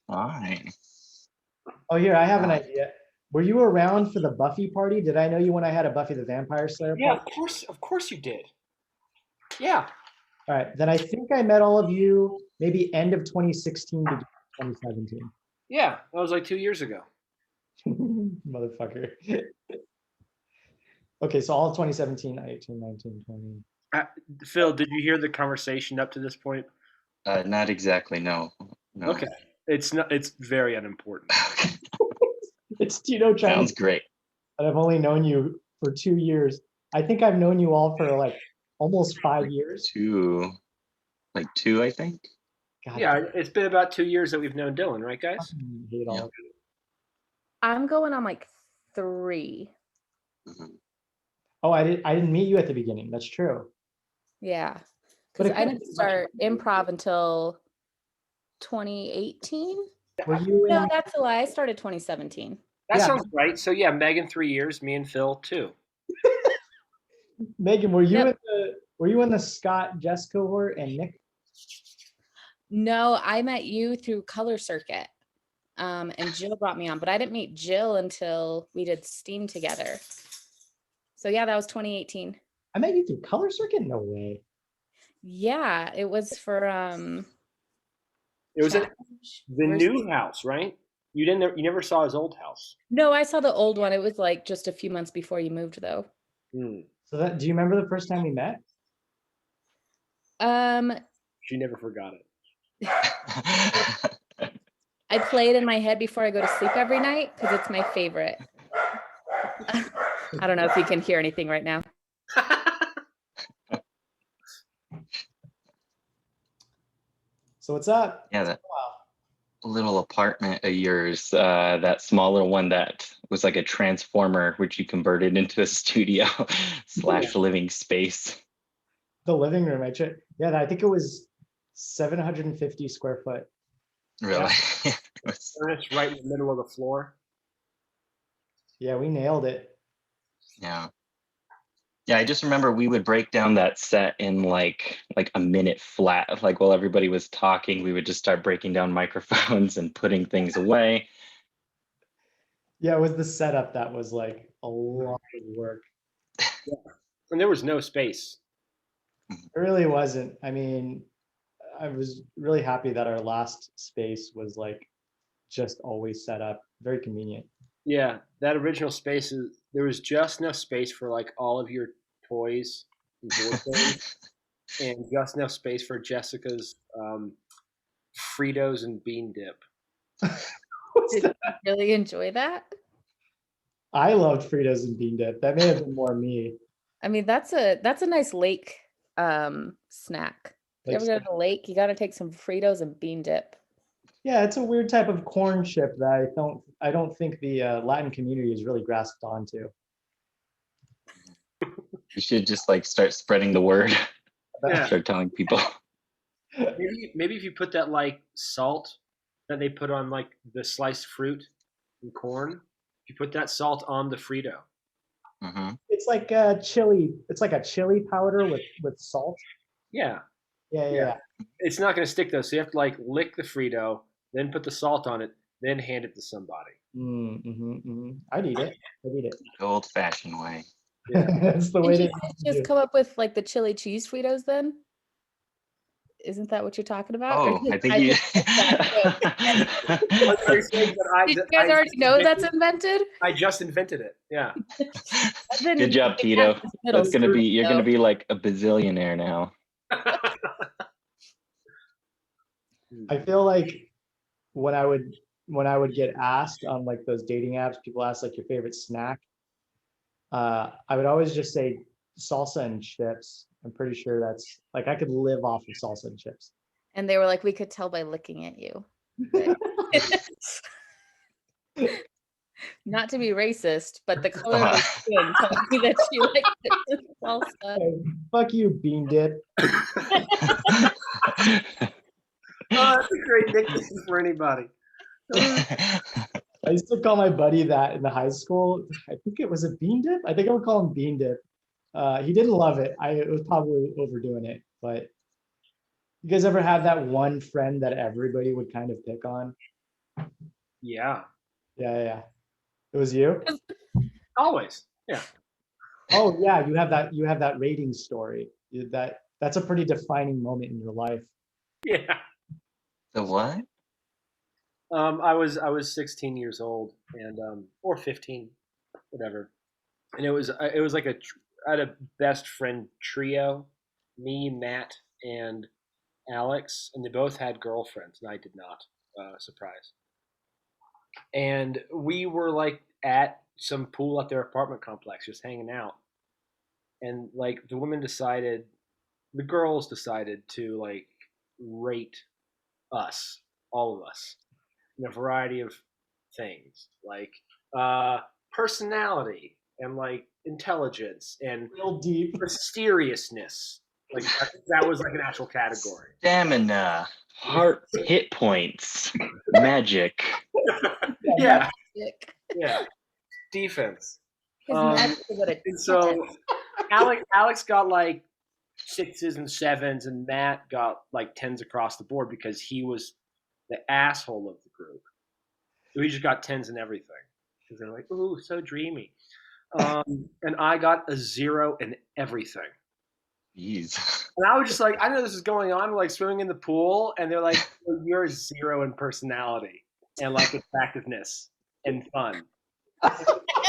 Fine. Oh, here, I have an idea. Were you around for the Buffy party? Did I know you when I had a Buffy the Vampire Slayer Yeah, party? of course you did. Yeah. All right, then I think I met all of you maybe end of 2016 to 2017. Yeah, that was like 2 years ago. Motherfucker. Okay, so all of 2017, 18, 19, 20. Uh, Phil, did you hear the conversation up to this point? Not exactly. No. No. Okay, it's not. It's very unimportant. It's Tito trying Sounds to, great. but I've only known you for 2 years. I think I've known you all for like almost 5 years. Two, I think. God, Yeah, it's been about 2 years that we've known Dylan, right, I guys? fucking hate all Yeah. of you. I'm going on like 3. Mhm. Oh, I didn't meet you at the beginning. That's true. Yeah. But Because it I couldn't didn't be much start later. improv until 2018. Were you No, in? that's a lie. I started 2017. That Yeah, sounds right. So yeah, Megan 3 years, me and Phil 2. Megan, were you Yep. in the Scott Jess cohort and Nick? No, I met you through Color Circuit. And Jill brought me on, but I didn't meet Jill until we did Steam together. So yeah, that was 2018. I met you through Color Circuit? No way. Yeah, it was for It was at Challenge the versus- new house, right? You never saw his old house. No, I saw the old one. It was like just a few months before you moved though. Hmm. So do you remember the first time we met? She never forgot it. I play it in my head before I go to sleep every night because it's my favorite. I don't know if you can hear anything right now. So what's up? Yeah, that little apartment of yours, that smaller one that was like a transformer, which you converted into a studio / living space. The living room. Yeah, I think it was 750 square foot. Really? Furnace right in the middle of the floor. Yeah, we nailed it. Yeah. Yeah, I just remember we would break down that set in like a minute flat. Like while everybody was talking, we would just start breaking down microphones and putting things away. Yeah, it was the setup that was like a lot of work. Yeah. And there was no space. It really wasn't. I mean, I was really happy that our last space was like just always set up. Very convenient. Yeah, that original space there was just enough space for like all of your toys and board games, and just enough space for Jessica's Fritos and bean dip. Did you really enjoy that? I loved Fritos and bean dip. That may have been more me. I mean, that's a nice lake snack. If you ever go to the lake, you got to take some Fritos and bean dip. Yeah, it's a weird type of corn chip that I don't think the Latin community is really grasped onto. You should just like start spreading the word. Yeah. Start telling people. Maybe if you put that like salt that they put on like the sliced fruit and corn, if you put that salt on the Frito. Mm-hmm. It's like a chili. It's like a chili powder with salt. Yeah. Yeah. It's not going to stick though, so you have to like lick the Frito, then put the salt on it, then hand it to somebody. I'd eat it. The old-fashioned way. Yeah. That's the way Did to you guys just come up with like the chili cheese Fritos then? Isn't that what you're talking about? Oh, I think you. Did you guys already know that's invented? I just invented it. Yeah. Good job, Tito. That's gonna be. You're gonna be like a bazillionaire now. I feel like when I would get asked on like those dating apps, people ask like your favorite snack. I would always just say salsa and chips. I'm pretty sure that's like I could live off of salsa and chips. And they were like, we could tell by looking at you. Not to be racist, but the color of your skin told me that you like salsa. Hey, fuck you, bean dip. That's a great nickname for anybody. I used to call my buddy that in the high school. I think it was a bean dip. I think I would call him bean dip. He didn't love it. It was probably overdoing it. But you guys ever have that one friend that everybody would kind of pick on? Yeah, Yeah. It was you? always. Yeah. Oh yeah, you have that rating story. That's a pretty defining moment in your life. Yeah. The what? I was 16 years old and or 15, whatever. And it was like I had a best friend trio, me, Matt, and Alex, and they both had girlfriends, and I did not. Surprise. And we were like at some pool at their apartment complex, just hanging out. And like the girls decided to like rate us, all of us, in a variety of things, like personality and like intelligence and Real deep. mysteriousness. Like that was like an actual category. Stamina, heart, hit points, magic. Yeah, Dick. yeah. Defense. His Um, magic is at a And so Alex got like sixes and sevens, and Matt got like tens across the board because he was the asshole of the group. So he just got tens and everything. Because they're like, ooh, so dreamy. And I got a zero in everything. Jeez. And I was just like, I know this is going on. We're like swimming in the pool, and they're like, well, you're a zero in personality and like attractiveness and fun.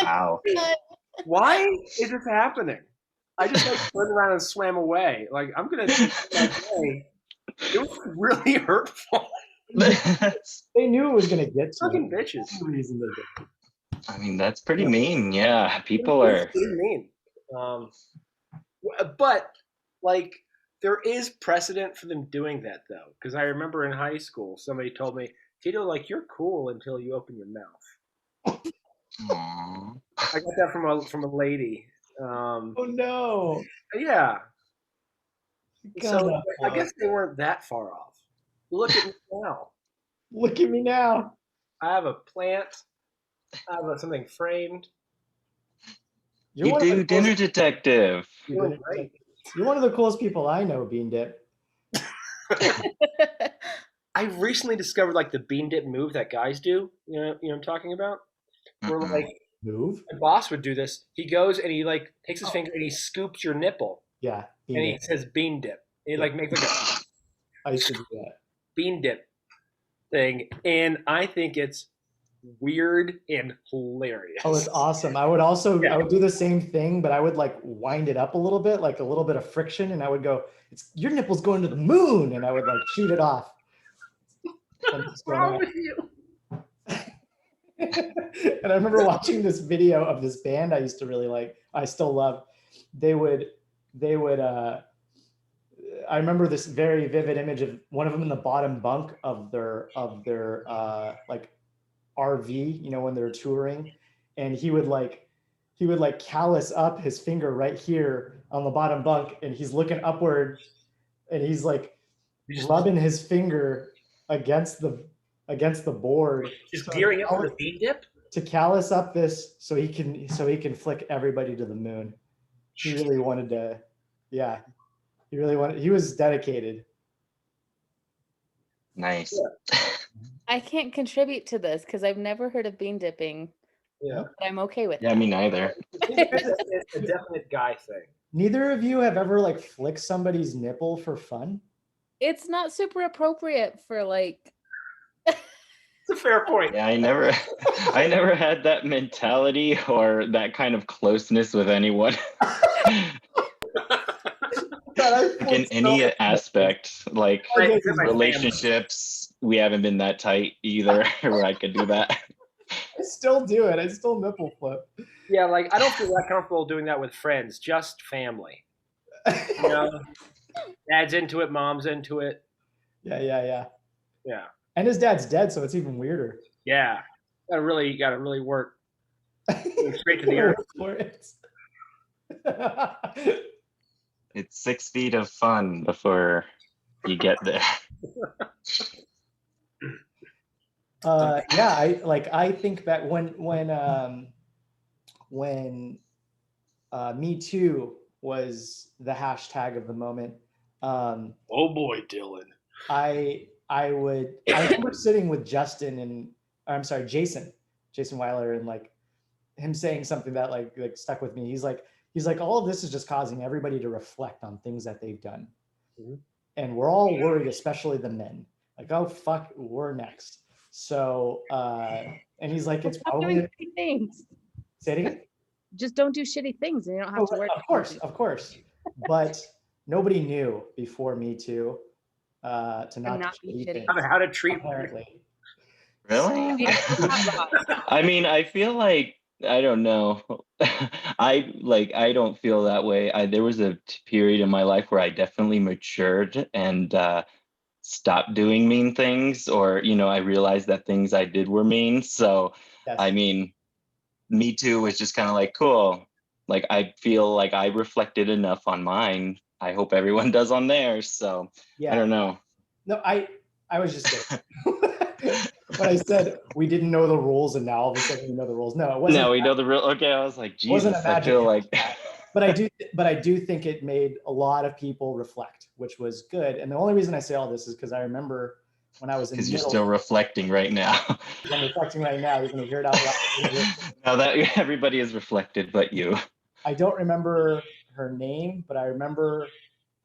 Wow. Why is this happening? I just like turned around and swam away. Like I'm gonna take my day. It was really hurtful. They knew it was gonna get to Fucking it. bitches. There's no reason they did. I mean, that's pretty mean. Yeah, people It's are. pretty mean. But like there is precedent for them doing that though, because I remember in high school somebody told me, Tito, like you're cool until you open your mouth. Aw. I got that from a lady. Oh no. Yeah. So God, I guess they weren't that far off. Look at me now. look at me now. I have a plant. I have something framed. You're You one of the do dinner coolest, detective. Doing great. you're one of the coolest people I know, Bean Dip. I recently discovered like the bean dip move that guys do. You know what I'm talking about? Where Mm-mm. like Move? my boss would do this. He goes and he like takes his finger and he scoops your nipple Yeah, Bean and he Dip. says bean dip. And he like makes like a I used to do that. bean dip thing, and I think it's weird and hilarious. Oh, it's awesome. I would also Yeah. I would do the same thing, but I would like wind it up a little bit, like a little bit of friction, and I would go, "It's your nipple's going to the moon," and I would like shoot it off. What's wrong with you? And I remember watching this video of this band I used to really like. I still love. They would. I remember this very vivid image of one of them in the bottom bunk of their like RV, you know, when they're touring, and he would like callus up his finger right here on the bottom bunk, and he's looking upward, and he's like rubbing his finger against the board, Just gearing up for the bean dip. to callus up this so he can flick everybody to the moon. He really wanted to, yeah. He was dedicated. Nice. I can't contribute to this because I've never heard of bean dipping, Yeah, but I'm okay with Yeah, that. me neither. it's a definite guy thing. Neither of you have ever like flicked somebody's nipple for fun? It's not super appropriate for like. It's a fair point. Yeah, I never had that mentality or that kind of closeness with anyone. In any aspect, like Like, my relationships, we haven't been that tight either where I could do that. I still do it. I still nipple flip. Yeah, like I don't feel that comfortable doing that with friends, just family. You know, dad's into it, mom's into it. Yeah. Yeah, And his dad's dead, so it's even weirder. yeah. Gotta really work. Going straight to the earth. For it. It's 6 feet of fun before you get there. Yeah, I think back when Me Too was the hashtag of the moment. Oh boy, Dylan. I remember sitting with Justin, and I'm sorry, Jason Weiler, and like him saying something that like stuck with me. He's like, all of this is just causing everybody to reflect on things that they've done. Mhm. And we're all worried, especially the men. Like, oh fuck, we're next. So and he's like, it's Stop doing probably shitty things. say it again. Just don't do shitty things and you don't have to worry. Of course. But nobody knew before Me Too to not not do be shitty shitty. things, How to treat apparently. Really? Ross. I mean, I feel like I don't know. I don't feel that way. There was a period in my life where I definitely matured and stopped doing mean things, or I realized that things I did were mean. So Yes. I mean, Me Too was just kind of like cool. Like I feel like I reflected enough on mine. I hope everyone does on theirs. So Yeah. I don't know. No, I was just kidding. When I said we didn't know the rules and now all of a sudden we know the rules. No, it wasn't. No, we know the real. Okay, I was like, Wasn't Jesus, a I feel magic like. But I do think it made a lot of people reflect, which was good. And the only reason I say all this is because I remember when I was in Because you're middle still reflecting right now. I'm reflecting right now. You're going to hear it out loud. Now that everybody is reflected, but you. I don't remember her name, but I remember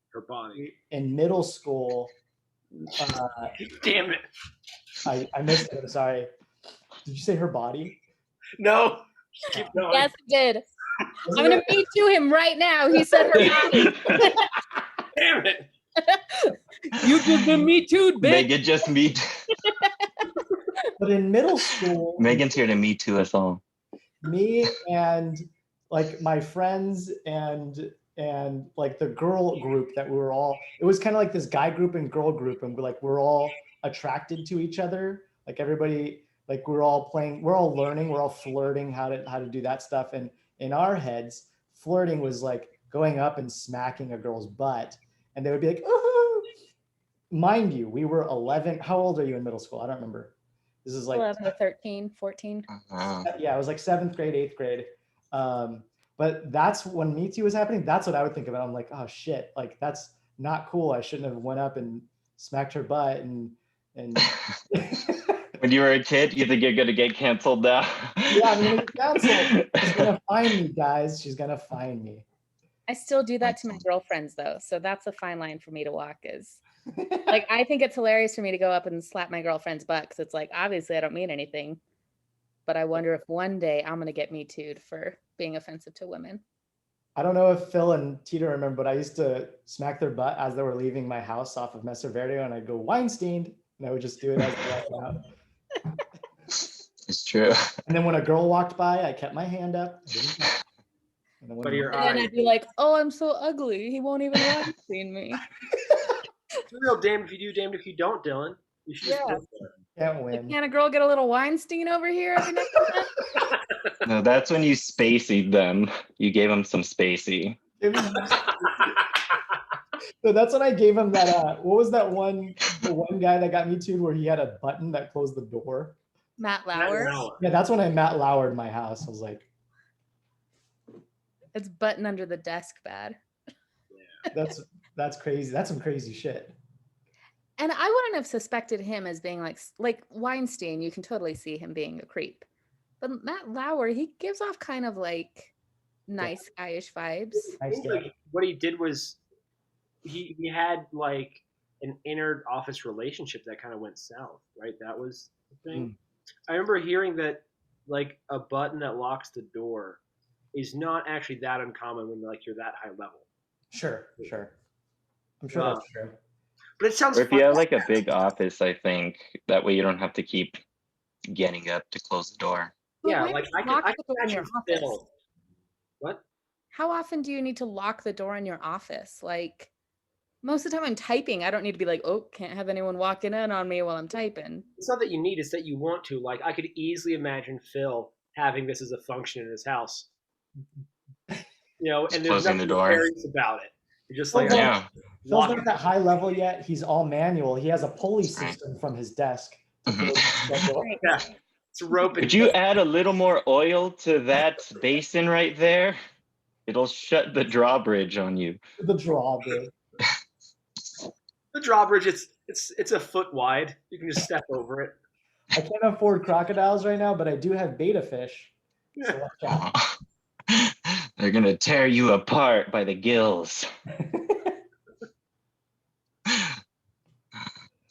her body. in middle school. Damn it! I missed it. I'm sorry. Did you say her body? No. Keep going. Yes, I did. I'm gonna Me Too him right now. He said her body. Damn it! You just been Me Too, bitch. Megan just Me Too. But in middle school, Megan's here to Me Too us all. me and like my friends and like the girl group that we were all, it was kind of like this guy group and girl group, and we're all attracted to each other. Like everybody, like we're all playing, we're all learning, we're all flirting how to do that stuff. And in our heads, flirting was like going up and smacking a girl's butt, and they would be like, "Ooh." Mind you, we were 11. How old are you in middle school? I don't remember. This is like 11 to 13, 14. Yeah, it was like 7th grade, 8th grade. But that's when Me Too was happening. That's what I would think about. I'm like, oh shit, like that's not cool. I shouldn't have went up and smacked her butt and When you were a kid, you think you're gonna get canceled now? Yeah, I'm gonna get canceled. She's gonna find me, guys. She's gonna find me. I still do that to my girlfriends though. So that's a fine line for me to walk is like, I think it's hilarious for me to go up and slap my girlfriend's butt because it's like, obviously I don't mean anything. But I wonder if one day I'm going to get Me Too'd for being offensive to women. I don't know if Phil and Tito remember, but I used to smack their butt as they were leaving my house off of Messer Verde, and I'd go, Weinstein, and I would just do it as they walked out. It's true. And then when a girl walked by, I kept my hand up. And then, then I'd be like, oh, I'm so ugly. He won't even Weinstein me. It's a real damned if you do, damned if you don't, Dylan. You should just go for it. Can't win. Like, can a girl get a little Weinstein over here every now and then? No, that's when you spacey them. You gave them some spacey. So that's when I gave him that. What was that one? The one guy that got Me Too, where he had a button that closed the door. Matt Lauer. Yeah, that's when I Matt Lauered my house. I was like, it's button under the desk bad. That's crazy. That's some crazy shit. And I wouldn't have suspected him as being like Weinstein. You can totally see him being a creep. But Matt Lauer, he gives off kind of like nice guyish vibes. Nice guy. What he did was he had like an inner office relationship that kind of went south, right? That was the thing. I remember hearing that like a button that locks the door is not actually that uncommon when like you're that high level. Sure. I'm sure that's true. But it sounds Or if you have like a big office, I think that way you don't have to keep getting up to close the door. Yeah, Why like do you lock I the can door in imagine your office? Phil. What? How often do you need to lock the door in your office? Like most of the time I'm typing, I don't need to be like, oh, can't have anyone walking in on me while I'm typing. It's not that you need, it's that you want to. Like I could easily imagine Phil having this as a function in his house. You know, Just and there's closing nothing the door. nefarious about it. You're just like, Phil's Yeah. not at that high level yet. He's all manual. He has a pulley system from his desk. Mhm. yeah, it's rope. Could you add a little more oil to that basin right there? It'll shut the drawbridge on you. The drawbridge. The drawbridge? It's a foot wide. You can just step over it. I can't afford crocodiles right now, but I do have beta fish. So watch out. They're gonna tear you apart by the gills.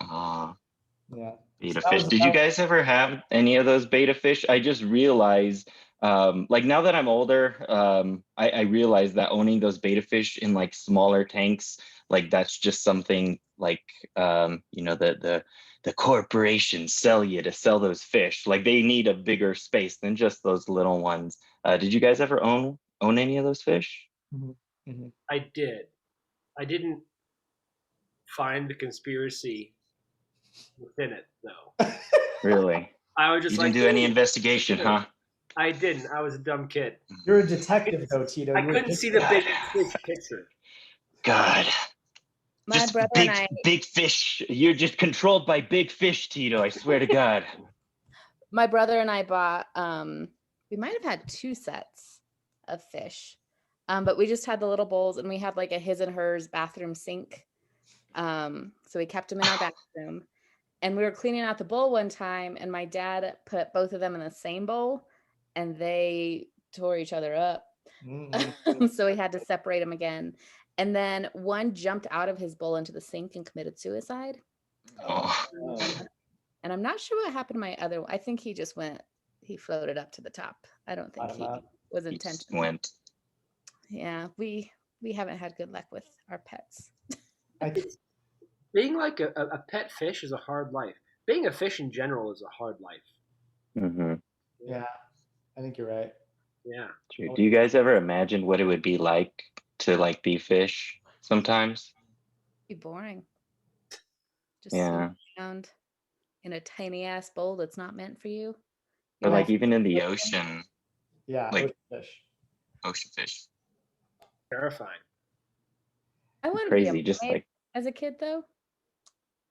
Aw, Yeah. beta So that fish. was Did you guys ever have any of those beta fish? I just realized, like now that I'm older, I realized that owning those beta fish in like smaller tanks, like that's just something like, the corporations sell you to sell those fish. Like they need a bigger space than just those little ones. Did you guys ever own any of those fish? Mhm, mhm. I did. I didn't find the conspiracy within it though. Really? I was You just didn't like, do any "Ooh, investigation, huh? I didn't. I was a dumb kid. You're a detective though, Tito. I You were couldn't just see the big picture. God. My Just brother and I, big fish. You're just controlled by big fish, Tito. I swear to God. bought, we might have had 2 sets of fish. But we just had the little bowls and we had like a his and hers bathroom sink. So we kept them in our bathroom. And we were cleaning out the bowl one time and my dad put both of them in the same bowl and they tore each other up. Mhm. So we had to separate them again. And then one jumped out of his bowl into the sink and committed suicide. Oh, And I'm not sure what happened to my other one. I think he floated up to the top. I don't think Bottom he up. was he just intentional. went. Yeah, we haven't had good luck with our pets. I, Being like a pet fish is a hard life. Being a fish in general is a hard life. Mm-hmm. yeah, I think you're right. Yeah. True. Do you guys ever imagine what it would be like to like be fish sometimes? Be boring. Just Yeah. swim around in a tiny ass bowl that's not meant for you. Or Your like life even in the is ocean, Yeah, like ocean fish. ocean fish. Terrifying. I wanted to be a Crazy. Just mermaid like, as a kid though.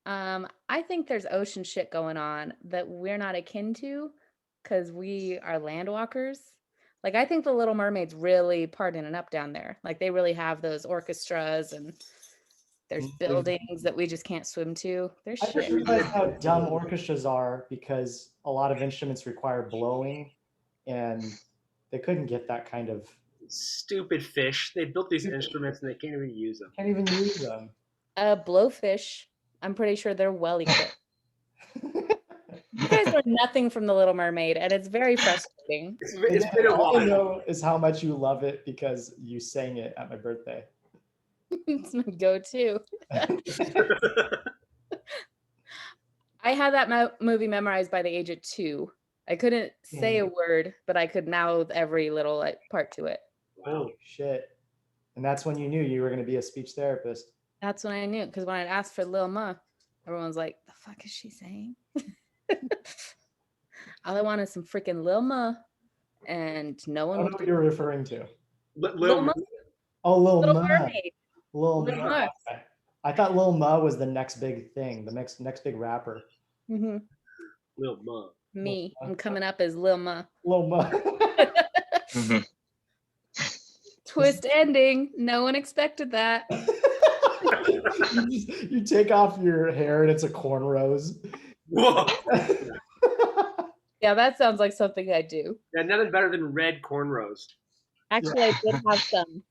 I think there's ocean shit going on that we're not akin to because we are landwalkers. Like I think the Little Mermaid's really partying it up down there. Like they really have those orchestras and there's buildings that we just can't swim to. There's I just shit. realized how dumb orchestras are because a lot of instruments require blowing and they couldn't get that kind of, Stupid fish. They built these instruments and they can't even use them. can't even use them. Blowfish, I'm pretty sure they're well equipped. You guys learn nothing from the Little Mermaid, and it's very frustrating. It's been a All I while. know is how much you love it because you sang it at my birthday. It's my go-to. I had that movie memorized by the age of 2. I couldn't say a word, but I could mouth every little like, part to it. Holy shit. And that's when you knew you were going to be a speech therapist. That's when I knew, because when I'd ask for Lil Ma, everyone's like, the fuck is she saying? All I want is some freaking Lil Ma, and no I one don't know would what you're referring to. Lil Ma, Oh, Lil Little Ma. Mermaid. Lil Lil Ma. Ma. Okay. I thought Lil Ma was the next big thing, the next big rapper. Mm-hmm. Lil Ma. Me, I'm coming up as Lil Ma. Lil Ma. mhm. Twist ending. No one expected that. You take off your hair and it's a cornrows. Whoa. Yeah, that sounds like something I do. Yeah, nothing better than red cornrows. Actually, I did have some.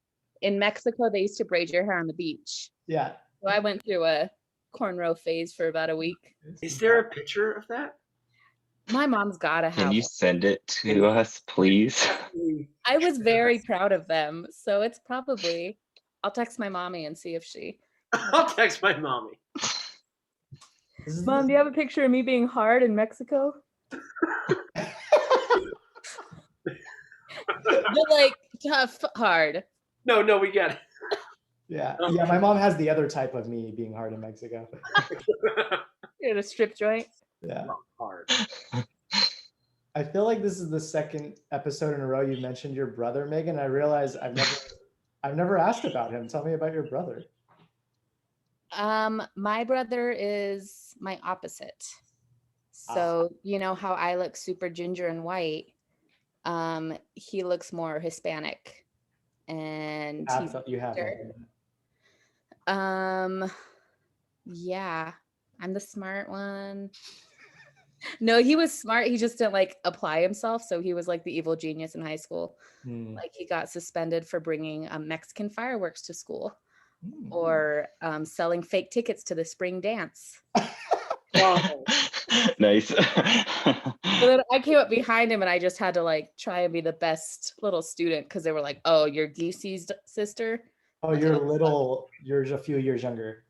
In Mexico, they used to braid your hair on the beach. Yeah. So I went through a cornrow phase for about a week. Is there a picture of that? My mom's gotta Can have you one. send it to us, please? I was very proud of them. So it's probably, I'll text my mommy and see if she. I'll text my mommy. Mom, do you have a picture of me being hard in Mexico? But like tough, hard. No, we got it. Yeah. Yeah. My mom has the other type of me being hard in Mexico. You're in a strip joint. Yeah. Hard. I feel like this is the second episode in a row you mentioned your brother, Megan. I realize I've never asked about him. Tell me about your brother. My brother is my opposite. So you know how I look super ginger and white. He looks more Hispanic, and he's You have yeah, I'm the smart one. No, he was smart. He just didn't like apply himself. So he was like the evil genius in high school. Hmm. Like he got suspended for bringing Mexican fireworks to school Hmm. or selling fake tickets to the spring dance. Oh, Nice. So then I came up behind him and I just had to like try and be the best little student because they were like, "Oh, you're Gesie's sister." Oh, Like, you're little. You're a few years younger.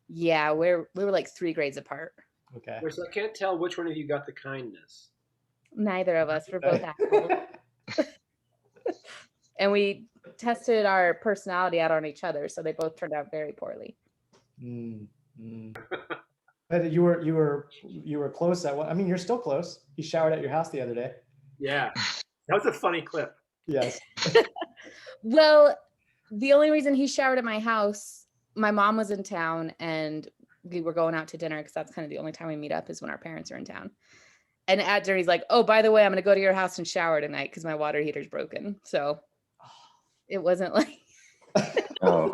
yeah, we were like 3 grades apart. Okay. so I can't tell which one of you got the kindness. Neither of us. We're both assholes. And we tested our personality out on each other, so they both turned out very poorly. Mm, mm. But you were close at one. I mean, you're still close. He showered at your house the other day. Yeah, that was a funny clip. Yes. Well, the only reason he showered at my house, my mom was in town and we were going out to dinner because that's kind of the only time we meet up is when our parents are in town. And at dinner, he's like, "Oh, by the way, I'm going to go to your house and shower tonight because my water heater's broken." So it wasn't like, Oh.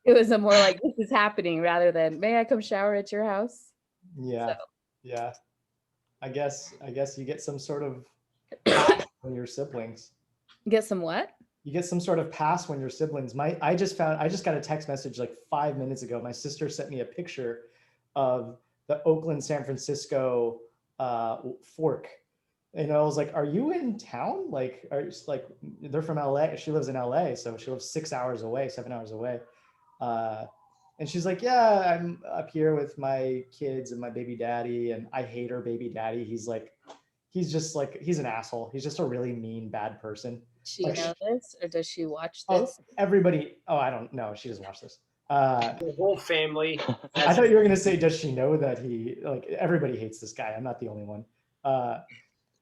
it was a more like, "This is happening," rather than, "May I come shower at your house?" Yeah. So Yeah. I guess you get some sort of pass when you're siblings. get some what? You get some sort of pass when you're siblings. I just got a text message like 5 minutes ago. My sister sent me a picture of the Oakland San Francisco fork. And I was like, "Are you in town? Like, they're from LA. She lives in LA, so she lives 6 hours away, 7 hours away." And she's like, "Yeah, I'm up here with my kids and my baby daddy, and I hate her baby daddy. He's just like, he's an asshole. He's just a really mean, bad person." Does she Like, know this or does she watch oh, this? everybody. Oh, I don't know. She doesn't watch this. The whole family. I thought you were gonna say, does she know that he like everybody hates this guy? I'm not the only one. So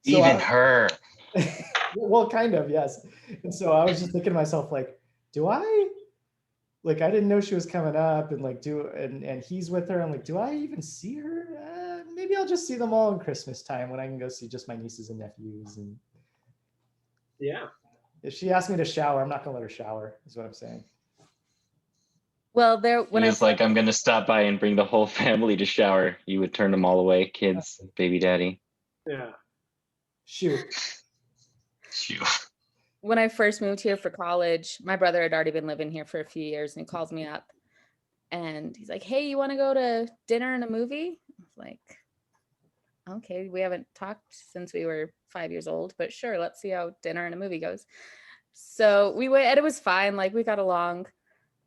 Even her. well, kind of, yes. And so I was just thinking to myself, like, do I like I didn't know she was coming up and like and he's with her. I'm like, do I even see her? Maybe I'll just see them all in Christmas time when I can go see just my nieces and nephews. And Yeah. if she asks me to shower, I'm not gonna let her shower, is what I'm saying. Well, there When he was like, "I'm gonna stop by and bring the whole family to shower," you would turn them all away, kids, baby daddy. Yeah. Shoot. Phew. when I first moved here for college, my brother had already been living here for a few years and he calls me up and he's like, "Hey, you want to go to dinner and a movie?" I was like, "Okay, we haven't talked since we were 5 years old, but sure, let's see how dinner and a movie goes." So we went and it was fine. Like we got along.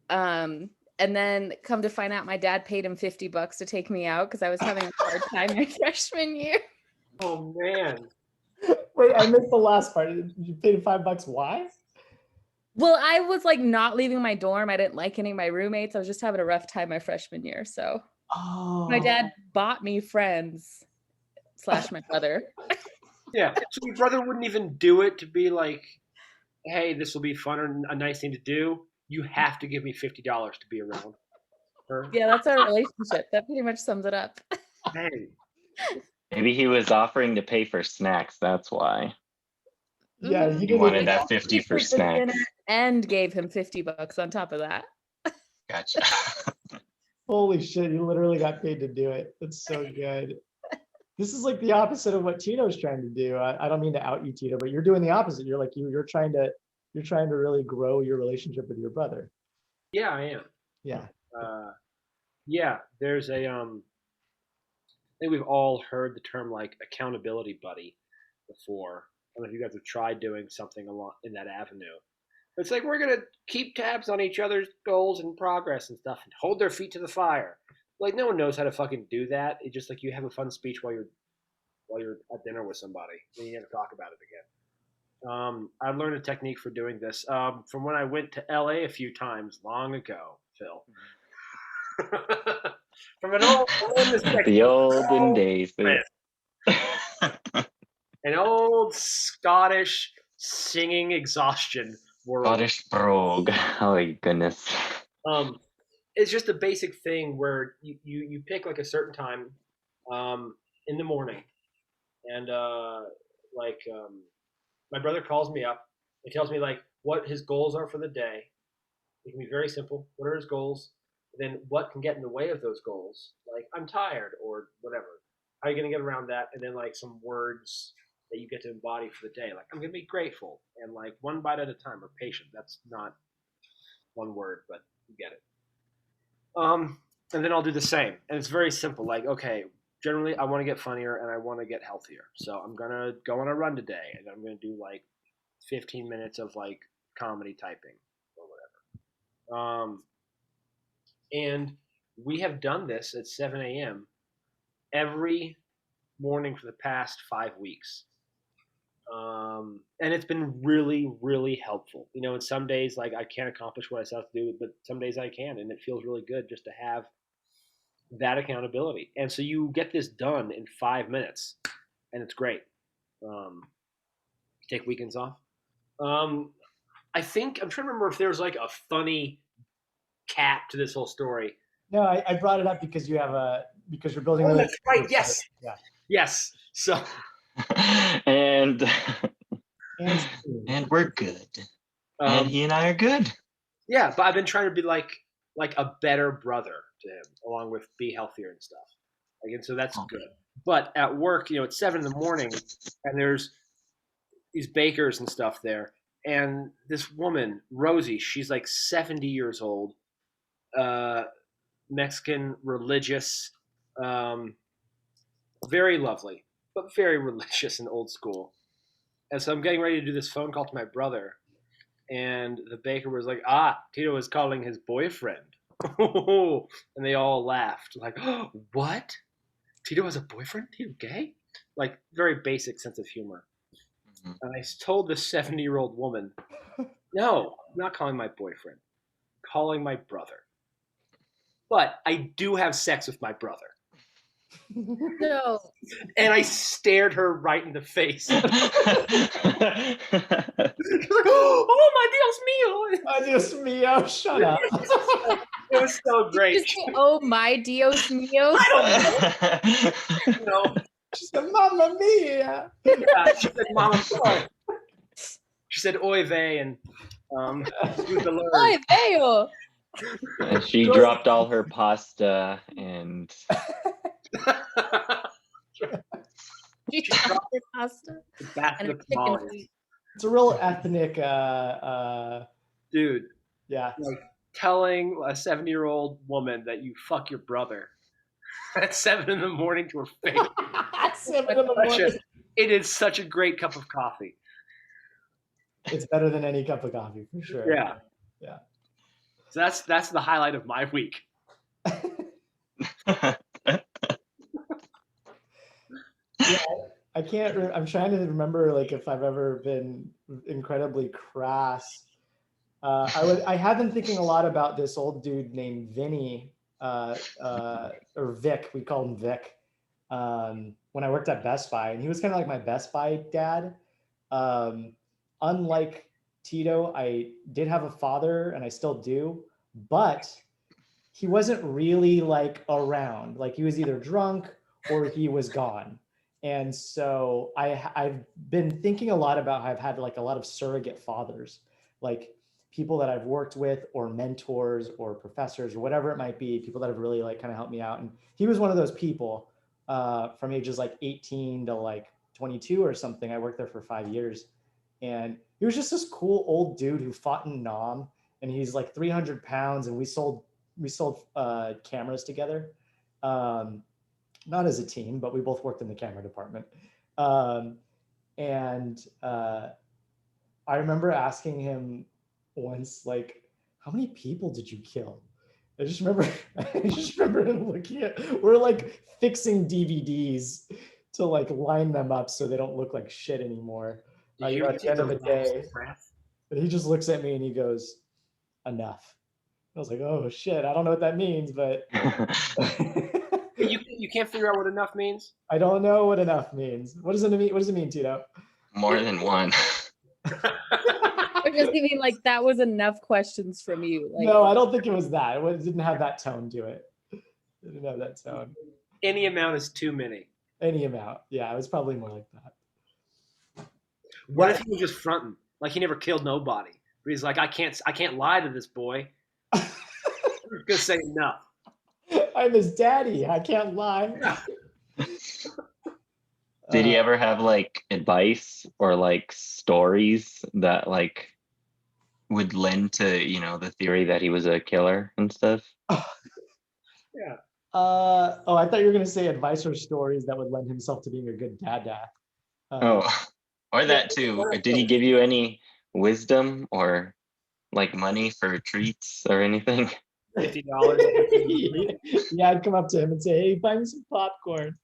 And then come to find out my dad paid him $50 to take me out because I was having a hard time my freshman year. Oh man. Wait, I missed the last part. You paid $5. Why? Well, I was like not leaving my dorm. I didn't like any of my roommates. I was just having a rough time my freshman year. So Oh, my dad bought me friends / my brother. Yeah. So your brother wouldn't even do it to be like, "Hey, this will be fun or a nice thing to do." You have to give me $50 to be around her. Yeah, that's our relationship. That pretty much sums it up. Hey. Maybe he was offering to pay for snacks. That's why yeah. Mhm. he wanted that 50 for Took the dinner snacks. and gave him $50 on top of that. Gotcha. Holy shit! You literally got paid to do it. That's so good. This is like the opposite of what Tito's trying to do. I don't mean to out you, Tito, but you're doing the opposite. You're like you're trying to really grow your relationship with your brother. Yeah, I am. Yeah. Yeah, there's a I think we've all heard the term like accountability buddy before. I don't know if you guys have tried doing something along in that avenue. It's like we're gonna keep tabs on each other's goals and progress and stuff, and hold their feet to the fire. Like no one knows how to fucking do that. It's just like you have a fun speech while you're at dinner with somebody, and you never talk about it again. I've learned a technique for doing this from when I went to LA a few times long ago, Phil. From an old The olden days. an old Scottish singing exhaustion world. Scottish brogue. Oh my goodness. Um, it's just a basic thing where you pick like a certain time in the morning, and my brother calls me up and tells me like what his goals are for the day. It can be very simple. What are his goals? Then what can get in the way of those goals? Like I'm tired or whatever. How are you going to get around that? And then like some words that you get to embody for the day. Like, I'm going to be grateful, and like one bite at a time, or patient. That's not one word, but you get it. And then I'll do the same. And it's very simple. Like, okay, generally I want to get funnier and I want to get healthier. So I'm going to go on a run today, and I'm going to do like 15 minutes of like comedy typing or whatever. And we have done this at 7 a.m. every morning for the past 5 weeks. And it's been really, really helpful. You know, and some days like I can't accomplish what I set out to do, but some days I can, and it feels really good just to have that accountability. And so you get this done in 5 minutes, and it's great. Take weekends off. I think I'm trying to remember if there was like a funny cap to this whole story. No, I brought it up because you have because you're building. Oh, that's right. Yes. Yeah. Yes. So. and we're good. And he and I are good. Yeah, but I've been trying to be like a better brother to him, along with be healthier and stuff. Like, and so that's good. But at work, you know, it's 7 a.m, and there's these bakers and stuff there, and this woman, Rosie, she's like 70 years old, Mexican, religious, very lovely, but very religious and old school. And so I'm getting ready to do this phone call to my brother, and the baker was like, Tito is calling his boyfriend. And they all laughed. Like, oh, what? Tito has a boyfriend? Tito gay? Like, very basic sense of humor. Mm-hmm. And I told this 70-year-old woman, no, I'm not calling my boyfriend. I'm calling my brother. But I do have sex with my brother. No. And I stared her right in the face. She's like, oh, my Dios mío. Dios mío, shut up. It was so great. Just say, oh, my Dios mío. I don't know. She said, Mamma mia. Yeah, she said, Mama, boy. She said, oy vey, and use the learn. Oy veo. And she dropped all her pasta and... You dropped your pasta? And the tamales. It's a real ethnic dude. Yeah. Like telling a 70-year-old woman that you fuck your brother at 7 a.m. to her face. 7 a.m. It is such a great cup of coffee. It's better than any cup of coffee for sure. Yeah. Yeah. So that's the highlight of my week. Yeah, I can't. I'm trying to remember like if I've ever been incredibly crass. I have been thinking a lot about this old dude named Vinny, or Vic. We called him Vic. When I worked at Best Buy, and he was kind of like my Best Buy dad. Unlike Tito, I did have a father, and I still do, but he wasn't really like around. Like he was either drunk or he was gone. And so I've been thinking a lot about how I've had like a lot of surrogate fathers, like people that I've worked with or mentors or professors or whatever it might be, people that have really like kind of helped me out. And he was one of those people from ages like 18 to like 22 or something. I worked there for 5 years. And he was just this cool old dude who fought in Nam, and he's like 300 pounds, and we sold cameras together. Not as a team, but we both worked in the camera department. And I remember asking him once, like, how many people did you kill? I just remember him looking at, we're like fixing DVDs to like line them up so they don't look like shit anymore. At the end of the day, but he just looks at me and he goes, enough. I was like, oh shit, I don't know what that means, but you can't figure out what enough means? I don't know what enough means. What does it mean? What does it mean, Tito? More than one. Or does he mean like that was enough questions from you? Like, no, I don't think it was that. It didn't have that tone to it. It didn't have that tone. Any amount is too many. Any amount. Yeah, it was probably more like that. What if he was just fronting? Like he never killed nobody. But he's like, I can't lie to this boy. I'm just gonna say enough. I'm his daddy. I can't lie. Yeah. Did he ever have like advice or like stories that like would lend to, the theory that he was a killer and stuff? Yeah. Oh, I thought you were gonna say advice or stories that would lend himself to being a good dada. Oh, or that too. Did he give you any wisdom or like money for treats or anything? $50. Yeah, I'd come up to him and say, "Hey, buy me some popcorn."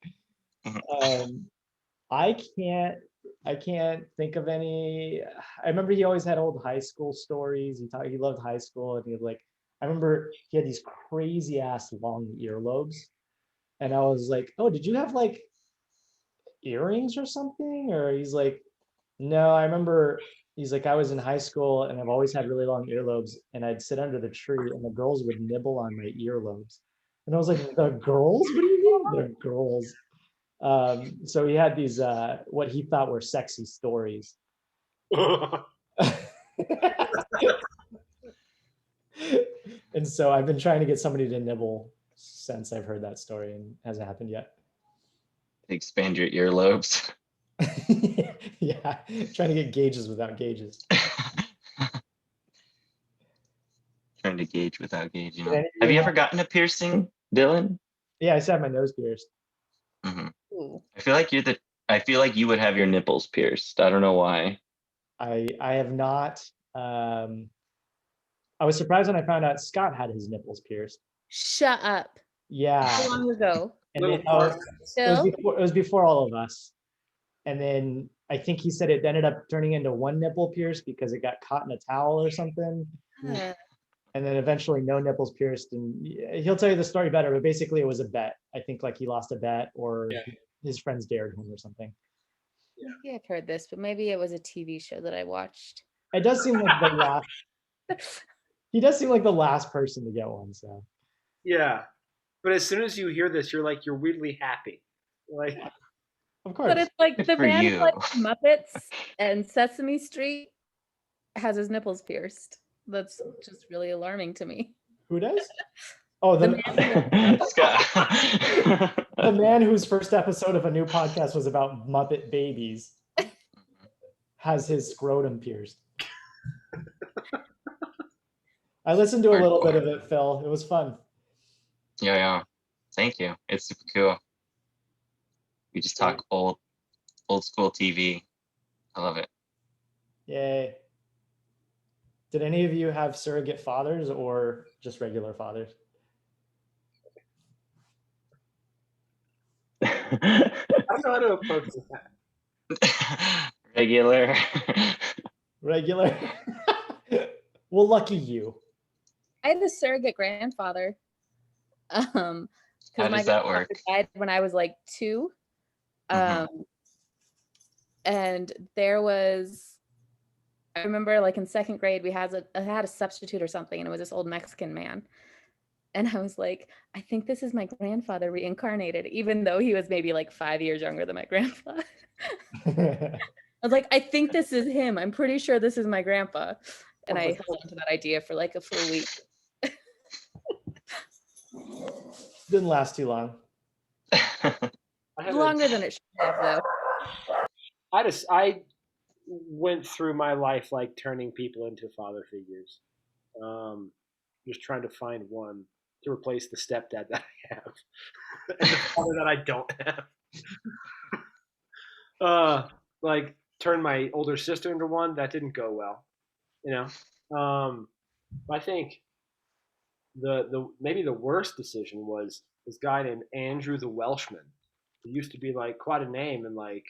I can't think of any. I remember he always had old high school stories. He loved high school, and I remember he had these crazy ass long earlobes, and I was like, "Oh, did you have like earrings or something?" Or he's like, "No, I remember." He's like, "I was in high school, and I've always had really long earlobes, and I'd sit under the tree, and the girls would nibble on my earlobes." And I was like, "The girls? What do you mean, the girls?" So he had these what he thought were sexy stories. And so I've been trying to get somebody to nibble since I've heard that story, and hasn't happened yet. Expand your earlobes. Yeah, trying to get gauges without gauges. Trying to gauge without gauge, Have you ever gotten a piercing, Dylan? Yeah, I just had my nose pierced. Ooh. I feel like you would have your nipples pierced. I don't know why. I have not. I was surprised when I found out Scott had his nipples pierced. Shut up. Yeah. How long ago? And Little then, part. it was before all of us. And then I think he said it ended up turning into one nipple pierced because it got caught in a towel or something. And then eventually no nipples pierced. And he'll tell you the story better, but basically it was a bet. I think like he lost a bet, or his friends dared him or something. Maybe I've heard this, but maybe it was a TV show that I watched. It does seem like the last. He does seem like the last person to get one. So Yeah. But as soon as you hear this, you're weirdly happy. Like, of course. But it's like Good the for man who you. likes Muppets and Sesame Street has his nipples pierced. That's just really alarming to me. Who does? Oh, The the Scott. the man whose first episode of a new podcast was about Muppet babies has his scrotum pierced. I listened to a little bit of it, Phil. It was fun. Yeah. Thank you. It's super cool. We just talk old school TV. I love it. Yay. Did any of you have surrogate fathers or just regular fathers? I don't know how to approach that. Regular. Regular. Well, lucky you. I had a surrogate grandfather. How Because my does that grandfather work? died when I was like 2. And there was, I remember like in 2nd grade, I had a substitute or something, and it was this old Mexican man. And I was like, I think this is my grandfather reincarnated, even though he was maybe like 5 years younger than my grandpa. I was like, I think this is him. I'm pretty sure this is my grandpa. And I held on to that idea for like a full week. Didn't last too long. Longer than it should have, though. I went through my life like turning people into father figures. Just trying to find one to replace the stepdad that I have and the father that I don't have. Like turn my older sister into one. That didn't go well, you know. I think the maybe the worst decision was this guy named Andrew the Welshman, who used to be like quite a name in like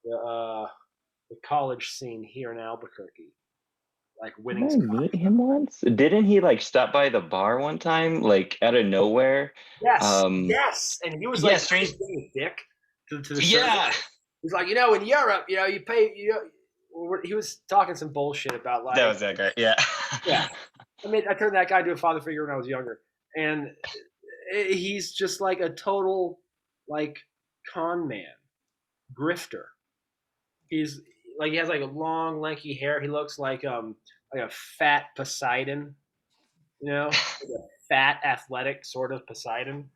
the college scene here in Albuquerque, like winning. Did I meet him once? Didn't he like stop by the bar one time, like out of nowhere? Yes, and he was like strange. being a dick to the Yeah. He's like, in Europe, you pay. He was talking some bullshit about like That was that guy. Yeah. Yeah. I turned that guy into a father figure when I was younger, and he's just like a total like con man, grifter. He's like he has like a long, lanky hair. He looks like a fat Poseidon, like a fat, athletic sort of Poseidon,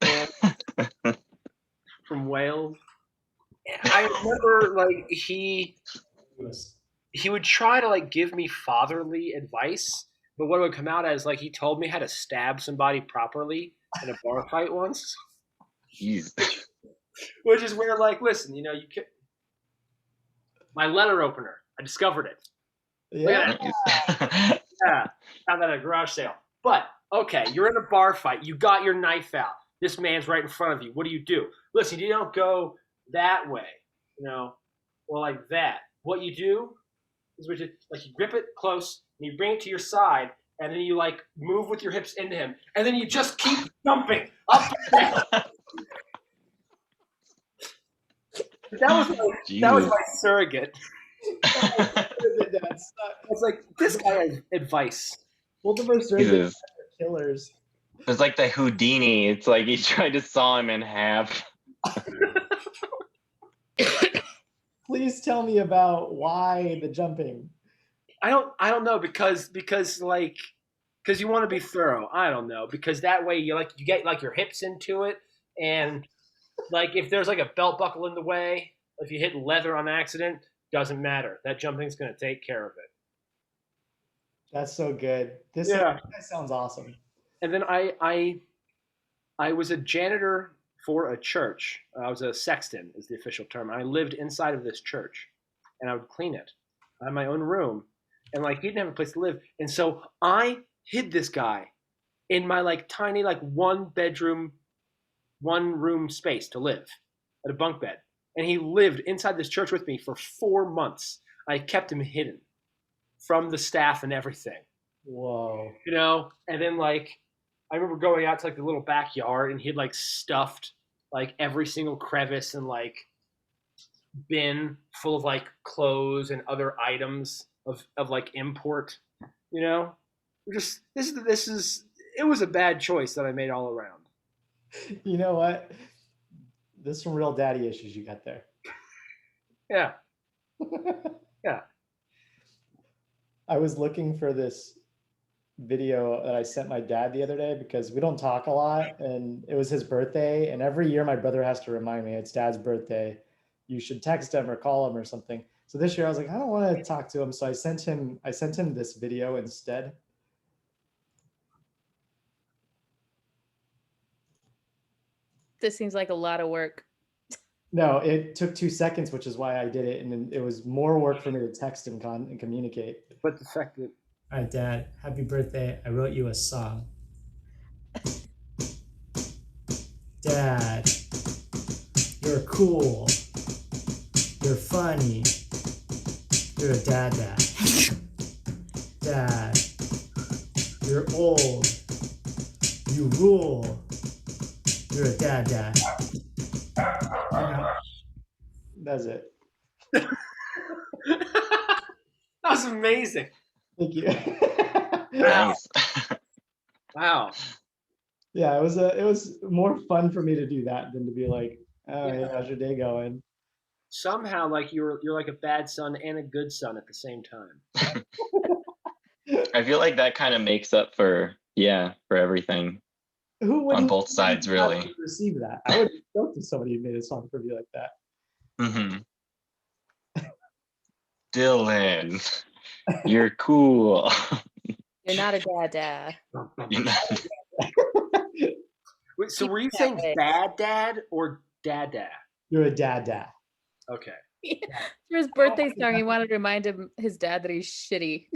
and from Wales. I remember like he would try to like give me fatherly advice, but what would come out as like he told me how to stab somebody properly in a bar fight once, Jeez. which is where like, listen, you know, you can my letter opener. I discovered it. Look Yeah. at that. Nice. Yeah, found that at a garage sale. But okay, you're in a bar fight. You got your knife out. This man's right in front of you. What do? Listen, you don't go that way, you know, or like that. What you do is like you grip it close and you bring it to your side, and then you like move with your hips into him, and then you just keep jumping up and down. That was my surrogate. That's It's like this guy has advice. both of our surrogates Jesus. are killers. It's like the Houdini. It's like he tried to saw him in half. Please tell me about why the jumping. I don't know because you want to be thorough. I don't know because that way you get like your hips into it, and like if there's like a belt buckle in the way, if you hit leather on accident, doesn't matter. That jumping's going to take care of it. That's so good. This sounds awesome. And then I was a janitor for a church. I was a sexton is the official term. I lived inside of this church, and I would clean it. I had my own room, and like he didn't have a place to live, and so I hid this guy in my like tiny like 1 bedroom, 1 room space to live at a bunk bed, and he lived inside this church with me for 4 months. I kept him hidden from the staff and everything. Whoa. You know, and then like I remember going out to like the little backyard, and he'd like stuffed like every single crevice and like bin full of like clothes and other items of like import. You know, just this is it was a bad choice that I made all around. You know what? There's some real daddy issues you got there. Yeah. Yeah. I was looking for this video that I sent my dad the other day because we don't talk a lot, and it was his birthday, and every year my brother has to remind me it's Dad's birthday. You should text him or call him or something. So this year I was like, I don't want to talk to him, so I sent him this video instead. This seems like a lot of work. No, it took 2 seconds, which is why I did it, and it was more work for me to text and communicate. But the fact that all right, Dad, happy birthday. I wrote you a song. Dad, you're cool. You're funny. You're a dad. Dad, you're old. You rule. You're a dad. That's it. that was amazing. Thank you. Nice. Wow. Yeah, it was more fun for me to do that than to be like, oh yeah, how's your day going? Somehow, like you're like a bad son and a good son at the same time. I feel like that kind of makes up for everything. Who would on both sides, really receive that? I would go to somebody who made a song for me like that. Mm-hmm. Dylan, you're cool. You're not a dad. You're not... Wait, so were you saying bad dad or dad? You're a dad. Okay. For his birthday song, he wanted to remind his dad that he's shitty.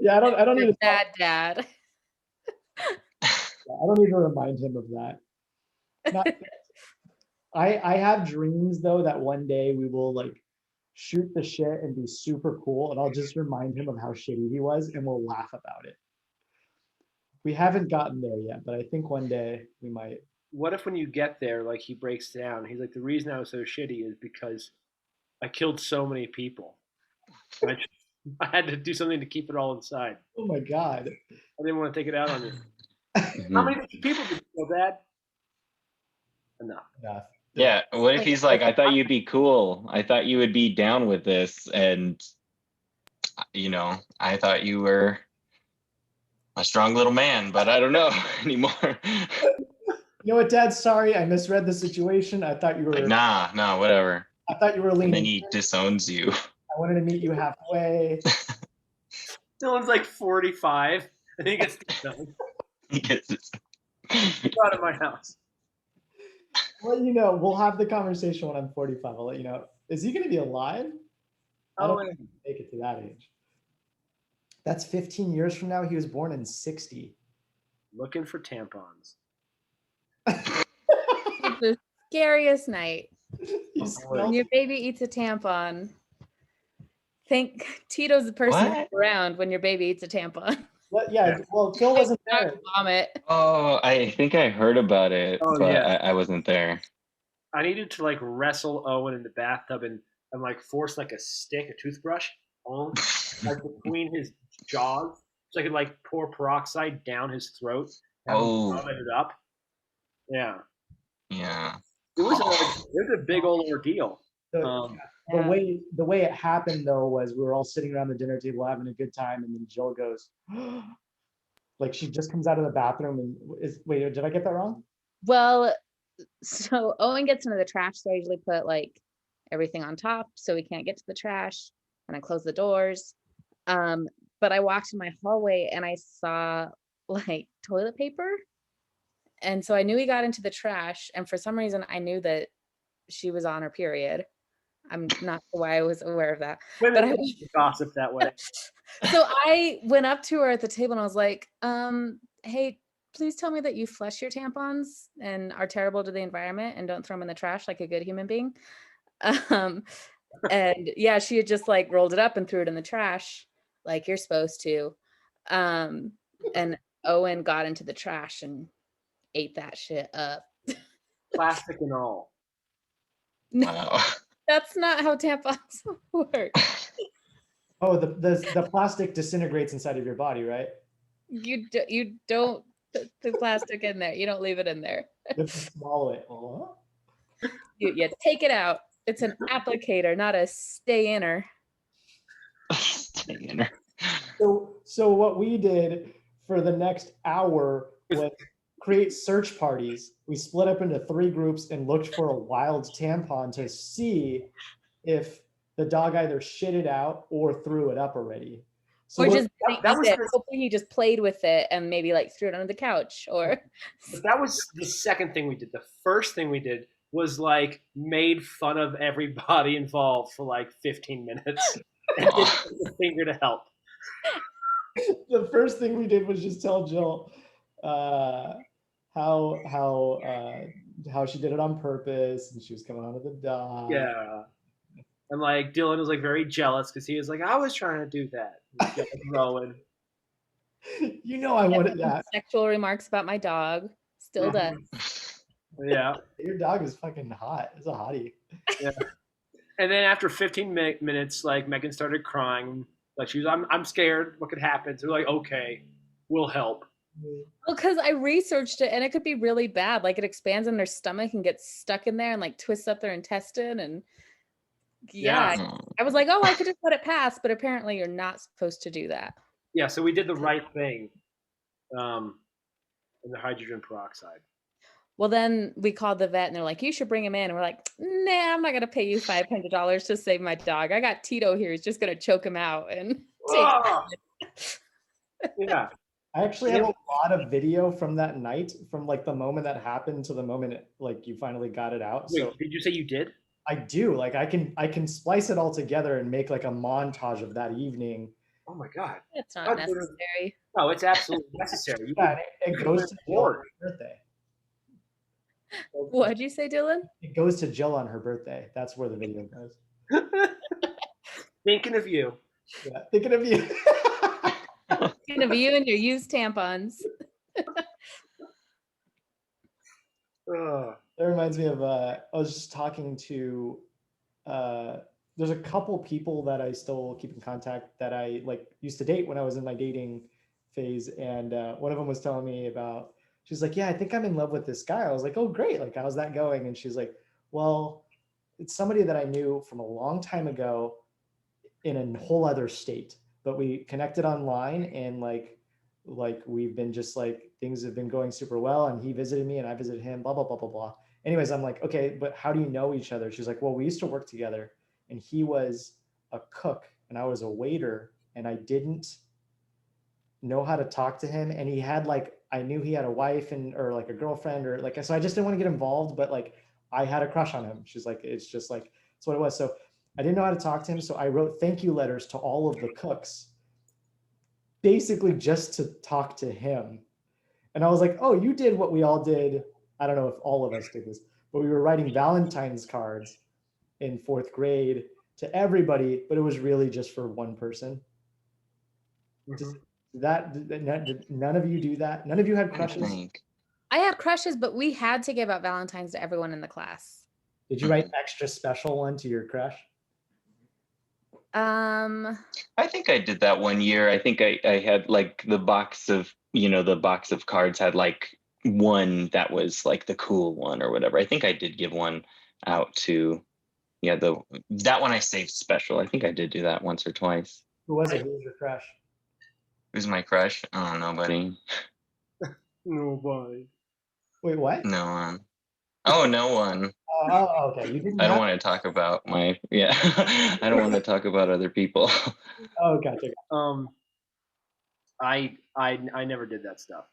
Yeah, I don't need a dad. I don't need to remind him of that. I have dreams though that one day we will like shoot the shit and be super cool, and I'll just remind him of how shitty he was, and we'll laugh about it. We haven't gotten there yet, but I think one day we might. What if when you get there, like he breaks down, he's like, the reason I was so shitty is because I killed so many people. I had to do something to keep it all inside. Oh my God. I didn't want to take it out on you. How many people did you kill, Dad? Enough. Yeah, what if he's like, I thought you'd be cool. I thought you would be down with this, and I thought you were a strong little man, but I don't know anymore. know what, Dad? Sorry, I misread the situation. I thought you Like, were. nah, whatever. I thought you were And then leaning. he disowns you. I wanted to meet you halfway. Dylan's like 45. I think it's done. He gets it. Out of my house. Well, you know, we'll have the conversation when I'm 45. I'll let you know. Is he going to be alive? I don't think he can make it to that age. That's 15 years from now. He was born in 60. Looking for tampons. It's the scariest night. When your baby eats a tampon. Think Tito's the person What? around when your baby eats a tampon. Yeah, well, Phil wasn't there. Vomit. Oh, I think I heard about it, Oh, but yeah. I wasn't there. I needed to like wrestle Owen in the bathtub and like force like a stick, a toothbrush on like between his jaws so I could like pour peroxide down his throat and have him vomit it up. Yeah. Yeah. It was a big old ordeal. The way it happened though was we were all sitting around the dinner table having a good time, and then Jill goes, like she just comes out of the bathroom and wait, did I get that wrong? Well, so Owen gets into the trash, so I usually put like everything on top so he can't get to the trash, and I close the doors. But I walked in my hallway and I saw like toilet paper, and so I knew he got into the trash, and for some reason I knew that she was on her period. I'm not sure why I was aware of that. Women but gossip that way. So I went up to her at the table and I was like, hey, please tell me that you flush your tampons and are terrible to the environment and don't throw them in the trash like a good human being. And yeah, she had just like rolled it up and threw it in the trash like you're supposed to. And Owen got into the trash and ate that shit up. Plastic and all. Wow. That's not how tampons work. Oh, the plastic disintegrates inside of your body, right? You don't put the plastic in there. You don't leave it in there. You have to swallow it. Oh. You take it out. It's an applicator, not a stay-inner. Stay-inner. So what we did for the next hour was create search parties. We split up into 3 groups and looked for a wild tampon to see if the dog either shit it out or threw it up already. So or just hopefully he just played with it and maybe like threw it under the couch or. But that was the second thing we did. The first thing we did was like made fun of everybody involved for like 15 minutes and didn't put the finger to help. The first thing we did was just tell Jill how she did it on purpose and she was coming on with the dog. Yeah. And like Dylan was like very jealous because he was like, I was trying to do that. Rowan. You know I wanted that. Sexual remarks about my dog. Still does. Yeah. Your dog is fucking hot. It's a hottie. Yeah. And then after 15 minutes, like Megan started crying. Like she was, I'm scared. What could happen? So we're like, okay, we'll help. Well, because I researched it and it could be really bad. Like it expands in their stomach and gets stuck in there and like twists up their intestine. And yeah. I was like, oh, I could just let it pass. But apparently you're not supposed to do that. Yeah. So we did the right thing in the hydrogen peroxide. Well, then we called the vet and they're like, you should bring him in. And we're like, nah, I'm not going to pay you $500 to save my dog. I got Tito here. He's just going to choke him out and Yeah. I actually have a lot of video from that night, from like the moment that happened to the moment like you finally got it out. Wait, so did you say you did? I do. Like I can splice it all together and make like a montage of that evening. Oh my God. That's not necessary. No, it's absolutely necessary. It goes to Jill on her birthday. What'd you say, Dylan? It goes to Jill on her birthday. That's where the video goes. Thinking of you. Yeah, thinking of you. Thinking of you and your used tampons. That reminds me of I was just talking to there's a couple people that I still keep in contact that I like used to date when I was in my dating phase, and one of them was telling me about, she's like, yeah, I think I'm in love with this guy. I was like, oh great, like how's that going? And she's like, well, it's somebody that I knew from a long time ago in a whole other state, but we connected online, and like like we've been just like things have been going super well, and he visited me and I visited him, blah blah blah blah blah. Anyways, I'm like, okay, but how do you know each other? She's like, well, we used to work together, and he was a cook and I was a waiter, and I didn't know how to talk to him, and he had like, I knew he had a wife and or like a girlfriend or like, so I just didn't want to get involved, but like I had a crush on him. She's like, it's just like that's what it was. So I didn't know how to talk to him, so I wrote thank you letters to all of the cooks, basically just to talk to him. And I was like, oh, you did what we all did. I don't know if all of us did this, but we were writing Valentine's cards in 4th grade to everybody, but it was really just for one person. Does none of you do that? None of you had I crushes? think. I had crushes, but we had to give out Valentines to everyone in the class. Did you write an extra special one to your crush? Um, I think I did that one year. I think I had like the box of, the box of cards had like one that was like the cool one or whatever. I think I did give one out to, that one I saved special. I think I did do that once or twice. Who was it? Who was your crush? Who's my crush? Oh, nobody. Nobody. Wait, what? No one. Oh, no one. Oh, okay. You didn't I don't have. want to talk about I don't want to talk about other people. Oh, gotcha. I never did that stuff.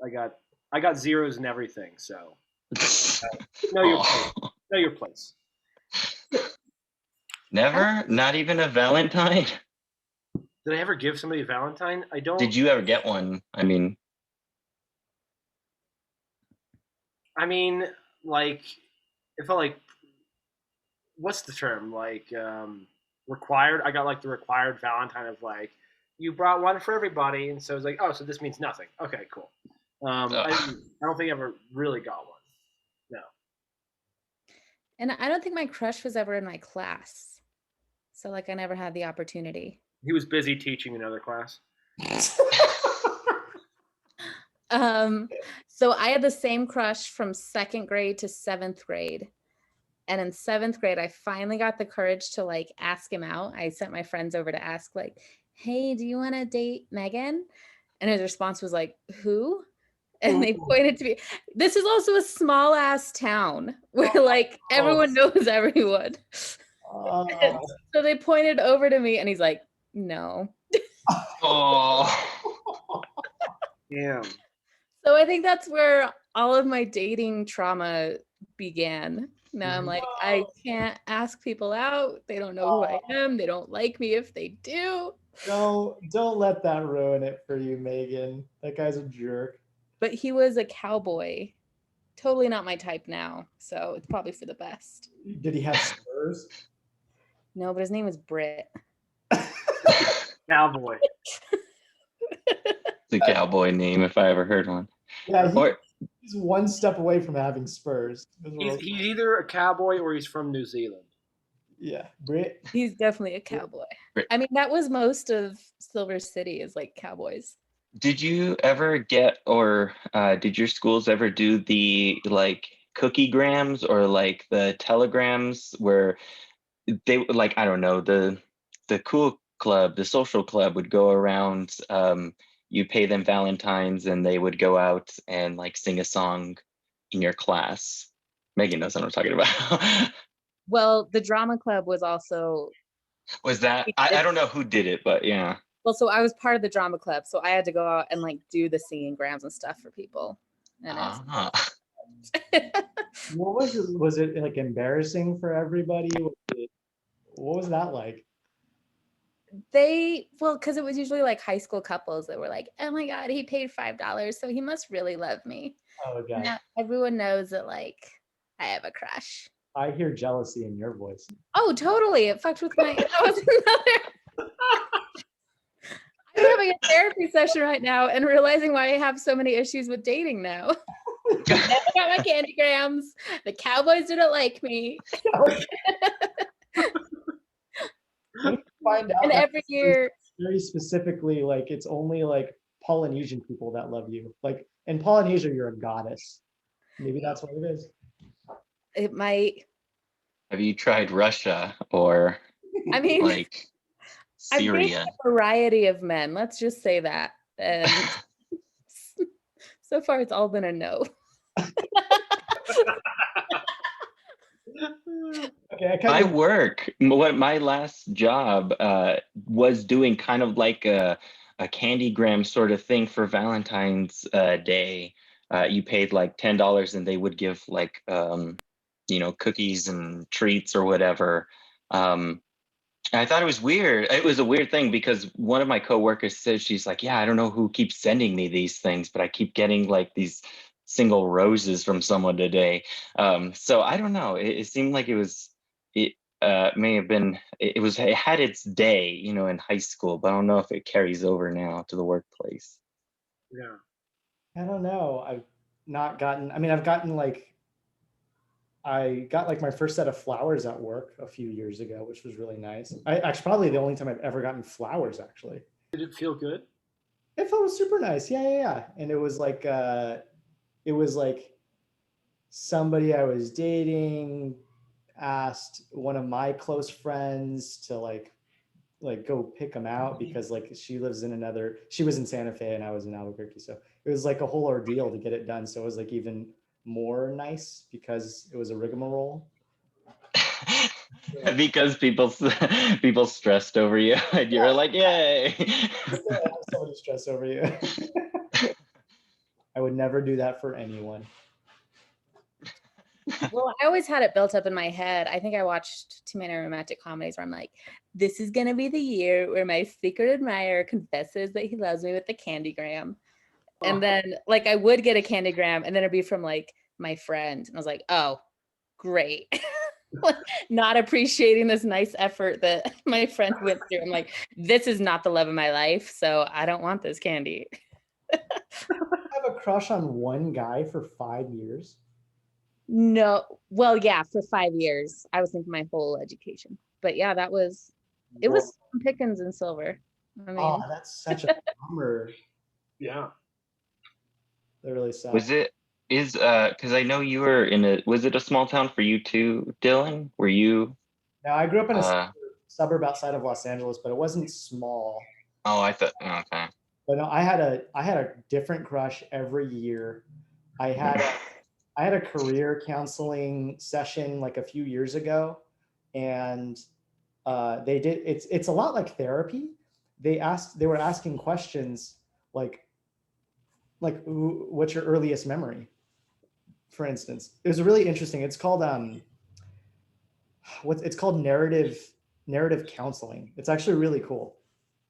I got zeros and everything. So know your place. Know your place. Never? Not even a Valentine? Did I ever give somebody a Valentine? I don't. Did you ever get one? I mean, like, it felt like, what's the term? Like, required. I got like the required Valentine of like, you brought one for everybody, and so it's like, oh, so this means nothing. Okay, cool. I don't think I ever really got one. No. and I don't think my crush was ever in my class. So like I never had the opportunity. He was busy teaching another class. So I had the same crush from 2nd grade to 7th grade. And in 7th grade, I finally got the courage to like ask him out. I sent my friends over to ask like, hey, do you want to date Megan? And his response was like, who? And they pointed to me. This is also a small ass town where like everyone knows everyone. So they pointed over to me and he's like, no. oh. Yeah. So I think that's where all of my dating trauma began. Now I'm like, I can't ask people out. They don't know who I am. They don't like me if they do. Don't let that ruin it for you, Megan. That guy's a jerk. But he was a cowboy. Totally not my type now. So it's probably for the best. Did he have spurs? No, but his name was Britt. Cowboy. It's a cowboy name if I ever heard one. Yeah, he's one step away from having spurs. He's either a cowboy or he's from New Zealand. Yeah, Britt. He's definitely a cowboy. I mean, that was most of Silver City is like cowboys. Did you ever get, or did your schools ever do the like cookie grams or like the telegrams where they like, I don't know, the cool club, the social club would go around, you pay them Valentines and they would go out and like sing a song in your class. Megan knows what I'm talking about. Well, the drama club was also. Was that, I don't know who did it, but yeah. Well, so I was part of the drama club, so I had to go out and like do the singing grams and stuff for people. And What was it? Was it like embarrassing for everybody? What was that like? Because it was usually like high school couples that were like, oh my God, he paid $5, so he must really love me. Oh, God. Now, everyone knows that like I have a crush. I hear jealousy in your voice. Oh, totally. It fucked with my. That was another. I'm having a therapy session right now and realizing why I have so many issues with dating now. I never got my candy grams. The Cowboys didn't like me. Find out and every year, very specifically, like it's only like Polynesian people that love you. Like in Polynesia, you're a goddess. Maybe that's what it is. It might. Have you tried Russia or I mean, like I've dated Syria? a variety of men. Let's just say that. And so far it's all been a no. Okay, My work, what my last job was doing kind of like a candygram sort of thing for Valentine's Day. You paid like $10 and they would give like cookies and treats or whatever. I thought it was weird. It was a weird thing because one of my coworkers said, she's like, yeah, I don't know who keeps sending me these things, but I keep getting like these single roses from someone today. So I don't know. It seemed like it may have been, it had its day, in high school, but I don't know if it carries over now to the workplace. Yeah. I don't know. I've not gotten, I mean, I got like my first set of flowers at work a few years ago, which was really nice. I actually probably the only time I've ever gotten flowers actually. Did it feel good? It felt super nice. Yeah. And it was like somebody I was dating asked one of my close friends to like go pick them out because like she was in Santa Fe and I was in Albuquerque. So it was like a whole ordeal to get it done. So it was like even more nice because it was a rigmarole. Because people stressed over you and you're like, yay. Somebody stress over you. I would never do that for anyone. Well, I always had it built up in my head. I think I watched too many romantic comedies where I'm like, this is going to be the year where my secret admirer confesses that he loves me with the candygram. And then like I would get a candygram and then it'd be from like my friend. And I was like, oh, great. Like, not appreciating this nice effort that my friend went through. I'm like, this is not the love of my life. So I don't want this candy. I have a crush on one guy for 5 years. No, well, yeah, for 5 years. I was thinking my whole education. But yeah, it was pickings and silver. I mean, that's such a bummer. Yeah. That really sucks. Because I know you were was it a small town for you too, Dylan? Were you? No, I grew up in a suburb outside of Los Angeles, but it wasn't small. Oh, I thought, okay. But no, I had a different crush every year. I had a career counseling session like a few years ago, and it's a lot like therapy. They were asking questions like what's your earliest memory, for instance. It was really interesting. It's called it's called narrative counseling. It's actually really cool.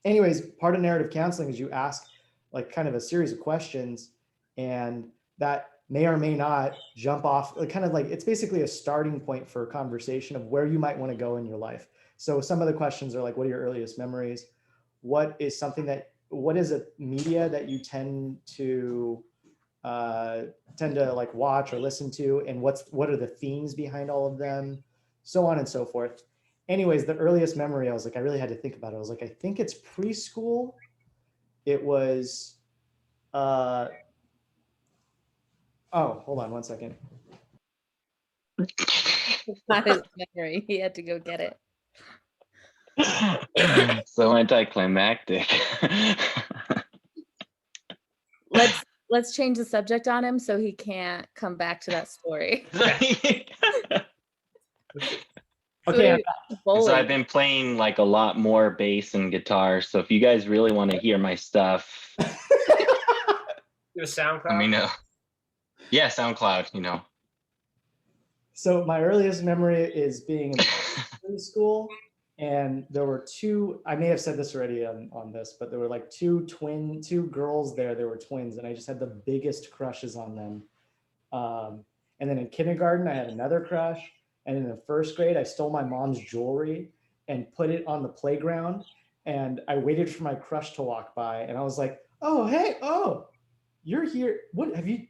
Anyways, part of narrative counseling is you ask like kind of a series of questions, and that may or may not jump off, kind of like it's basically a starting point for a conversation of where you might want to go in your life. So some of the questions are like, what are your earliest memories? What is a media that you tend to like watch or listen to, and what are the themes behind all of them, so on and so forth. Anyways, the earliest memory, I was like, I really had to think about it. I was like, I think it's preschool. It was oh, hold on one second. it's not his memory. He had to go get it. So anticlimactic. Let's change the subject on him so he can't come back to that story. Okay. So I've been playing like a lot more bass and guitar. So if you guys really want to hear my stuff, You have SoundCloud? let me know. Yeah, SoundCloud, So my earliest memory is being in school, and there were two, I may have said this already on this, but there were like two girls there. They were twins, and I just had the biggest crushes on them. And then in kindergarten, I had another crush. And in the first grade, I stole my mom's jewelry and put it on the playground. And I waited for my crush to walk by, and I was like, "Oh, hey, you're here. What have you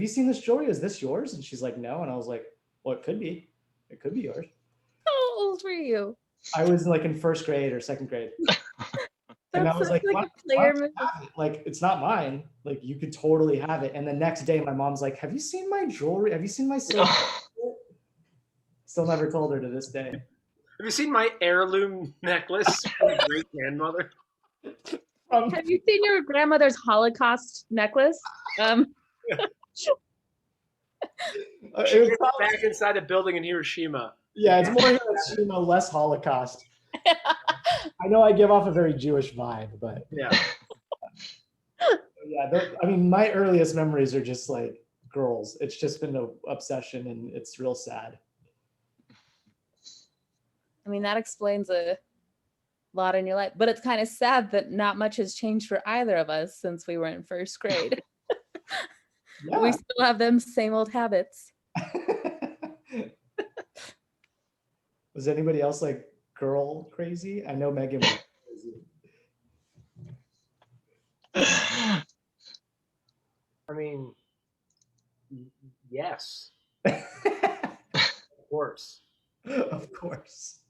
seen this jewelry? Is this yours?" And she's like, "No." And I was like, "Well, it could be. It could be yours." How old were you? I was like in first grade or second grade. And I was like, a player move. Like, it's not mine. Like, you could totally have it. And the next day, my mom's like, "Have you seen my jewelry? Have you seen my silver?" Still never told her to this day. Have you seen my heirloom necklace from my great grandmother? Have you seen your grandmother's Holocaust necklace? She gets back inside a building in Hiroshima. Yeah, it's more Hiroshima, less Holocaust. I know I give off a very Jewish vibe, but Yeah. yeah, I mean, my earliest memories are just like girls. It's just been an obsession, and it's real sad. I mean, that explains a lot in your life, but it's kind of sad that not much has changed for either of us since we were in first grade. Yeah. We still have them same old habits. Was anybody else like girl crazy? I know Megan was crazy. I mean, yes, Of course. course.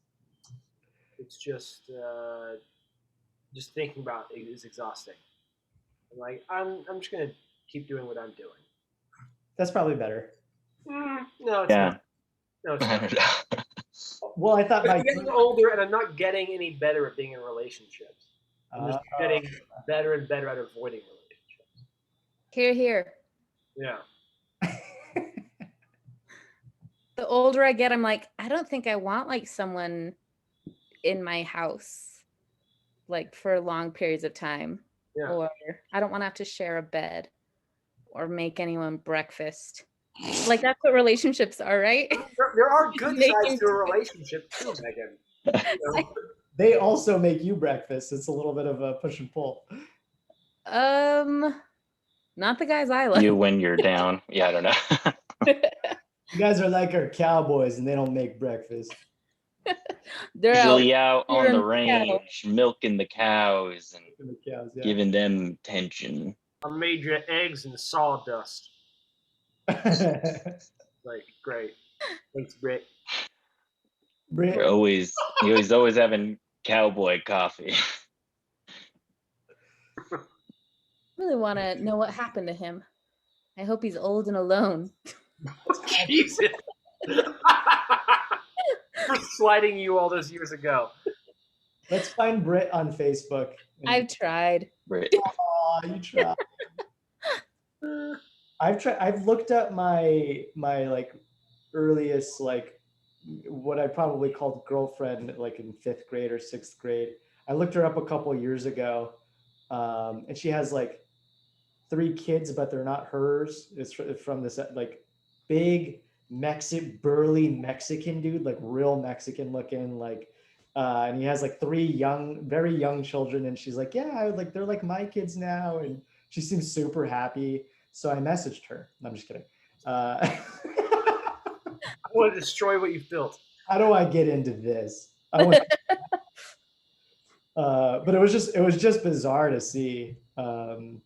It's just thinking about it is exhausting. Like I'm just gonna keep doing what I'm doing. That's probably better. No, it's Yeah. not. No, it's not. Well, I thought I'm getting older, and I'm not getting any better at being in relationships. I'm just getting better and better at avoiding relationships. Here, here. Yeah. The older I get, I'm like, I don't think I want like someone in my house, like for long periods of time. Yeah. Or I don't want to have to share a bed or make anyone breakfast. Like that's what relationships are, right? There are good sides to a relationship too, Megan. You know? They also make you breakfast. It's a little bit of a push and pull. Not the guys I like. You when you're down. Yeah, I don't know. You guys are like our cowboys, and they don't make breakfast. They're Usually out on the the range, milking the cows and The cows, yeah. giving them attention. I made you eggs and sawdust. Like, great. Thanks, Britt. You're always having cowboy coffee. really want to know what happened to him. I hope he's old and alone. Jesus. For sliding you all those years ago. Let's find Britt on Facebook. I've tried. Right. Oh, you tried. I've tried. I've looked up my like earliest like what I probably called girlfriend like in 5th grade or 6th grade. I looked her up a couple years ago, and she has like 3 kids, but they're not hers. It's from this like big burly Mexican dude, like real Mexican looking, like, and he has like 3 very young children. And she's like, yeah, they're like my kids now. And she seems super happy. So I messaged her. I'm just kidding. I want to destroy what you've built. How do I get into this? But it was just bizarre to see. And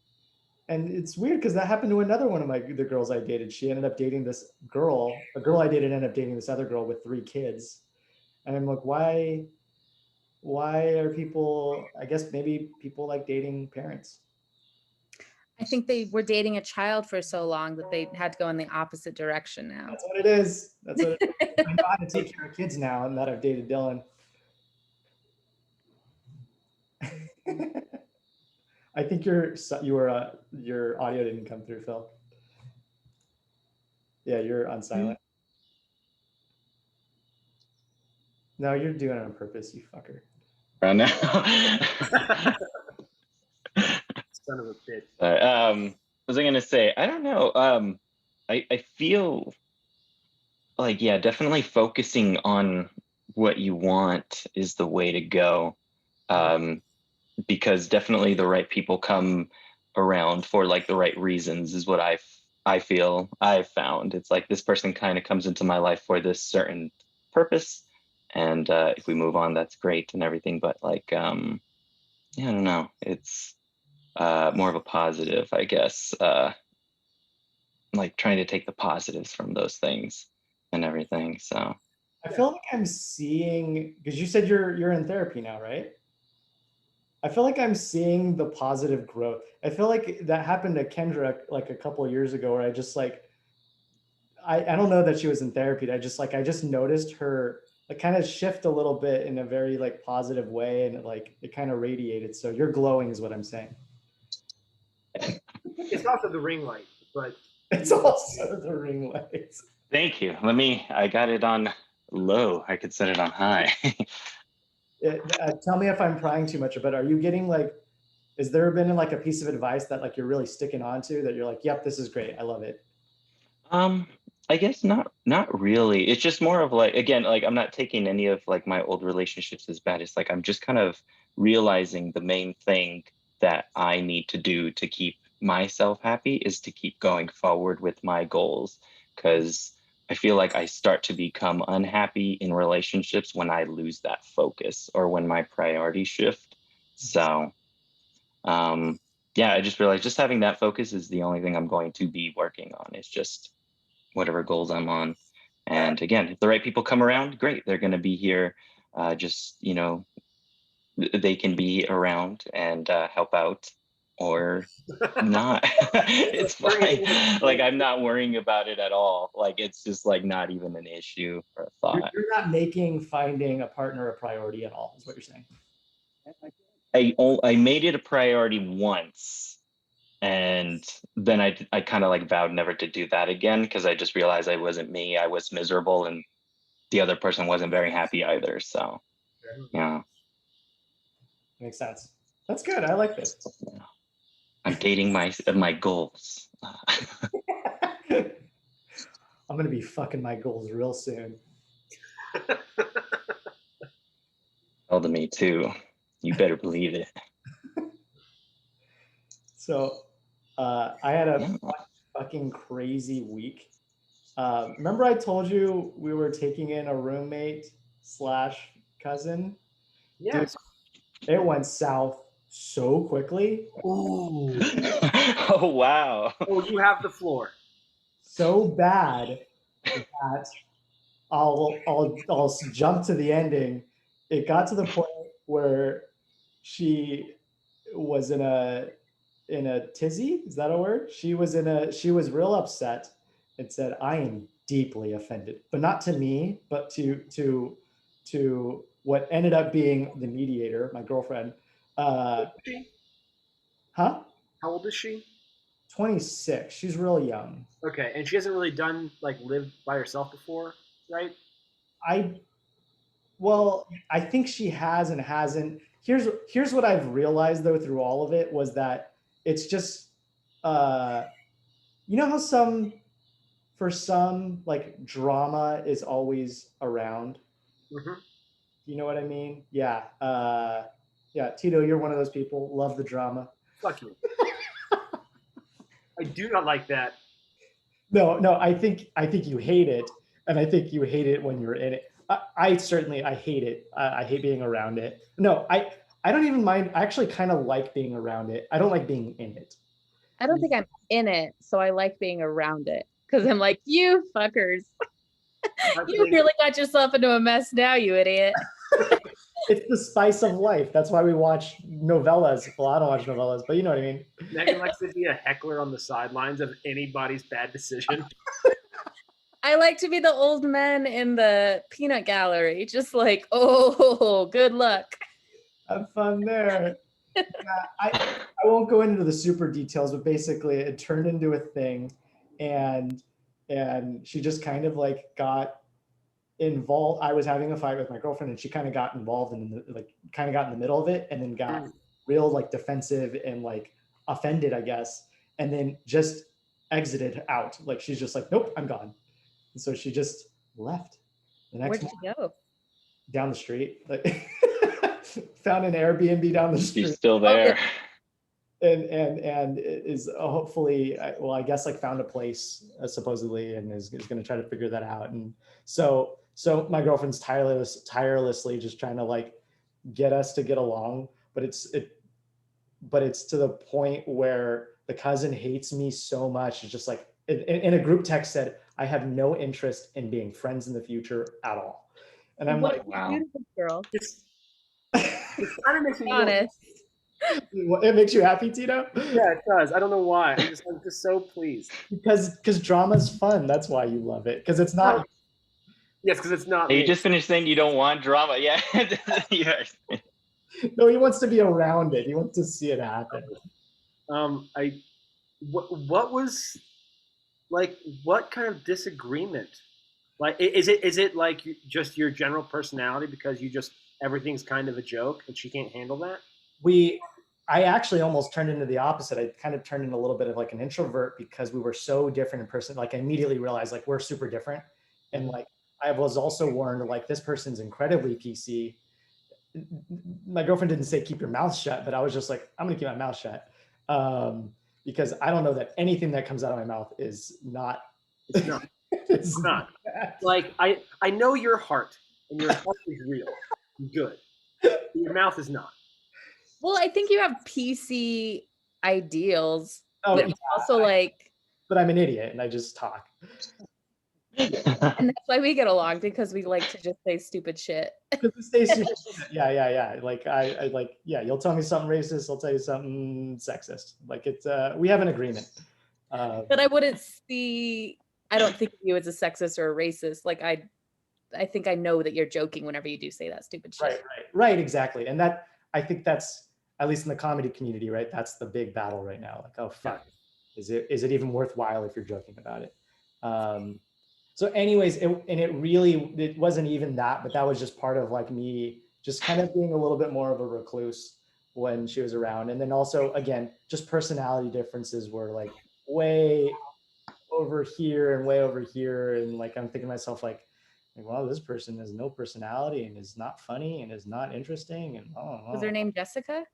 it's weird because that happened to another one of the girls I dated. She ended up dating this girl. A girl I dated ended up dating this other girl with 3 kids. And I'm like, why are people, I guess maybe people like dating parents. I think they were dating a child for so long that they had to go in the opposite direction now. That's what it is. That's what it is. I know how to take care of kids now, and that I've dated Dylan. I think your audio didn't come through, Phil. Yeah, you're on silent. No, you're doing it on purpose, you fucker. Right now. Son of a bitch. What was I gonna say? I don't know. I feel like, yeah, definitely focusing on what you want is the way to go. Because definitely the right people come around for like the right reasons is what I feel I've found. It's like this person kind of comes into my life for this certain purpose, and if we move on, that's great and everything. But like, yeah, I don't know. It's more of a positive, I guess. Like trying to take the positives from those things and everything. So I feel like I'm seeing, because you said you're in therapy now, right? I feel like I'm seeing the positive growth. I feel like that happened to Kendra like a couple of years ago, where I just like, I don't know that she was in therapy. I just noticed her, kind of shift a little bit in a very like positive way, and it kind of radiated. So you're glowing is what I'm saying. It's also the ring light, but It's also the ring lights. Thank you. I got it on low. I could set it on high. Tell me if I'm prying too much, but are you getting like, has there been like a piece of advice that like you're really sticking onto that you're like, yep, this is great, I love it? I guess not really. It's just more of like, again, like I'm not taking any of like my old relationships as bad. It's like I'm just kind of realizing the main thing that I need to do to keep myself happy is to keep going forward with my goals. Because I feel like I start to become unhappy in relationships when I lose that focus or when my priorities shift. So yeah, I just realized just having that focus is the only thing I'm going to be working on. It's just whatever goals I'm on. And again, if the right people come around, great. They're going to be here. Just, they can be around and help out or not. It's fine. Like, I'm not worrying about it at all. Like, it's just like not even an issue or a thought. You're not making finding a partner a priority at all, is what you're saying. I made it a priority once. And then I kind of like vowed never to do that again because I just realized I wasn't me. I was miserable and the other person wasn't very happy either. So, yeah. Makes sense. That's good. I like this. I'm dating my goals. I'm going to be fucking my goals real soon. Tell to me too. You better believe it. So I had a fucking crazy week. Remember I told you we were taking in a roommate / cousin? yes. Dude, it went south so quickly. Ooh. Oh, wow. Oh, you have the floor. So bad that I'll jump to the ending. It got to the point where she was in a tizzy. Is that a word? She was real upset and said, "I am deeply offended," but not to me, but to what ended up being the mediator, my girlfriend. Huh? How old is she? 26. She's real young. Okay, and she hasn't really done like lived by herself before, right? I think she has and hasn't. Here's what I've realized though through all of it was that it's just you know how for some like drama is always around. Mm-hmm. You know what I mean? Yeah. Yeah, Tito, you're one of those people. Love the drama. Fuck you. I do not like that. No, I think you hate it, and I think you hate it when you're in it. I certainly hate it. I hate being around it. No, I don't even mind. I actually kind of like being around it. I don't like being in it. I don't think I'm in it, so I like being around it because I'm like, you fuckers. You really got yourself into a mess now, you idiot. It's the spice of life. That's why we watch novellas. Well, I don't watch novellas, but you know what I mean. Megan likes to be a heckler on the sidelines of anybody's bad decision. I like to be the old men in the peanut gallery, just like, oh, good luck. Have fun there. Yeah, I won't go into the super details, but basically it turned into a thing, and she just kind of like got involved. I was having a fight with my girlfriend, and she kind of got involved in the middle of it, and then got real like defensive and like offended, I guess, and then just exited out. Like she's just like, nope, I'm gone. And so she just left. The next Where'd she go? Down the street. Like found an Airbnb down the street. She's still there. And is hopefully, well, I guess like found a place supposedly, and is going to try to figure that out. And so my girlfriend's tirelessly just trying to like get us to get along, but it's to the point where the cousin hates me so much. It's just like in a group text said, I have no interest in being friends in the future at all. And I'm like, wow, beautiful girl. It kind of makes me honest. It makes you happy, Tito? Yeah, it does. I don't know why. I'm just so pleased. Because drama's fun. That's why you love it. Because it's not. Yes, because it's not Hey, you me. just finished saying you don't want drama. Yeah. Yes. No, he wants to be around it. He wants to see it happen. What was like, what kind of disagreement? Like, is it like just your general personality because you just everything's kind of a joke and she can't handle that? I actually almost turned into the opposite. I kind of turned into a little bit of like an introvert because we were so different in person. Like I immediately realized like we're super different. And like I was also warned like this person's incredibly PC. My girlfriend didn't say keep your mouth shut, but I was just like, I'm gonna keep my mouth shut. Because I don't know that anything that comes out of my mouth is not It's not. it's Not. Like I know your heart, and your heart is real, good. Your mouth is not. Well, I think you have PC ideals. Oh, But yeah, also like, but I'm an idiot and I just talk. and that's why we get along, because we like to just say stupid shit. Yeah. Like I like, yeah, you'll tell me something racist, I'll tell you something sexist. Like it's we have an agreement. But I wouldn't see, I don't think of you as a sexist or a racist. Like I think I know that you're joking whenever you do say that stupid shit. Right, exactly. And that I think that's at least in the comedy community, right? That's the big battle right now. Like, oh fuck, is it even worthwhile if you're joking about it? So anyways, it wasn't even that, but that was just part of like me just kind of being a little bit more of a recluse when she was around. And then also, again, just personality differences were like way over here and way over here. And like, I'm thinking to myself, like, wow, this person has no personality and is not funny and is not interesting. And Was her name Jessica?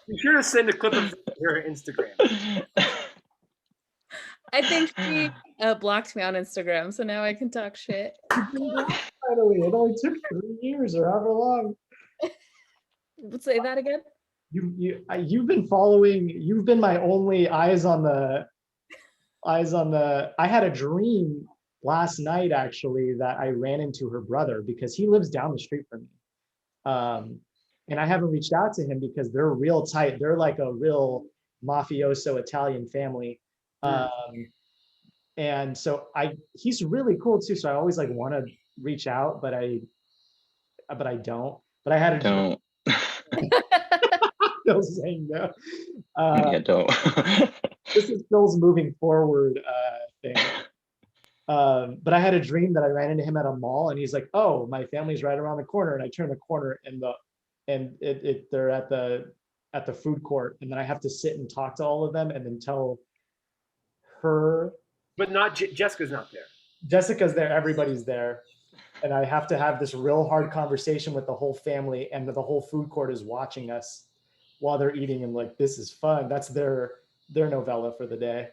You should have sent a clip of her Instagram. I think she blocked me on Instagram, so now I can talk shit. Finally, it only took 3 years or however long. Say that again. You've been following. You've been my only eyes on the. I had a dream last night actually that I ran into her brother because he lives down the street from me. And I haven't reached out to him because they're real tight. They're like a real mafioso Italian family. And so he's really cool too. So I always like want to reach out, but I don't. But I had a Don't. Phil's saying no. Yeah, don't. This is Phil's moving forward thing. But I had a dream that I ran into him at a mall, and he's like, "Oh, my family's right around the corner." And I turn the corner, and they're at the food court, and then I have to sit and talk to all of them, and then tell her. But not Jessica's not there. Jessica's there. Everybody's there, and I have to have this real hard conversation with the whole family, and the whole food court is watching us while they're eating, and like, this is fun. That's their novella for the day.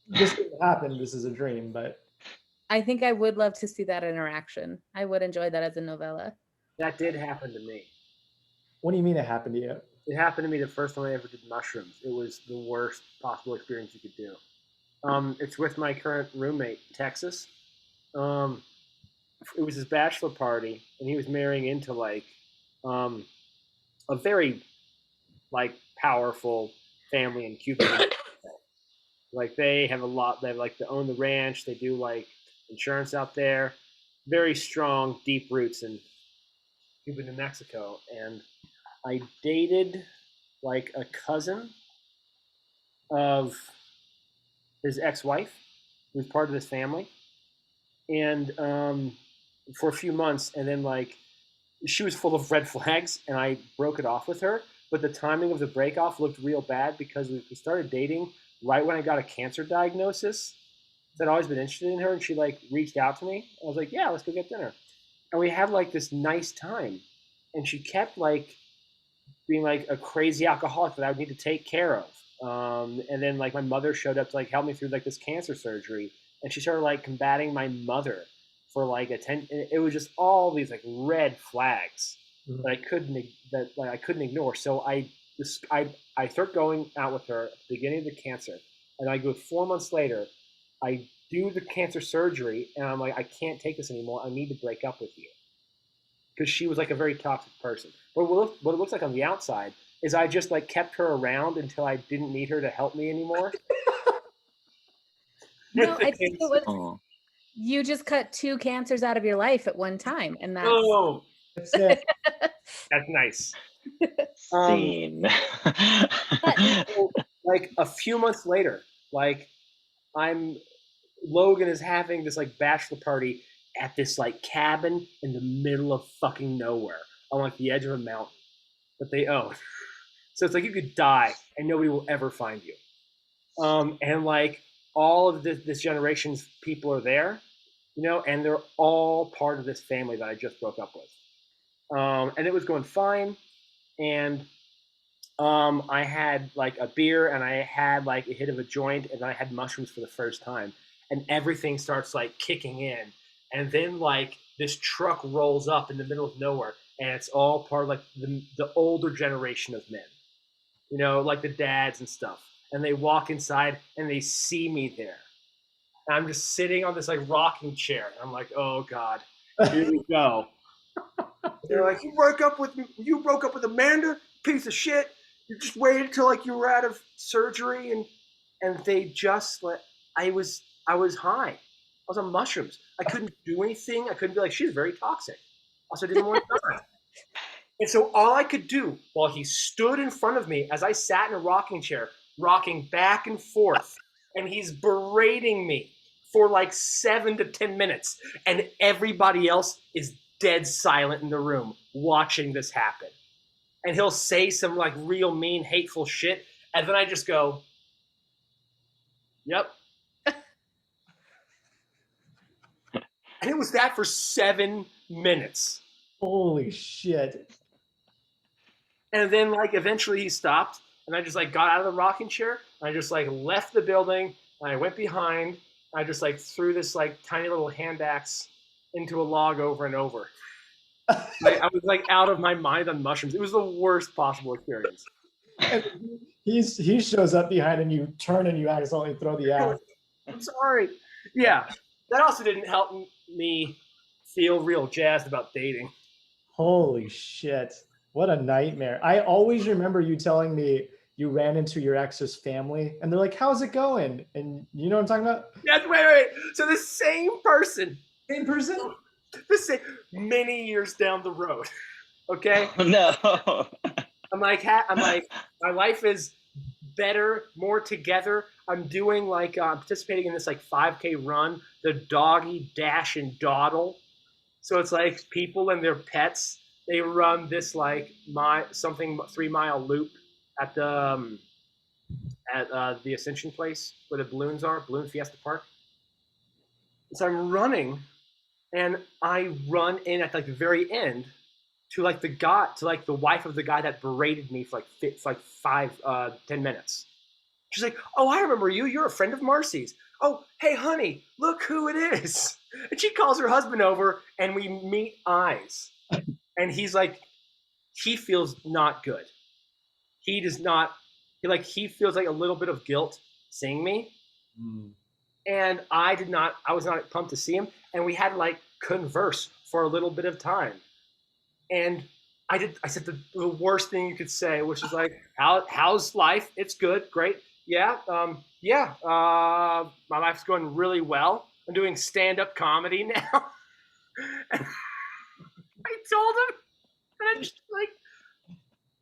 This didn't happen. This is a dream, but. I think I would love to see that interaction. I would enjoy that as a novella. That did happen to me. What do you mean it happened to you? It happened to me the first time I ever did mushrooms. It was the worst possible experience you could do. It's with my current roommate, Texas. It was his bachelor party, and he was marrying into like a very like powerful family in Cuba. Like they have a lot. They like to own the ranch. They do like insurance out there. Very strong, deep roots in Cuba, New Mexico. And I dated like a cousin of his ex-wife, who was part of this family, and for a few months, and then like she was full of red flags, and I broke it off with her. But the timing of the break off looked real bad because we started dating right when I got a cancer diagnosis. I'd always been interested in her, and she like reached out to me. I was like, "Yeah, let's go get dinner," and we had like this nice time. And she kept like being like a crazy alcoholic that I would need to take care of. And then like my mother showed up to like help me through like this cancer surgery, and she started like combating my mother for like it was just all these like red flags that I couldn't ignore. So I start going out with her at the beginning of the cancer, and I go 4 months later. I do the cancer surgery, and I'm like, I can't take this anymore. I need to break up with you, because she was like a very toxic person. But what it looks like on the outside is I just like kept her around until I didn't need her to help me anymore. No, I think it was Oh, you just cut 2 cancers out of your life at one time, and that's Oh, That's it. that's nice. Um, scene. so, like a few months later, like I'm Logan is having this like bachelor party at this like cabin in the middle of fucking nowhere on like the edge of a mountain that they own. So it's like you could die and nobody will ever find you. And like all of this generation's people are there, and they're all part of this family that I just broke up with. And it was going fine. And I had like a beer and I had like a hit of a joint and I had mushrooms for the first time. And everything starts like kicking in. And then like this truck rolls up in the middle of nowhere and it's all part of like the older generation of men, like the dads and stuff. And they walk inside and they see me there. And I'm just sitting on this like rocking chair. And I'm like, oh God, here we go. They're like, you broke up with Amanda, piece of shit. You just waited till like you were out of surgery, and they just like I was high. I was on mushrooms. I couldn't do anything. I couldn't be like, she's very toxic. Also, didn't want to die. And so all I could do while he stood in front of me as I sat in a rocking chair, rocking back and forth, and he's berating me for like 7 to 10 minutes, and everybody else is dead silent in the room watching this happen. And he'll say some like real mean, hateful shit, and then I just go, "Yep." And it was that for 7 minutes. Holy shit. And then like eventually he stopped, and I just like got out of the rocking chair, and I just like left the building, and I went behind, and I just like threw this like tiny little hand axe into a log over and over. I was like out of my mind on mushrooms. It was the worst possible experience. And he shows up behind and you turn and you accidentally throw the axe. I'm sorry. Yeah, that also didn't help me feel real jazzed about dating. Holy shit. What a nightmare. I always remember you telling me you ran into your ex's family and they're like, how's it going? And you know what I'm talking about? Yes, wait. So the same person, Same person? the same, many years down the road. Okay, No. I'm like, my life is better, more together. I'm doing like participating in this like 5K run, the doggy dash and dawdle. So it's like people and their pets. They run this like 3 mile loop at the Ascension place where the balloons are, Balloon Fiesta Park. So I'm running, and I run in at like the very end to like the wife of the guy that berated me for like 10 minutes. She's like, "Oh, I remember you. You're a friend of Marcy's. Oh, hey, honey, look who it is." And she calls her husband over, and we meet eyes. And he's like, he feels not good. He does not. He feels like a little bit of guilt seeing me. And I was not pumped to see him. And we had to like converse for a little bit of time. And I said the worst thing you could say, which is like, how's life? It's good, great. Yeah, my life's going really well. I'm doing stand-up comedy now. And I told him, and I just like,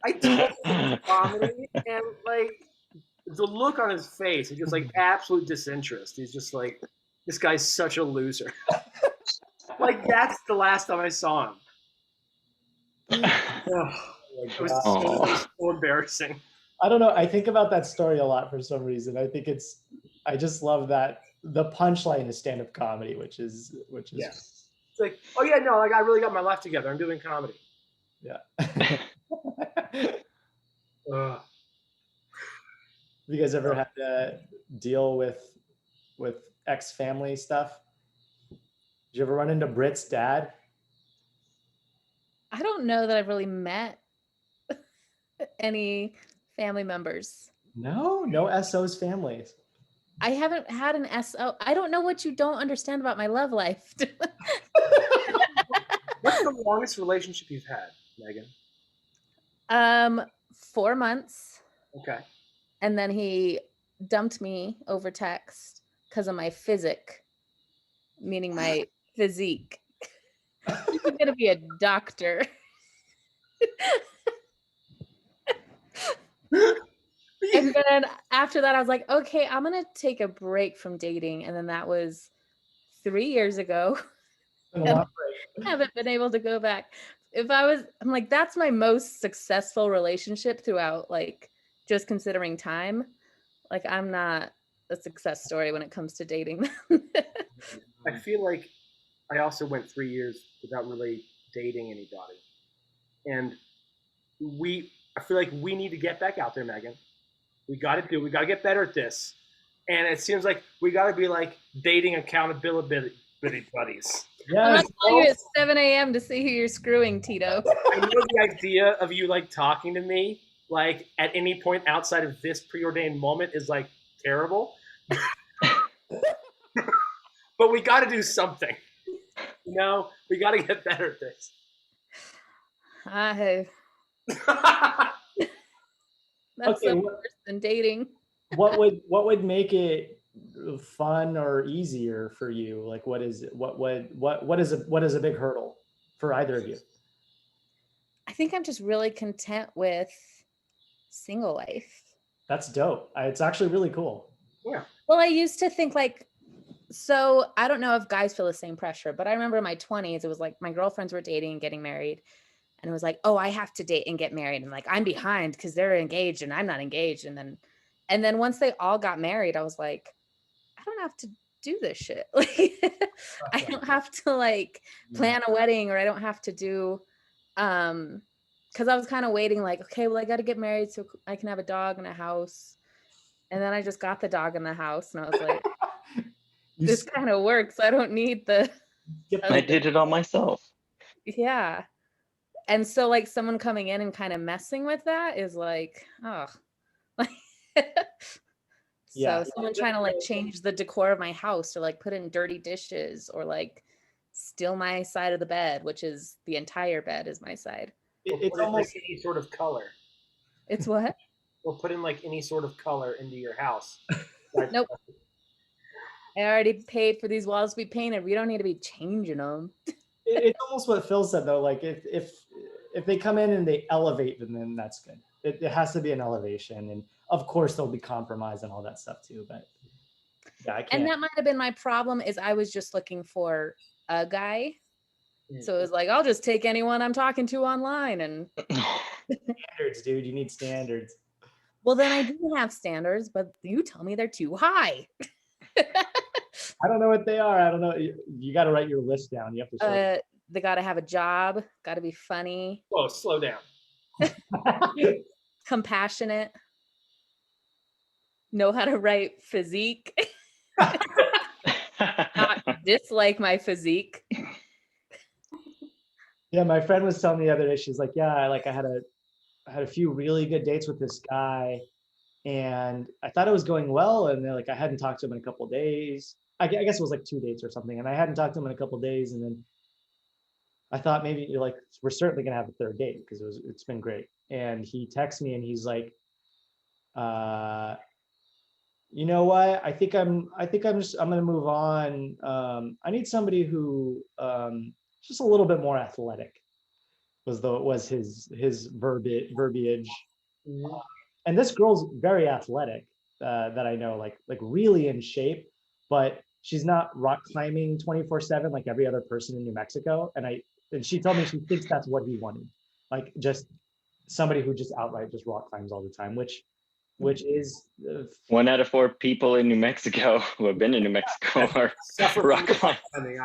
I told him comedy, and like the look on his face, is just like absolute disinterest. He's just like, this guy's such a loser. Like that's the last time I saw him. It was so embarrassing. I don't know. I think about that story a lot for some reason. I just love that the punchline is stand-up comedy, which is yeah. It's like, oh yeah, no, like I really got my life together. I'm doing comedy. Yeah. Ugh. Have you guys ever had to deal with ex-family stuff? Did you ever run into Britt's dad? I don't know that I've really met any family members. No SO's families. I haven't had an SO. I don't know what you don't understand about my love life. What's the longest relationship you've had, Megan? 4 months. Okay. And then he dumped me over text because of my physic, meaning my physique. He's gonna be a doctor. And then after that, I was like, okay, I'm gonna take a break from dating. And then that was 3 years ago. And I haven't been able to go back. I'm like, that's my most successful relationship throughout, like, just considering time. Like, I'm not a success story when it comes to dating. I feel like I also went 3 years without really dating anybody, and I feel like we need to get back out there, Megan. We got to get better at this, and it seems like we got to be like dating accountability buddies. I'm Yes. not calling you at 7 a.m. to see who you're screwing, Tito. I know the idea of you like talking to me like at any point outside of this preordained moment is like terrible. But we got to do something. You know, we got to get better at this. That's Okay, worse than dating. what would make it fun or easier for you? Like, what is a big hurdle for either of you? I think I'm just really content with single life. That's dope. It's actually really cool. Yeah. Well, I used to think like, so I don't know if guys feel the same pressure, but I remember in my 20s, it was like my girlfriends were dating and getting married. And it was like, oh, I have to date and get married. And like, I'm behind because they're engaged and I'm not engaged. And then once they all got married, I was like, I don't have to do this shit. Like, I don't have to like plan a wedding, or I don't have to do, because I was kind of waiting like, okay, well, I got to get married so I can have a dog and a house. And then I just got the dog in the house and I was like, this kind of works. I don't need the. I did it all myself. Yeah. And so like someone coming in and kind of messing with that is like, oh, Yeah. So someone trying to like change the decor of my house or like put in dirty dishes or like steal my side of the bed, which is the entire bed is my side. It's almost like any sort of color. It's what? Or put in like any sort of color into your house. Nope. I already paid for these walls to be painted. We don't need to be changing them. It's almost what Phil said though. Like if they come in and they elevate them, then that's good. It has to be an elevation, and of course there'll be compromise and all that stuff too. But yeah, I can't. And that might have been my problem. Is I was just looking for a guy, so it was like I'll just take anyone I'm talking to online. And standards, dude. You need standards. Well, then I do have standards, but you tell me they're too high. I don't know what they are. I don't know. You got to write your list down. You have to. They got to have a job. Got to be funny. Whoa, slow down. Compassionate. Know how to write physique. Not dislike my physique. Yeah, my friend was telling me the other day. She's like, "Yeah, I had a few really good dates with this guy, and I thought it was going well. And then like I hadn't talked to him in a couple of days. I guess it was like 2 dates or something, and I hadn't talked to him in a couple of days. And then I thought maybe you're like, we're certainly gonna have a third date because it's been great. And he texts me and he's like, you know what? I think I'm gonna move on. I need somebody who just a little bit more athletic was his verbiage. Mm-hmm. And this girl's very athletic that I know, like really in shape, but she's not rock climbing 24/7 like every other person in New Mexico. And she told me she thinks that's what he wanted, like just somebody who just outright just rock climbs all the time, which is 1 out of 4 people in New Mexico who have been in New Mexico are rock climbing.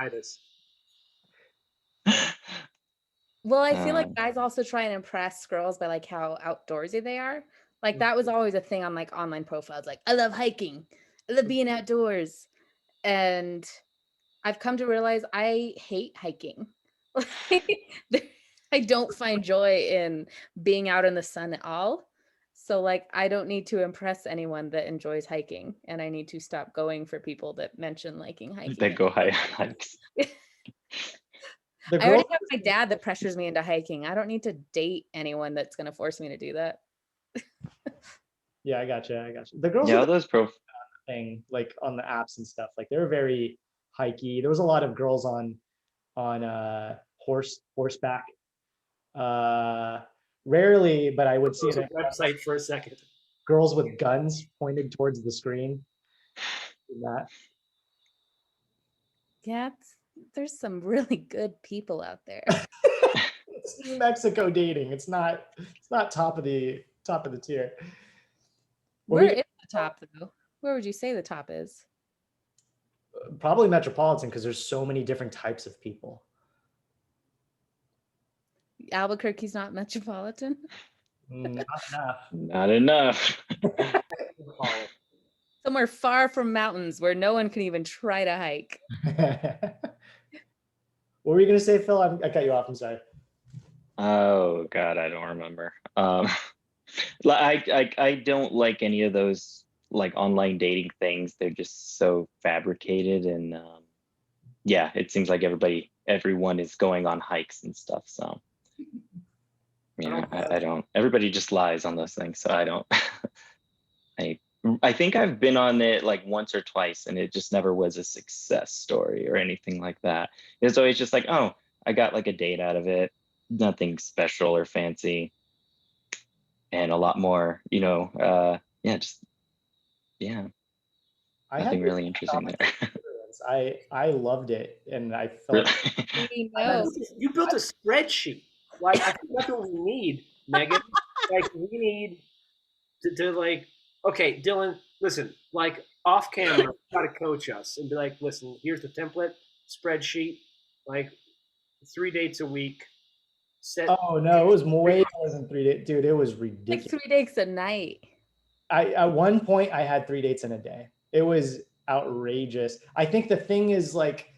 Well, I feel like guys also try and impress girls by like how outdoorsy they are. Like that was always a thing on like online profiles. Like, I love hiking. I love being outdoors. And I've come to realize I hate hiking. I don't find joy in being out in the sun at all. So like, I don't need to impress anyone that enjoys hiking. And I need to stop going for people that mention liking hiking. That go hikes. I already have my dad that pressures me into hiking. I don't need to date anyone that's going to force me to do that. Yeah, I gotcha. The girls. Yeah, those thing, like on the apps and stuff. Like they were very hikey. There was a lot of girls on horseback. Rarely, but I would see it. Website for a second. Girls with guns pointed towards the screen. That. Yeah, there's some really good people out there. It's New Mexico dating. It's not top of the tier. Where is the top though? Where would you say the top is? Probably metropolitan, because there's so many different types of people. Albuquerque's not metropolitan. Not enough. Not enough. Somewhere far from mountains where no one can even try to hike. What were you gonna say, Phil? I cut you off. I'm sorry. Oh God, I don't remember. I don't like any of those like online dating things. They're just so fabricated, and yeah, it seems like everyone is going on hikes and stuff. So yeah, I don't. Everybody just lies on those things, so I don't. I think I've been on it like once or twice, and it just never was a success story or anything like that. It's always just like, oh, I got like a date out of it, nothing special or fancy, and a lot more, yeah, nothing really interesting there. I loved it, and I felt you built a spreadsheet. Like I think that's what we need, Megan. Like we need to like, okay, Dylan, listen, like off camera, try to coach us and be like, listen, here's the template spreadsheet, like 3 dates a week. Oh no, it was way more than 3 days, dude. It was ridiculous. Like 3 dates a night. At one point I had 3 dates in a day. It was outrageous. I think the thing is, like,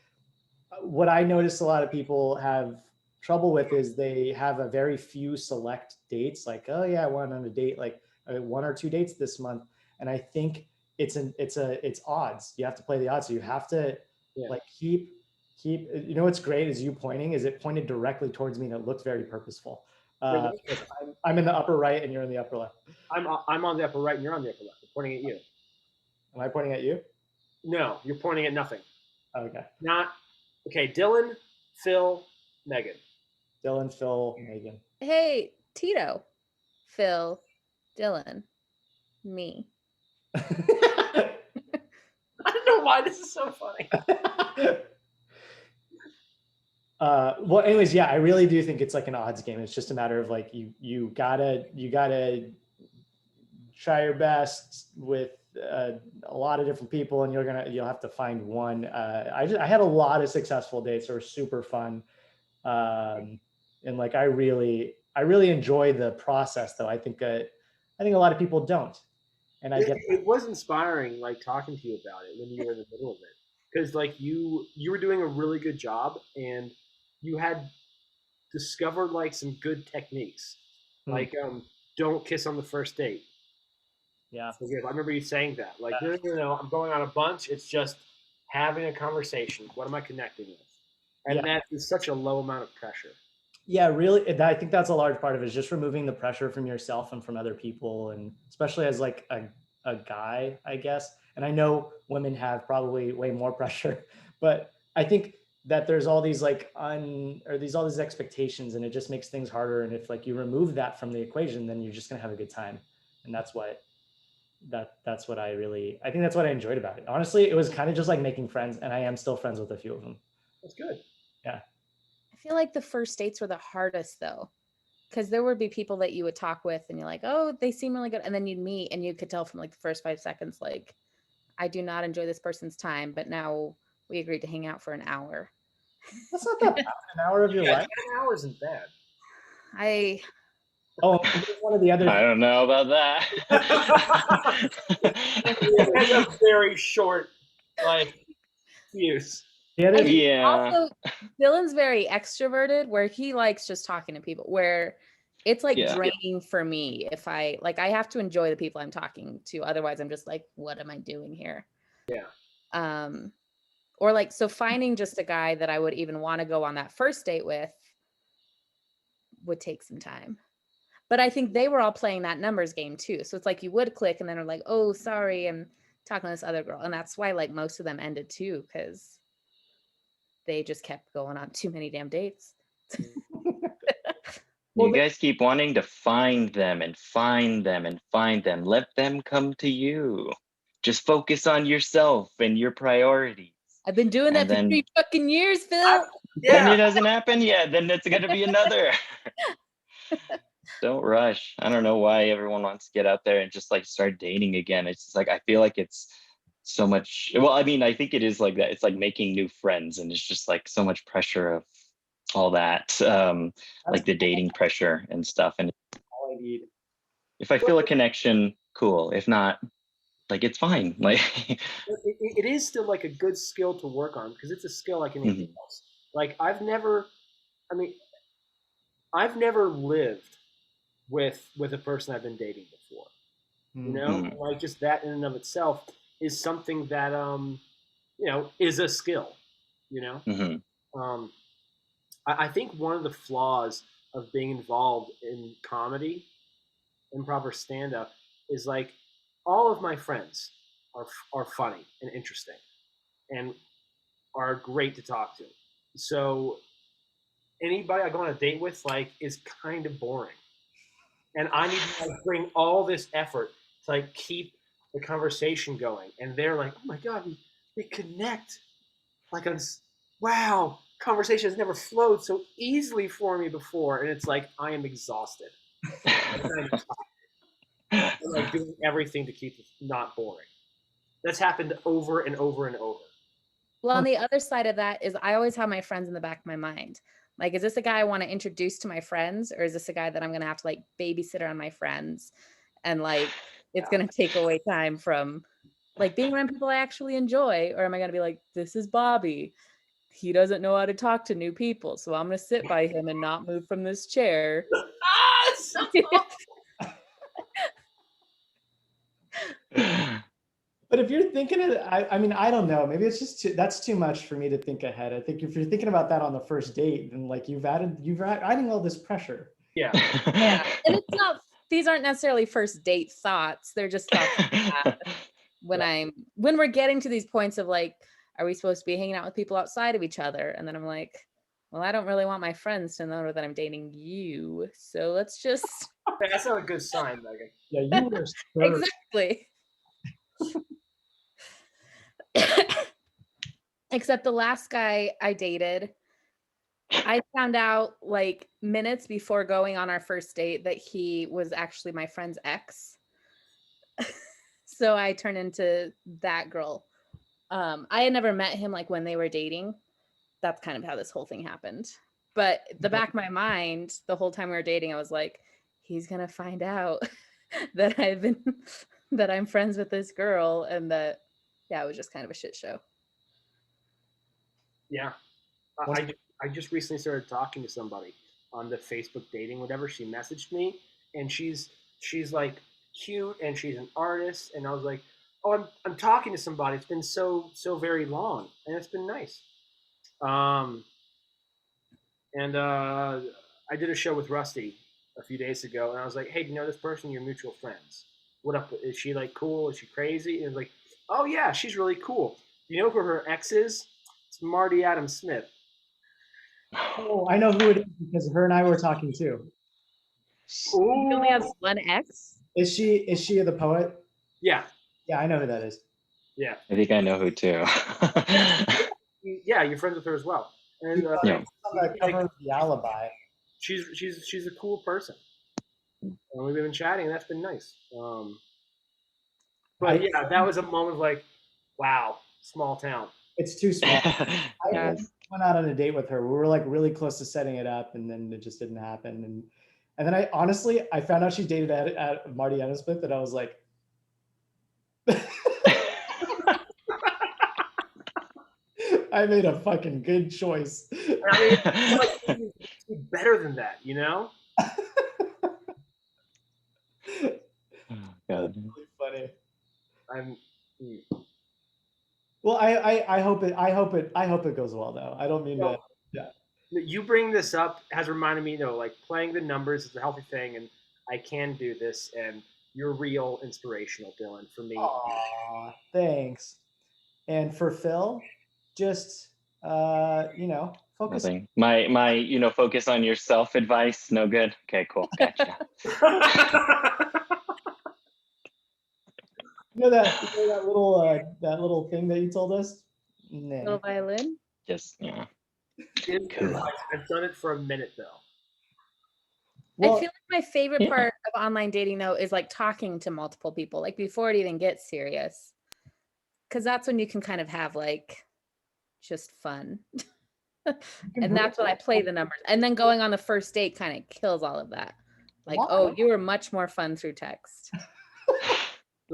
what I noticed a lot of people have trouble with is they have a very few select dates. Like, oh yeah, I went on a date like 1 or 2 dates this month, and I think it's odds. You have to play the odds. So you have to like keep. You know what's great is you pointing. Is it pointed directly towards me, and it looked very purposeful. I'm in the upper right, and you're in the upper left. I'm on the upper right, and you're on the upper left. I'm pointing at you. Am I pointing at you? No, you're pointing at nothing. Okay. Okay. Dylan, Phil, Megan. Dylan, Phil, Megan. Hey, Tito, Phil, Dylan, me. I don't know why this is so funny. Well, anyways, yeah, I really do think it's like an odds game. It's just a matter of like you gotta try your best with a lot of different people, and you'll have to find one. I had a lot of successful dates that were super fun, and like I really enjoy the process. Though I think a lot of people don't, and it was inspiring, like talking to you about it when you were in the middle of it, because like you were doing a really good job, and you had discovered like some good techniques, like don't kiss on the first date. Yeah. So I remember you saying that. Like, no, I'm going on a bunch. It's just having a conversation. What am I connecting with? And that is such a low amount of pressure. Yeah, really. I think that's a large part of it, is just removing the pressure from yourself and from other people, and especially as like a guy, I guess. And I know women have probably way more pressure, but I think that there's all these like all these expectations, and it just makes things harder. And if like you remove that from the equation, then you're just gonna have a good time. And that's what I think that's what I enjoyed about it. Honestly, it was kind of just like making friends, and I am still friends with a few of them. That's good. Yeah. I feel like the first dates were the hardest though, because there would be people that you would talk with and you're like, oh, they seem really good. And then you'd meet and you could tell from like the first 5 seconds, like, I do not enjoy this person's time, but now we agreed to hang out for an hour. That's not that bad. An hour of your life? 10 hours isn't bad. One of the other. I don't know about that. It's a very short, like, fuse. Also, Dylan's very extroverted, where he likes just talking to people, where it's like draining for me if I have to enjoy the people I'm talking to. Otherwise, I'm just like, what am I doing here? Yeah. Or like, so finding just a guy that I would even want to go on that first date with would take some time. But I think they were all playing that numbers game too. So it's like you would click and then are like, oh, sorry. And talking to this other girl. And that's why like most of them ended too, because they just kept going on too many damn dates. Well, You guys keep wanting to find them and find them and find them. Let them come to you. Just focus on yourself and your priorities. I've been doing that And for then 3 fucking years, Phil. when Yeah. it hasn't happened yet, then it's gonna be another. Don't rush. I don't know why everyone wants to get out there and just like start dating again. It's just like I feel like it's so much. Well, I mean, I think it is like that. It's like making new friends, and it's just like so much pressure of all that, like the dating pressure and stuff. And all I need. if I feel a connection, cool. If not, like it's fine. Like It is still like a good skill to work on because it's a skill like anything else. Like I've never lived with a person I've been dating before. You know, like just that in and of itself is something that is a skill. You know, I think one of the flaws of being involved in comedy, improv or stand up, is like all of my friends are funny and interesting and are great to talk to. So anybody I go on a date with like is kind of boring, and I need to like bring all this effort to like keep the conversation going. And they're like, "Oh my god, we connect like on wow." Conversation has never flowed so easily for me before, and it's like I am exhausted. I'm like doing everything to keep it not boring. That's happened over and over and over. Well, on the other side of that is I always have my friends in the back of my mind. Like, is this a guy I want to introduce to my friends, or is this a guy that I'm going to have to like babysit around my friends? And like, it's going to take away time from like being around people I actually enjoy. Or am I going to be like, this is Bobby. He doesn't know how to talk to new people. So I'm going to sit by him and not move from this chair. But if you're thinking of, I mean, I don't know. Maybe it's just that's too much for me to think ahead. I think if you're thinking about that on the first date, then like you're adding all this pressure. Yeah. Yeah. And it's not, these aren't necessarily first date thoughts. They're just thoughts when we're getting to these points of like, are we supposed to be hanging out with people outside of each other? And then I'm like, well, I don't really want my friends to know that I'm dating you. So let's just. That's not a good sign, Megan. Yeah, you were Exactly. Except the last guy I dated, I found out like minutes before going on our first date that he was actually my friend's ex. So I turned into that girl. I had never met him like when they were dating. That's kind of how this whole thing happened. But the back of my mind, the whole time we were dating, I was like, he's gonna find out that that I'm friends with this girl, and that it was just kind of a shit show. Yeah. I just recently started talking to somebody on the Facebook dating, whatever. She messaged me, and she's like cute, and she's an artist, and I was like, oh, I'm talking to somebody. It's been so very long, and it's been nice. And I did a show with Rusty a few days ago, and I was like, hey, do you know this person? You're mutual friends. What up? Is she like cool? Is she crazy? And like, oh yeah, she's really cool. You know who her ex is? It's Marty Adam Smith. Oh, I know who it is because her and I were talking too. He only has one ex? Is she the poet? Yeah. Yeah, I know who that is. Yeah. I think I know who too. Yeah, you're friends with her as well. And yeah. On the cover of The Alibi. She's a cool person. And we've been chatting, and that's been nice. But yeah, that was a moment of like, wow, small town. It's too small. I went out on a date with her. We were like really close to setting it up, and then it just didn't happen. And then I honestly found out she dated at Marty Adam Smith, and I was like, I made a fucking good choice. I mean, like, better than that, you know? God. Really funny. Well, I hope it goes well though. I don't mean to. Yeah. You bring this up has reminded me, like playing the numbers is a healthy thing, and I can do this, and You're real inspirational, Dylan, for me. Aw, thanks. And for Phil, just focus. Nothing. My focus on yourself advice. No good. Okay, cool. Gotcha. That little thing that you told us? Nah. Little violin. Just yeah. Good Cool. advice. I've done it for a minute though. Well, I feel like my favorite Yeah. part of online dating though is like talking to multiple people, like before it even gets serious. Cause that's when you can kind of have like just fun. And that's when I play the numbers. And then going on the first date kind of kills all of that. Like, Why? oh, you were much more fun through text.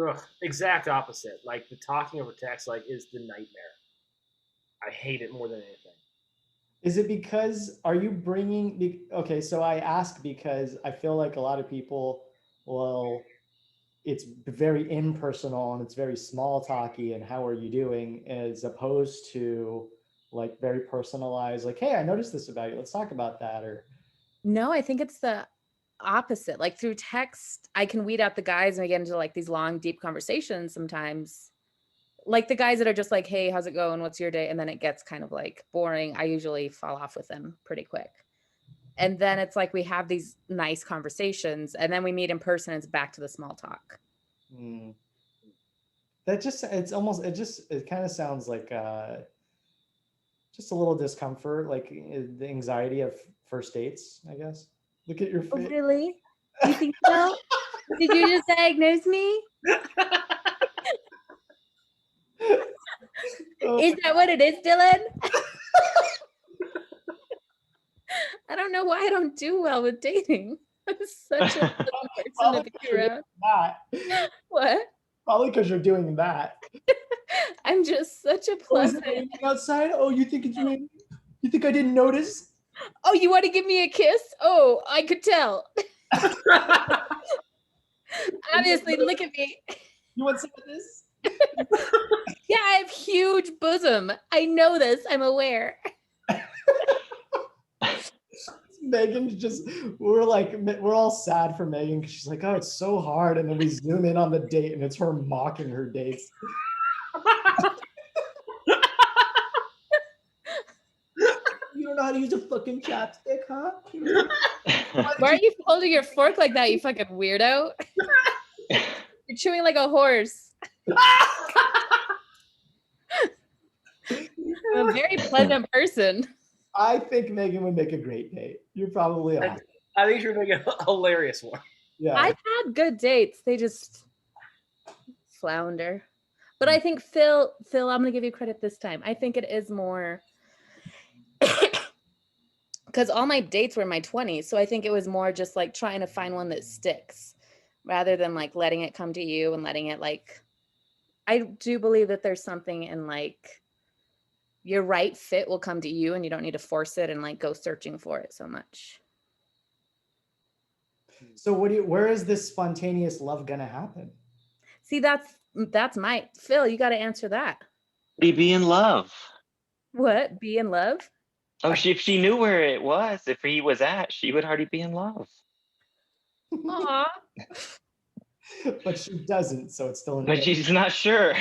Ugh, exact opposite. Like the talking over text, like, is the nightmare. I hate it more than anything. Is it because are you bringing? Okay, so I ask because I feel like a lot of people, well, it's very impersonal and it's very small talky and how are you doing, as opposed to like very personalized, like, hey, I noticed this about you. Let's talk about that. Or No, I think it's the opposite. Like through text, I can weed out the guys and we get into like these long, deep conversations sometimes. Like the guys that are just like, hey, how's it going? What's your day? And then it gets kind of like boring. I usually fall off with them pretty quick. And then it's like we have these nice conversations and then we meet in person and it's back to the small talk. that just, it kind of sounds like just a little discomfort, like the anxiety of first dates, I guess. Look at your Oh, face. really? You think so? Did you just diagnose me? Is that what it is, Dylan? I don't know why I don't do well with dating. I'm such a fun person to be around. What? Probably because you're doing that. I'm just such a Oh, is it pleasant. raining outside? Oh, you think it's raining? You think I didn't notice? Oh, you want to give me a kiss? Oh, I could tell. Obviously, look at me. You want some of this? Yeah, I have huge bosom. I know this. I'm aware. Megan's just, we're all sad for Megan because she's like, oh, it's so hard. And then we zoom in on the date and it's her mocking her dates. You don't know how to use a fucking chapstick, huh? Why are you holding your fork like that, you fucking weirdo? You're chewing like a horse. I'm a very pleasant person. I think Megan would make a great date. You're probably awesome. I think you're making a hilarious one. Yeah. I've had good dates. They just flounder. But I think Phil, I'm gonna give you credit this time. I think it is more because all my dates were in my 20s. So I think it was more just like trying to find one that sticks rather than like letting it come to you and letting it like, I do believe that there's something in like your right fit will come to you and you don't need to force it and like go searching for it so much. So where is this spontaneous love gonna happen? See, that's my Phil, you got to answer that. Be in love. What? Be in love? Oh, if she knew where it was, if he was at, she would already be in love. Aw. But she doesn't, so it's still. But she's not sure.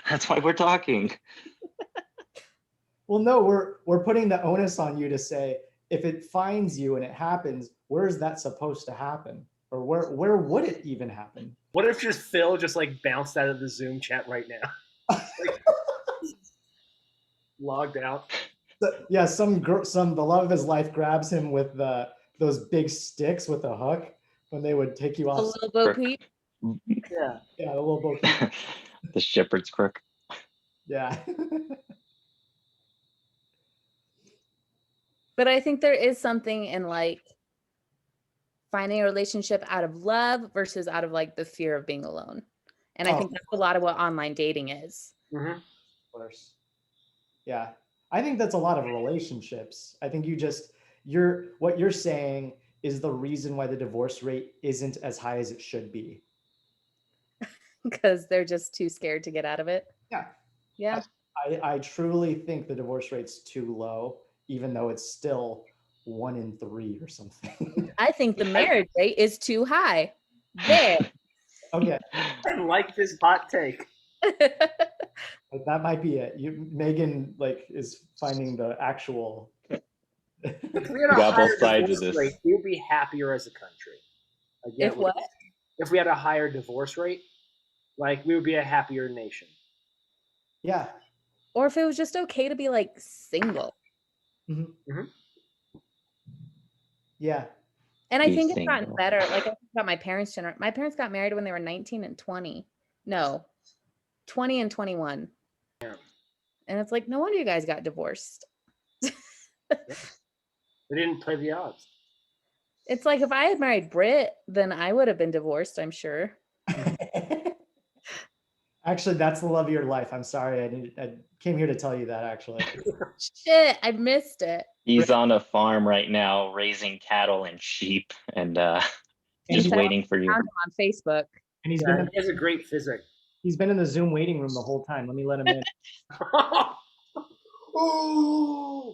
That's why we're talking. Well, no, we're putting the onus on you to say, if it finds you and it happens, where is that supposed to happen? Or where would it even happen? What if just Phil just like bounced out of the Zoom chat right now? Like, logged out. Yeah, the love of his life grabs him with those big sticks with a hook when they would take you A off. little Bo Peep. Yeah. Yeah, a little Bo Peep. The shepherd's crook. Yeah. But I think there is something in like finding a relationship out of love versus out of like the fear of being alone. And I think that's a lot of what online dating is. Mm-hmm. Of course. Yeah. I think that's a lot of relationships. I think what you're saying is the reason why the divorce rate isn't as high as it should be. Because they're just too scared to get out of it. Yeah. Yeah. I truly think the divorce rate's too low, even though it's still 1 in 3 or something. I think the marriage rate is too high. There. Okay, I like this hot take. that might be it. Megan like is finding the actual. If we had We a got both higher sides of divorce this. rate, we would be happier as a country. I get If what? If we had a higher divorce rate, like we would be a happier nation. Yeah. Or if it was just okay to be like single. Mhm. Mhm. Yeah. And I Be think it's gotten single. better. Like I think about my parents' generation. My parents got married when they were 19 and 20. No, 20 and 21. Yeah. And it's like, no wonder you guys got divorced. They didn't play the odds. It's like if I had married Britt, then I would have been divorced, I'm sure. Actually, that's the love of your life. I'm sorry. I came here to tell you that actually. Shit, I missed it. He's on a farm right now raising cattle and sheep and just And waiting for you. Found him on Facebook. And he's Yeah, he has a great physic. been in the Zoom waiting room the whole time. Let me let him in. Ooh.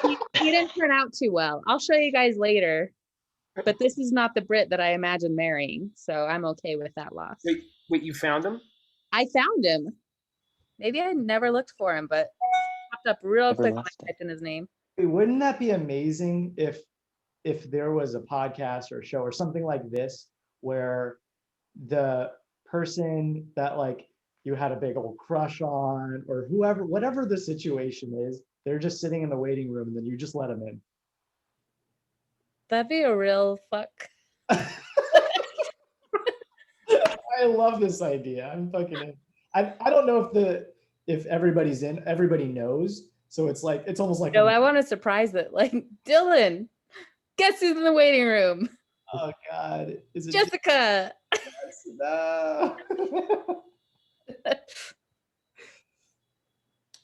He didn't turn out too well. I'll show you guys later. But this is not the Brit that I imagine marrying, so I'm okay with that loss. Wait, you found him? I found him. Maybe I never looked for him, but he popped up real Never quick when lost I it. typed in his name. Wouldn't that be amazing if there was a podcast or a show or something like this where the person that like you had a big old crush on or whoever, whatever the situation is, they're just sitting in the waiting room and then you just let them in. That'd be a real fuck. I love this idea. I'm fucking in. I don't know if everybody's in, everybody knows. So it's like it's almost like No, I want to surprise it. Like, Dylan, guess who's in the waiting room? oh God. Is it Jessica. No.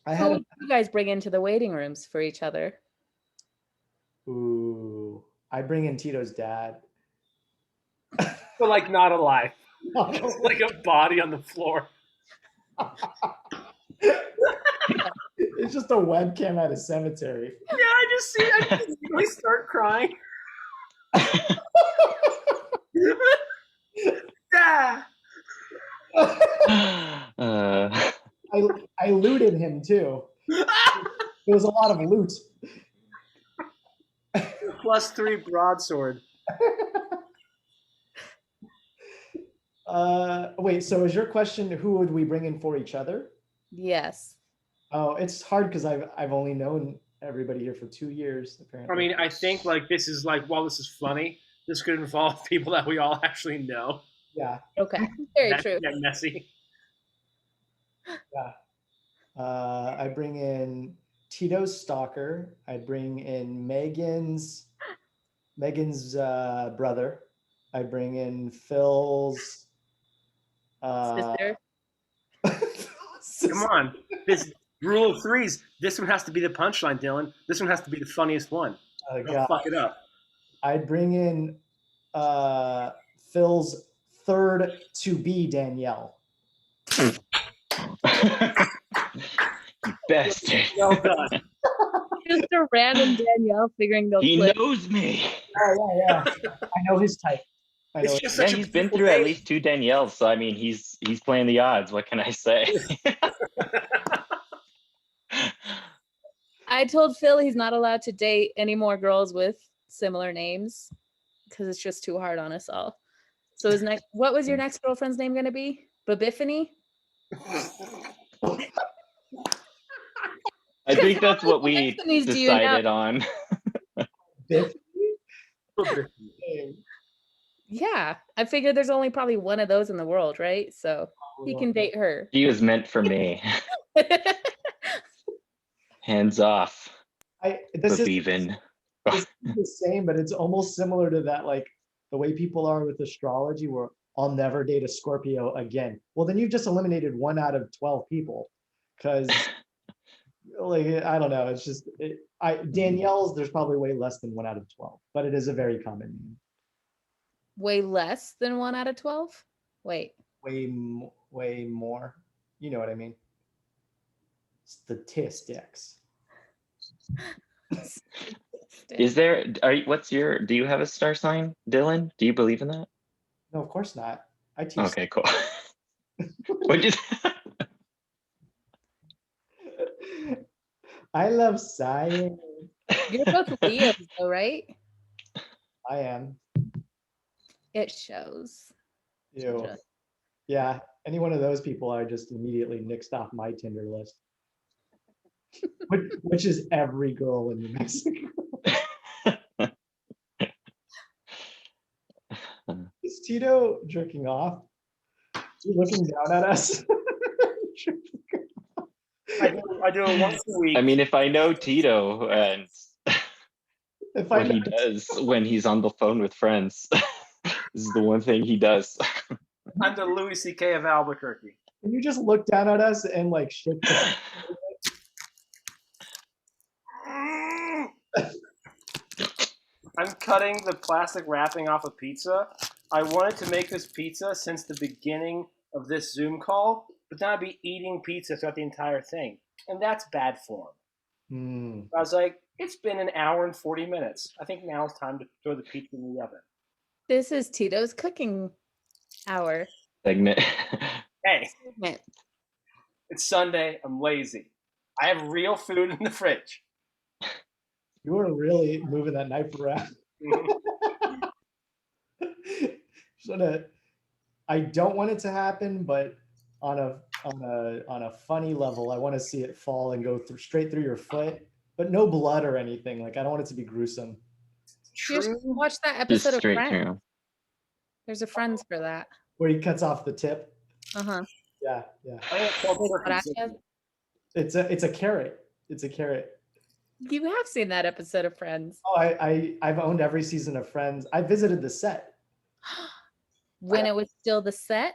I Who had do you guys bring into the waiting rooms for each other? ooh, I bring in Tito's dad. But like not alive. Like a body on the floor. It's just a webcam at a cemetery. Yeah, I just really start crying. Ah. I looted him too. There was a lot of loot. +3 broadsword. Wait, so is your question who would we bring in for each other? Yes. Oh, it's hard because I've only known everybody here for 2 years, apparently. I mean, I think like this is like while this is funny, this could involve people that we all actually know. Yeah. Okay. Very That true. get messy. Yeah. I bring in Tito's stalker. I bring in Megan's brother. I bring in Phil's Sister. Come on. This rule of threes. This one has to be the punchline, Dylan. This one has to be the funniest one. Don't God. fuck it up. I bring in Phil's third to be Danielle. You bastard. Well done. Just a random Danielle figuring they'll He click. knows me. Oh yeah. I know his type. I know It's it. just Yeah, such he's a been beautiful through at day. least 2 Danielles, so I mean, he's playing the odds. What can I say? I told Phil he's not allowed to date any more girls with similar names because it's just too hard on us all. So his next, what was your next girlfriend's name going to be? Babiffany? I think that's what we Bethany's do you know? decided on. Yeah, I figured there's only probably one of those in the world, right? So he can date her. She was meant for me. Hands off. This is Believin'. the same, but it's almost similar to that, like the way people are with astrology, where I'll never date a Scorpio again. Well, then you've just eliminated 1 out of 12 people, because like I don't know, it's just Danielle's. There's probably way less than 1 out of 12, but it is a very common name. Way less than 1 out of 12? Wait. Way more. You know what I mean? Statistics. Is there, do you have a star sign, Dylan? Do you believe in that? No, of course not. I teach. Okay, cool. What'd you I love science. You're both Leos, though, right? I am. It shows. Ew. Yeah, any one of those people I just immediately nixed off my Tinder list. Which is every girl in New Mexico. Is Tito jerking off? Is he looking down at us? I do it once a week. I mean, if I know Tito and If I what he does when he's on the phone with friends, this is the one thing he does. I'm the Louis C.K. of Albuquerque. Can you just look down at us and like shake the I'm cutting the plastic wrapping off a pizza. I wanted to make this pizza since the beginning of this Zoom call, but then I'd be eating pizza throughout the entire thing. And that's bad form. I was like, it's been an hour and 40 minutes. I think now it's time to throw the pizza in the oven. This is Tito's cooking hour. Segment. Hey, Segment. it's Sunday. I'm lazy. I have real food in the fridge. You are really moving that knife around. I don't want it to happen, but on a funny level, I want to see it fall and go straight through your foot, but no blood or anything. Like I don't want it to be gruesome. You should watch that Just episode of straight Friends. through. There's a Friends for that. Where he cuts off the tip. Uh-huh. Yeah. It's a carrot. It's a carrot. You have seen that episode of Friends. Oh, I've owned every season of Friends. I visited the set. When it was still the set?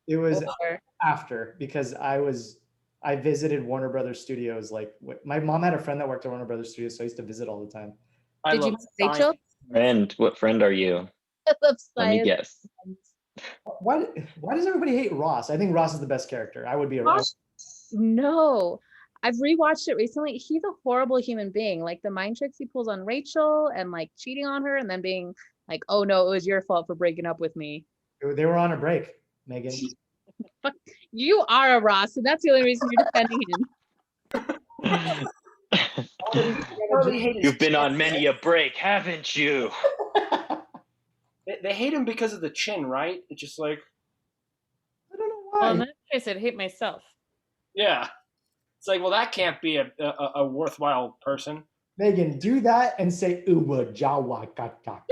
It was Or- after, because I visited Warner Brothers Studios. Like my mom had a friend that worked at Warner Brothers Studios, so I used to visit all the time. Did you meet Rachel? Friend, what friend are you? I love Let me science. guess. Why does everybody hate Ross? I think Ross is the best character. I would be a Ross? No. I've rewatched it recently. He's a horrible human being. Like the mind tricks he pulls on Rachel and like cheating on her and then being like, oh no, it was your fault for breaking up with me. They were on a break, Megan. You are a Ross, and that's the only reason you're defending him. You've been on many a break, haven't you? They hate him because of the chin, right? It's just like, I don't know Well, why. in that case, I'd hate myself. yeah. It's like, well, that can't be a worthwhile person. Megan, do that and say Uba Jawa Kaka.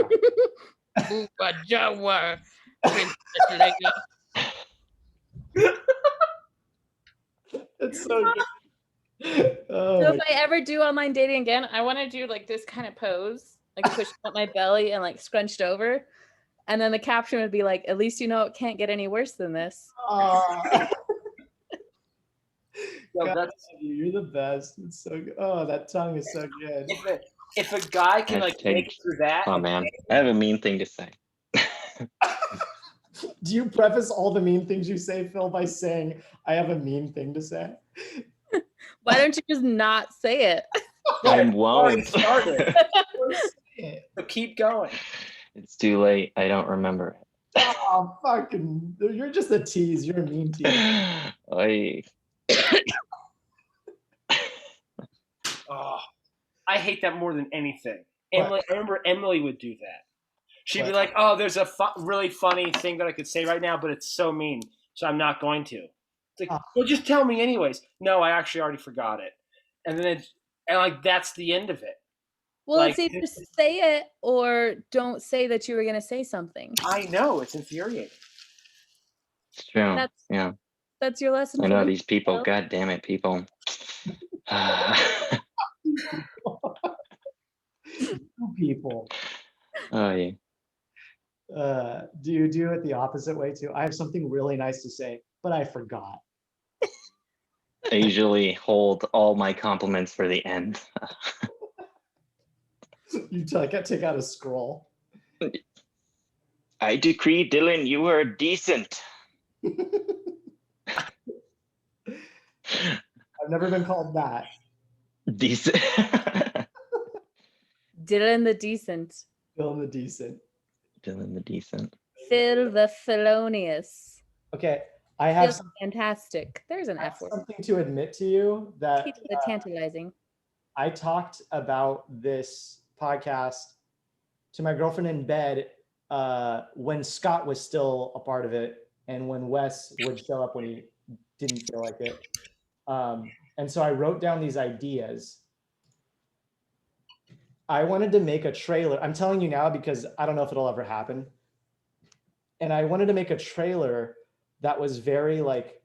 It's so good. Oh, So if I ever do online dating again, I want to do like this kind of pose, like pushing up my belly and like scrunched over. And then the caption would be like, at least you know it can't get any worse than this. God, you're the best. It's so good. Oh, that tongue is so good. If a guy can like make it through that, Oh man, I have a mean thing to say. Do you preface all the mean things you say, Phil, by saying, I have a mean thing to say? Why don't you just not say it? I already won't. started. So keep going. It's too late. I don't remember Oh, fucking, you're just a tease. You're a mean tease. it. Oy. Oh, I hate that more than anything. What? Emily, I remember Emily would do that. She'd be What? like, "Oh, there's a really funny thing that I could say right now, but it's so mean, so I'm not going to." It's like, well, just tell me anyways. No, I actually already forgot it, and then like that's the end of it. Well, Like- it's either say it or don't say that you were going to say something. I know, it's infuriating. It's true. That's- Yeah. That's your lesson. I for know me, these people. Phil. God damn it, people. Two people. Oh yeah. Do you do it the opposite way too? I have something really nice to say, but I forgot. I usually hold all my compliments for the end. You take out a scroll. I decree, Dylan, you are decent. I've never been called that. Decent. Dylan the decent. Phil the decent. Dylan the decent. Phil the Felonious. Okay, I have Feels fantastic. There's an I have F word. something to admit to you that Tito the tantalizing. I talked about this podcast to my girlfriend in bed when Scott was still a part of it, and when Wes would show up when he didn't feel like it. And so I wrote down these ideas. I wanted to make a trailer. I'm telling you now because I don't know if it'll ever happen. And I wanted to make a trailer that was very like,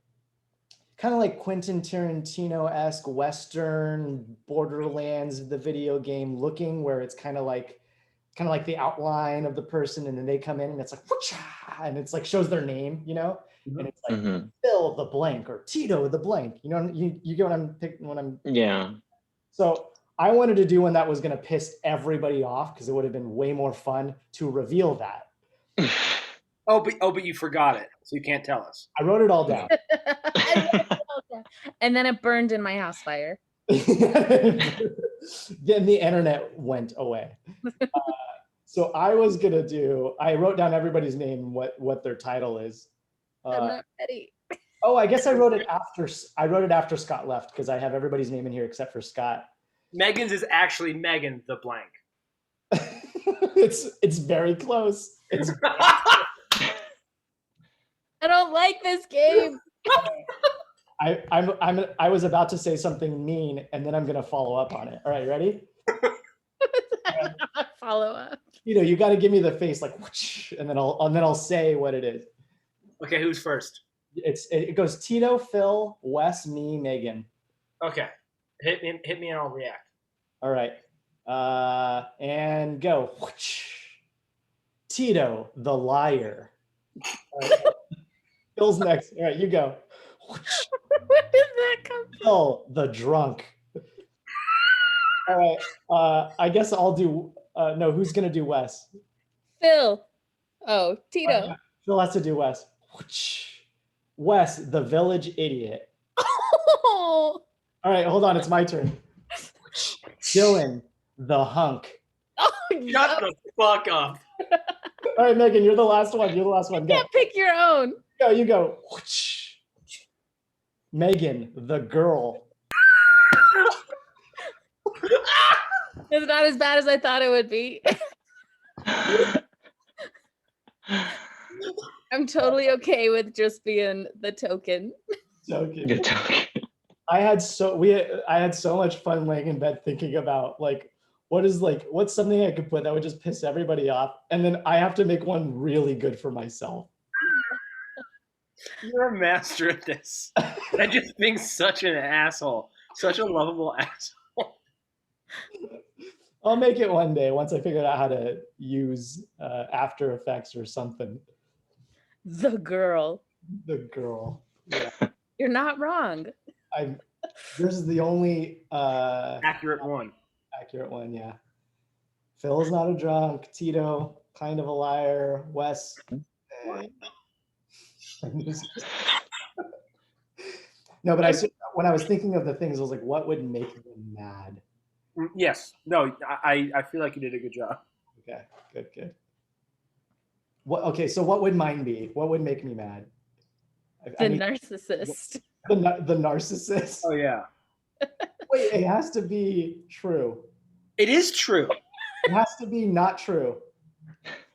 kind of like Quentin Tarantino-esque Western Borderlands, the video game looking, where it's kind of like the outline of the person, and then they come in and it's like, and it's like shows their name, you know, and it's like Phil the blank or Tito the blank, you know, you get what I'm picking when I'm. Yeah. So I wanted to do one that was going to piss everybody off because it would have been way more fun to reveal that. But you forgot it, so you can't tell us. I wrote it all down. And then it burned in my house fire. Then the internet went away. So I wrote down everybody's name and what their title is. I'm not ready. Oh, I guess I wrote it after Scott left because I have everybody's name in here except for Scott. Megan's is actually Megan the blank. It's very close. I don't like this game. I was about to say something mean and then I'm gonna follow up on it. All right, ready? Follow up. You got to give me the face like, whoosh, and then I'll say what it is. Okay, who's first? It goes Tito, Phil, Wes, me, Megan. Okay, hit me and I'll react. All right, and go. Whoosh. Tito, the liar. All right. Phil's next. All right, you go. Where did that come from? Phil, the drunk. All right, I guess I'll do. No, who's gonna do Wes? Phil. Oh, Tito. Phil has to do Wes. Wes, the village idiot. Oh. All right, hold on, it's my turn. Dylan, the hunk. Oh, Shut the fuck up. All right, Megan, you're the last one. You're the last one. You Go. can't pick your own. Go, you go. Megan, the girl. It's not as bad as I thought it would be. I'm totally okay with just being the token. Joking. I had so much fun laying in bed thinking about what's something I could put that would just piss everybody off, and then I have to make one really good for myself. You're a master at this. And just being such an asshole, such a lovable asshole. I'll make it one day once I figure out how to use After Effects or something. The girl. The girl. Yeah. You're not wrong. This is the only Accurate one. accurate one, yeah. Phil's not a drunk. Tito, kind of a liar. Wes. No, but when I was thinking of the things, I was like, what would make them mad? Yes. No, I feel like you did a good job. Okay, good. So what would mine be? What would make me mad? Narcissist. The narcissist. Oh, yeah. Wait, it has to be true. It is true. It has to be not true.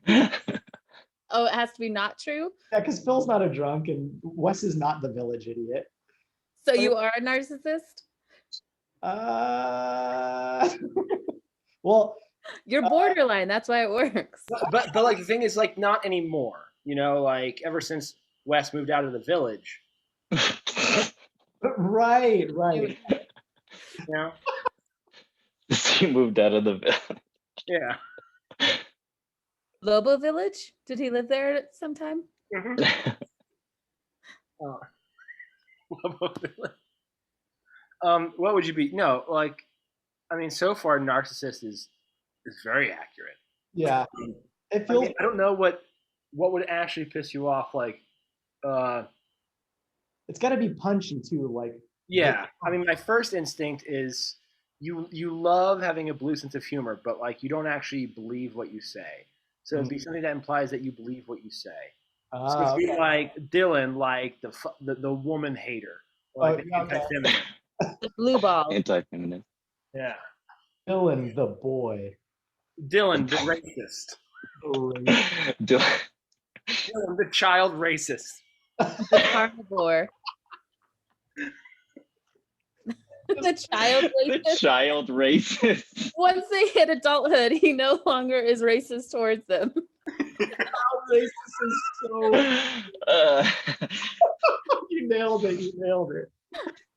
Oh, it has to be not true? Yeah, because Phil's not a drunk and Wes is not the village idiot. So you are a narcissist? Well, you're borderline. That's why it works. But like the thing is, like, not anymore. Like ever since Wes moved out of the village. Right. Yeah. He moved out of the village. Yeah. Lobo Village? Did he live there at some time? Mm-hmm. Lobo Village. What would you be? No, like, I mean, so far, narcissist is very accurate. Yeah. It feels. I don't know what would actually piss you off. Like, it's got to be punchy too. Like. Yeah, I mean, my first instinct is you love having a blue sense of humor, but like you don't actually believe what you say. So it'd be something that implies that you believe what you say. So Ah, it'd be okay. like Dylan, like the woman hater, or like the yeah, okay. anti-feminist. The blue ball. Anti-feminist. Yeah. Dylan the boy. Dylan, the racist. Do- Dylan, the child racist. The carnivore. The child the racist. child racist. Once they hit adulthood, he no longer is racist towards them. Racist is so. Uh, You nailed it. You nailed it.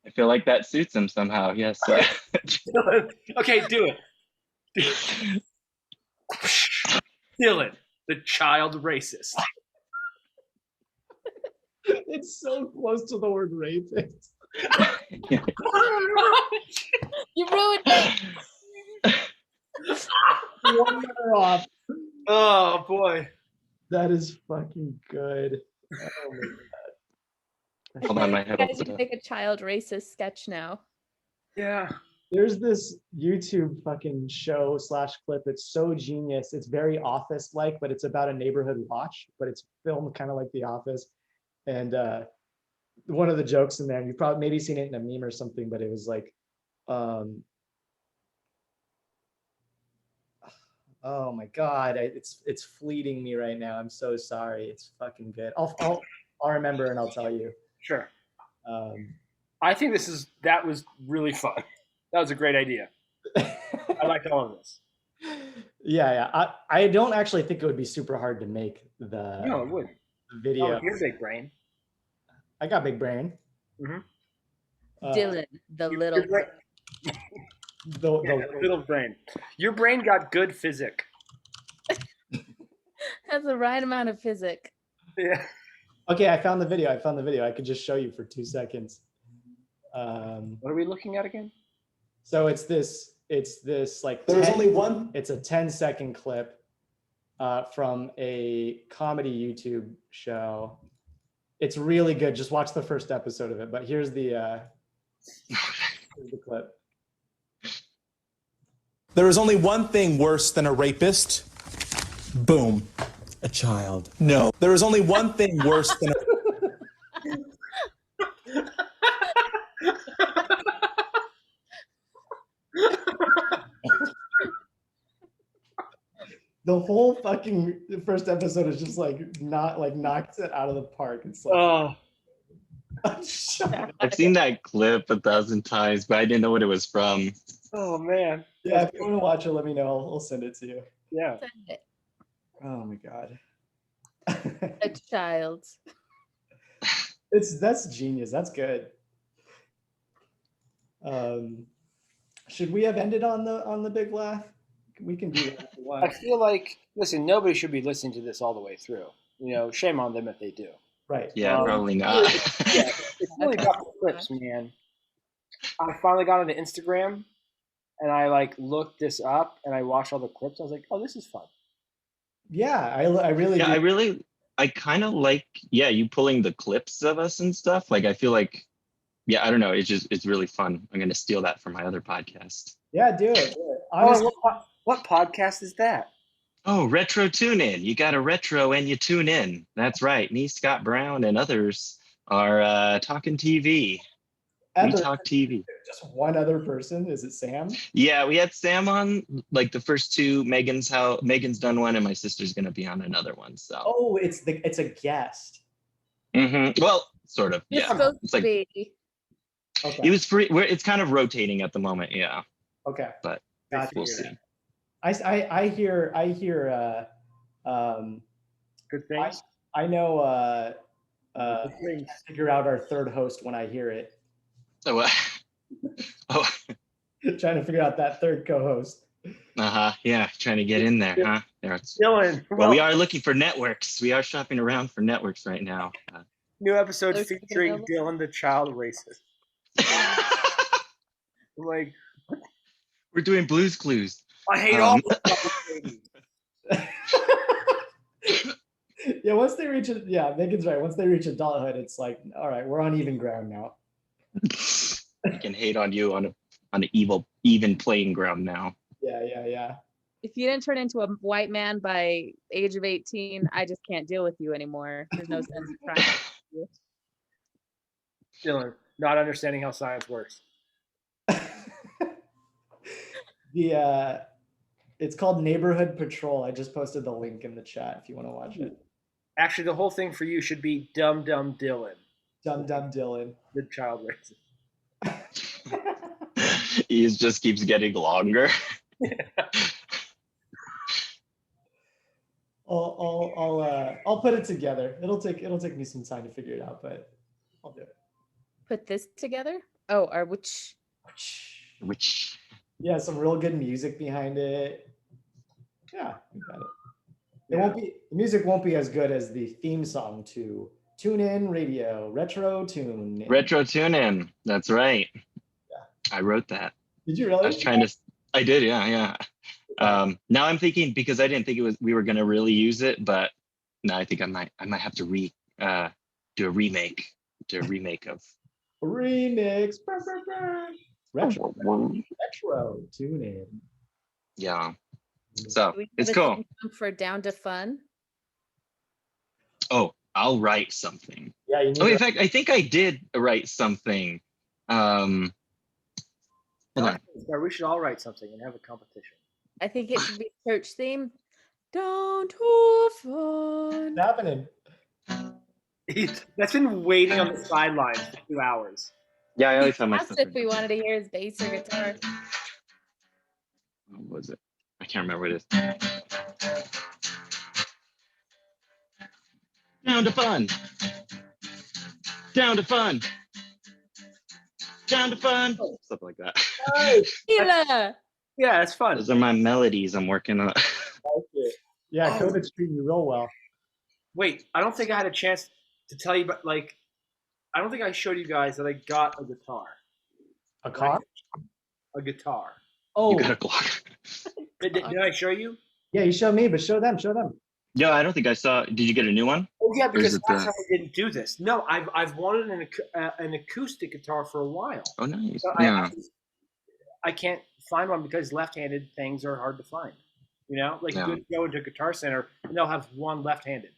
I feel like that suits him somehow. Yes. Dylan. Okay, do it. Dylan, the child racist. It's so close to the word rapist. You ruined it. One letter off. Oh boy. That is fucking good. Oh my God. Hold on, my You head guys will should put up. make a child racist sketch now. Yeah. There's this YouTube fucking show / clip. It's so genius. It's very Office-like, but it's about a neighborhood watch, but it's filmed kind of like The Office. And one of the jokes in there, you've probably maybe seen it in a meme or something, but it was like, oh my God, it's fleeting me right now. I'm so sorry. It's fucking good. I'll remember and I'll tell you. Sure. Um, I think that was really fun. That was a great idea. I liked all of this. yeah. I don't actually think it would be super hard to make the No, it wouldn't. video. Oh, here's big brain. I got big brain. Mm-hmm. Dylan, the little. Little brain. Your brain got good physic. Has the right amount of physic. Yeah. Okay, I found the video. I could just show you for 2 seconds. What are we looking at again? So it's this like There's only one. It's a 10-second clip from a comedy YouTube show. It's really good. Just watch the first episode of it. But here's the clip. There is only one thing worse than a rapist. Boom. A child. No. There is only one thing worse than a... The whole fucking first episode is just like knocks it out of the park. It's like, Oh. I've seen that clip 1,000 times, but I didn't know what it was from. Oh man. yeah. If you want to watch it, let me know. I'll send it to you. Yeah. Send it. Oh my God. A child. That's genius. That's good. Should we have ended on the big laugh? We can do that if you I want. feel like, listen, nobody should be listening to this all the way through. You know, shame on them if they do. Right. Yeah, probably not. Yeah, it's really about the clips, man. I finally got into Instagram and I like looked this up and I watched all the clips. I was like, oh, this is fun. Yeah, I really Yeah, do. I kind of like, you pulling the clips of us and stuff. Like, I feel like, I don't know. It's really fun. I'm going to steal that for my other podcast. Yeah, do it. Honestly, What podcast is that? Oh, retro tune in. You got a retro and you tune in. That's right. Me, Scott Brown, and others are talking TV. We talk TV. just one other person. Is it Sam? Yeah, we had Sam on like the first two. Megan's done one, and my sister's gonna be on another one. So. Oh, it's a guest. Mm-hmm. Well, sort of. It's Yeah. supposed It's to like be. Okay. it was free. It's kind of rotating at the moment. Yeah. Okay. But Gotcha. we'll see. I hear Good things. I know Good things. figure out our third host when I hear it. So, oh, Trying to figure out that third co-host. yeah, trying to get in there, huh? There it's, Dylan. well, we are looking for networks. We are shopping around for networks right now. New episode There's featuring available. Dylan, the child racist. Like, We're doing Blues Clues. I hate all the fucking ladies. Yeah, once they reach it, yeah, Megan's right. Once they reach adulthood, it's like, all right, we're on even ground now. I can hate on you on an even playing ground now. Yeah. If you didn't turn into a white man by age of 18, I just can't deal with you anymore. There's no sense of trying. Dylan, not understanding how science works. It's called Neighborhood Patrol. I just posted the link in the chat if you want to watch it. Actually, the whole thing for you should be Dumb Dumb Dylan, Dumb Dylan. the child raiser. He just keeps getting longer. I'll put it together. It'll take me some time to figure it out, but I'll do it. Put this together? Oh, or which? Which Yeah, some real good music behind it. Yeah, we got it. The music won't be as good as the theme song to Tune In Radio, Retro Tune In. That's right. Yeah. I wrote that. Did you really? I did, yeah. Now I'm thinking, because I didn't think we were gonna really use it, but now I think I might have to do a remake of Remix. Retro Tune In. Yeah. So Do we it's have a cool. theme song for Down to Fun? Oh, I'll write something. Yeah, you need In fact, I think I did write something. Hold on. We should all write something and have a competition. I think it should be church theme. Down to Fun. What's happening? That's been waiting on the sidelines for 2 hours. Yeah, I always have my Asked stuff. if we wanted to hear his bass or guitar. What was it? I can't remember what it is. Down to fun. Down to fun. Down to fun. Something like that. Sheila! Yeah, it's fun. Those are my melodies I'm working on. Yeah, COVID's treating you real well. Wait, I don't think I had a chance to tell you, but I don't think I showed you guys that I got a guitar. A car? A guitar. Oh, You got a Glock. Did I show you? yeah, you show me, but show them. Yeah, I don't think I saw. Did you get a new one? Oh yeah, because it last time I didn't do this. No, I've wanted an acoustic guitar for a while. Oh, nice. So Yeah. I can't find one because left-handed things are hard to find. You know, like Yeah. you could go into a Guitar Center and they'll have one left-handed.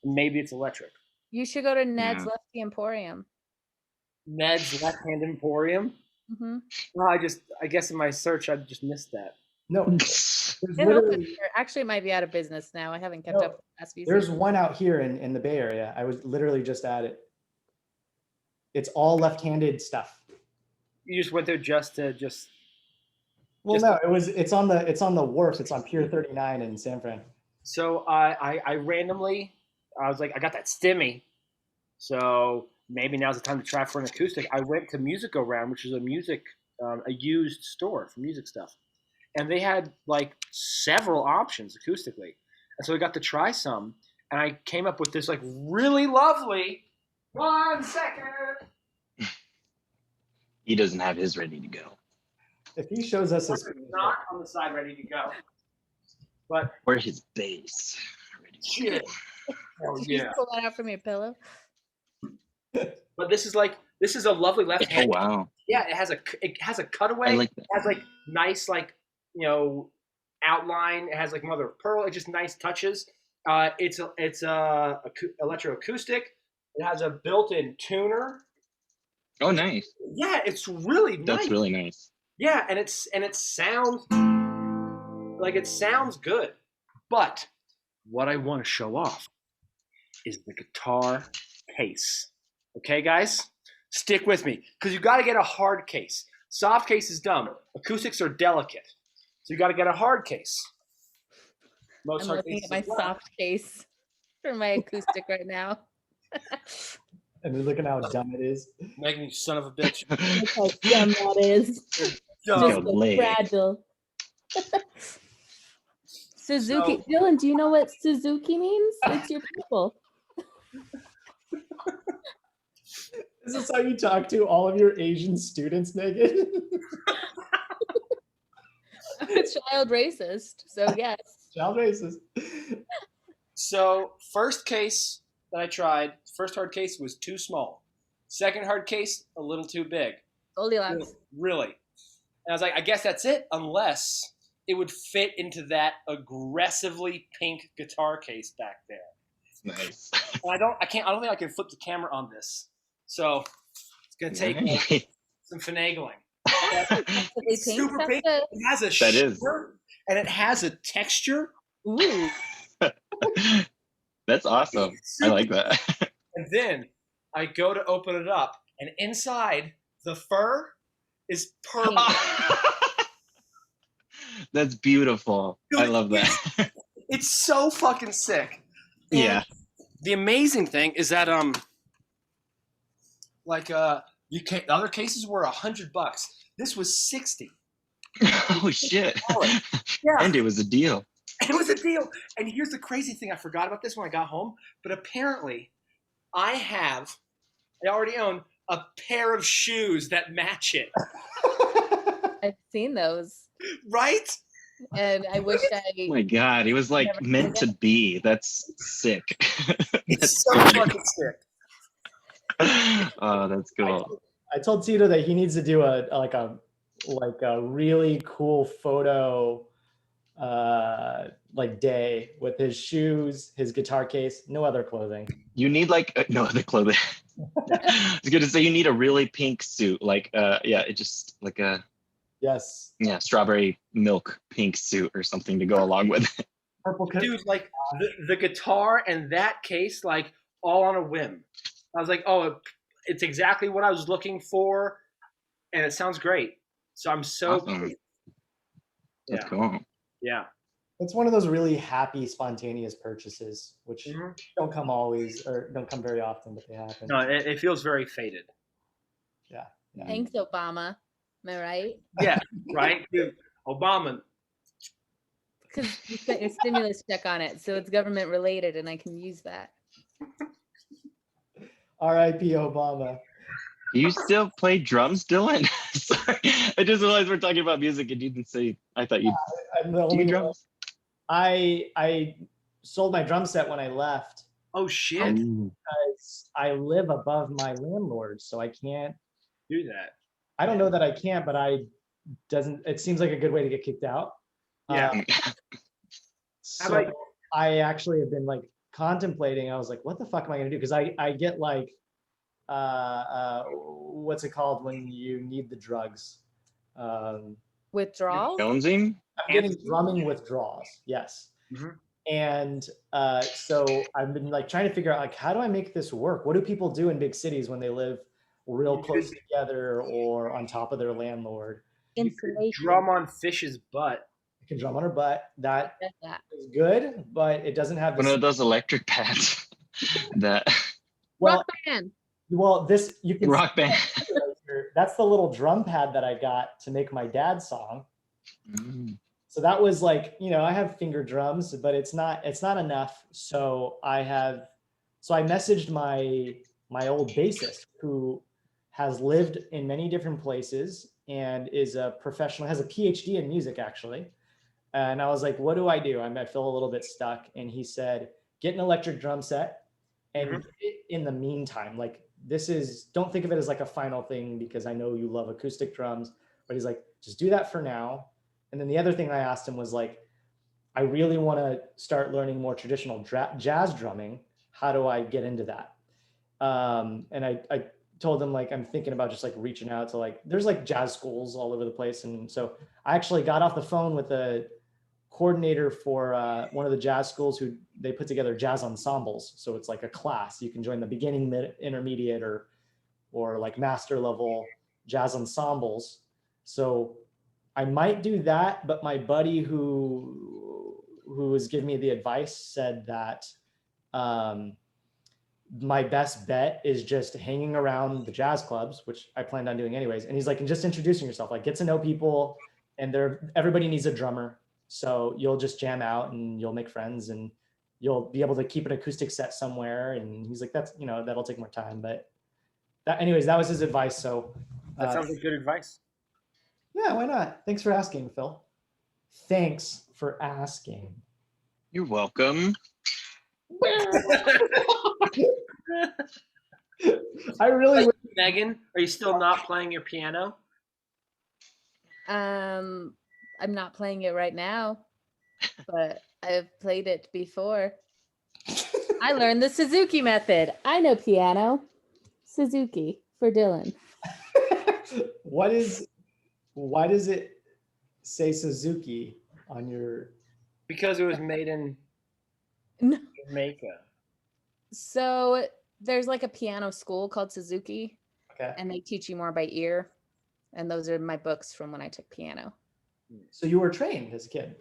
Maybe it's electric. You should go to Ned's Yeah. Lefty Emporium. Ned's Left-Hand Emporium. Mm-hmm. Well, I guess in my search I just missed that. No, there's It opened literally here. Actually, it might be out of business now. I haven't kept No, up with the past few there's seasons. one out here in the Bay Area. I was literally just at it. It's all left-handed stuff. You just went there just to Well, Just- no, it's on the wharf. It's on Pier 39 in San Fran. So I randomly, I was like, I got that stimmy, so maybe now's the time to try for an acoustic. I went to Music Around, which is a used store for music stuff, and they had like several options acoustically, and so I got to try some, and I came up with this like really lovely. 1 second. He doesn't have his ready to go. If he shows us his Not on the side, ready to go. But Or his bass. Ready to go. shit. Oh Did you yeah. pull that out from your pillow? But this is a lovely left Oh hand. wow. Yeah, it has a cutaway. I like that. It has like nice outline. It has like mother of pearl. It's just nice touches. It's a electroacoustic. It has a built-in tuner. Oh nice. Yeah, it's really nice. That's really nice. Yeah, and it sounds good. But what I want to show off is the guitar case. Okay, guys? Stick with me, because you got to get a hard case. Soft case is dumb. Acoustics are delicate. So you got to get a hard case. Most I'm hard looking cases at my are black. soft case for my acoustic right now. and you're looking how dumb it is. Megan, you son of a bitch. Look how dumb that is. Go Just so lay. fragile. Suzuki. So- Dylan, do you know what Suzuki means? It's your people. Is this how you talk to all of your Asian students, Megan? I'm a child racist, so yes. Child racist. So first case that I tried, first hard case was too small. Second hard case, a little too big. Goldilocks. Really. And I was like, I guess that's it, unless it would fit into that aggressively pink guitar case back there. Nice. And I don't think I can flip the camera on this. So it's gonna take Nice. some finagling. Aggressively It's pink. super pink. It has a That is. shimmer and it has a texture. Ooh. That's awesome. I like that. And then I go to open it up, and inside the fur is purple. That's beautiful. Dude, I love that. It's so fucking sick. And Yeah. the amazing thing is that the other cases were $100. This was 60. Oh shit. Yeah. And it was a deal. It was a deal. And here's the crazy thing. I forgot about this when I got home, but apparently I already own a pair of shoes that match it. I've seen those. Right? And I wish Oh my god, it was like Never meant to forget. be. That's sick. It's so fucking sick. Oh, that's cool. I told Tito that he needs to do a really cool photo like day with his shoes, his guitar case, no other clothing. You need like no other clothing. I was gonna say you need a really pink suit, like it just like a Yes. strawberry milk pink suit or something to go along with it. Purple coat. Dude, like the guitar and that case, like all on a whim. I was like, oh, it's exactly what I was looking for, and it sounds great. So I'm so Awesome. That's Yeah. cool. Yeah. It's one of those really happy, spontaneous purchases, which Mhm. don't come very often, but they happen. No, it feels very faded. Yeah. Thanks, Obama. Am I right? Yeah, right? Dude, Obama. Because you spent your stimulus check on it, so it's government related, and I can use that. R.I.P. Obama. Do you still play drums, Dylan? Sorry, I just realized we're talking about music and you didn't say. I thought you I'm the do only drums. I sold my drum set when I left Oh shit. because I live above my landlord, so I can't. Do that. I don't know that I can't, but it seems like a good way to get kicked out. Yeah. So about- I actually have been like contemplating. I was like, what the fuck am I gonna do? Because I get like what's it called when you need the drugs? Withdrawal? Jonesing? I'm getting drumming withdrawals. Yes. Mhm. And so I've been like trying to figure out like how do I make this work? What do people do in big cities when they live real close together or on top of their landlord? Insulation. Drum on Fish's butt. You can drum on her butt. That Does that. is good, but it doesn't have One this. of those electric pads. That Well, Rock band. this you can. rock band. That's the little drum pad that I got to make my dad's song. Mm. So that was like, I have finger drums, but it's not enough. So I messaged my old bassist who has lived in many different places and is a professional, has a PhD in music actually. And I was like, what do I do? I feel a little bit stuck. And he said, get an electric drum set. And in the meantime, like don't think of it as like a final thing because I know you love acoustic drums, but he's like, just do that for now. And then the other thing I asked him was like, I really want to start learning more traditional jazz drumming. How do I get into that? And I told him like, I'm thinking about just like reaching out to like, there's like jazz schools all over the place. And so I actually got off the phone with a coordinator for one of the jazz schools who they put together jazz ensembles. So it's like a class. You can join the beginning, mid, intermediate, or like master level jazz ensembles. So I might do that, but my buddy who was giving me the advice said that my best bet is just hanging around the jazz clubs, which I planned on doing anyways. And he's like, and just introducing yourself, like get to know people, and everybody needs a drummer. So you'll just jam out and you'll make friends and you'll be able to keep an acoustic set somewhere. And he's like, that's, that'll take more time. But anyways, that was his advice. So That sounds like good advice. yeah, why not? Thanks for asking, Phil. Thanks for asking. You're welcome. I really wish Megan, are you still not playing your piano? I'm not playing it right now, but I've played it before. I learned the Suzuki method. I know piano. Suzuki for Dylan. Why does it say Suzuki on your? Because it was made in No. Jamaica. So there's like a piano school called Suzuki, Okay. and they teach you more by ear. And those are my books from when I took piano. So you were trained as a kid.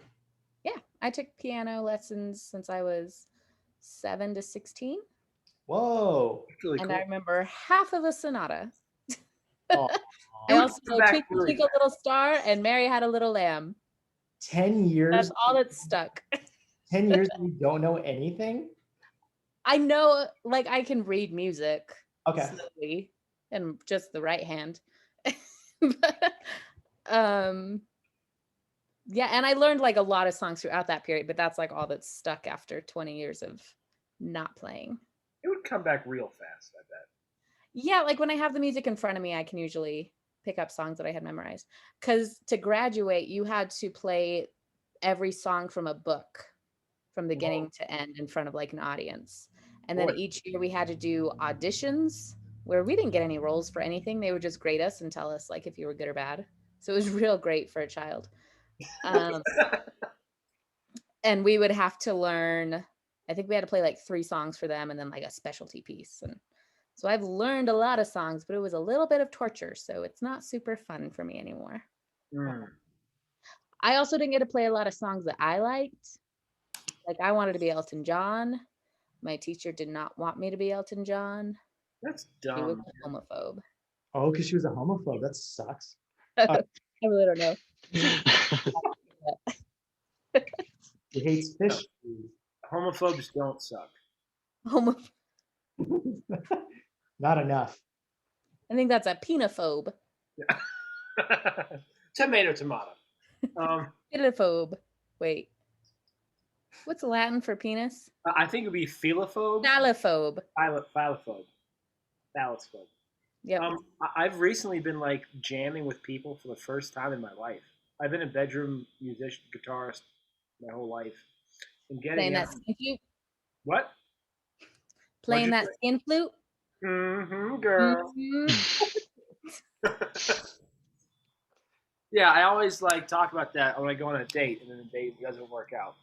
Yeah, I took piano lessons since I was 7 to 16. Whoa. It's really And cool. I remember half of a sonata. Oh, I also come know back Twinkle really Twinkle Little Star and Mary Had a Little Lamb. 10 years. That's all that's stuck. 10 years and you don't know anything? I know, like, I can read music Okay. slowly and just the right hand. But, yeah, and I learned like a lot of songs throughout that period, but that's like all that's stuck after 20 years of not playing. It would come back real fast, I bet. Yeah, like when I have the music in front of me, I can usually pick up songs that I had memorized. Because to graduate, you had to play every song from a book from beginning to end in front of like an audience. And then Boy. each year we had to do auditions where we didn't get any roles for anything. They would just grade us and tell us like if you were good or bad. So it was real great for a child. And we would have to learn, I think we had to play like 3 songs for them and then like a specialty piece. And so I've learned a lot of songs, but it was a little bit of torture. So it's not super fun for me anymore. I also didn't get to play a lot of songs that I liked. Like I wanted to be Elton John. My teacher did not want me to be Elton John. That's He was dumb. a homophobe. Oh, because she was a homophobe. That sucks. I really don't know. He hates fish. Homophobes don't suck. Not enough. I think that's a penophobe. Tomato. Penophobe. Wait. What's Latin for penis? I think it would be philophobe. Phallophobe. Phallophobe. Phallophobe. Yep. I've recently been like jamming with people for the first time in my life. I've been a bedroom musician, guitarist my whole life. And getting Playing out- that skin flute. What? Playing What'd that you skin flute. Girl. Mhm. Yeah, I always like talk about that when I go on a date, and then the date doesn't work out.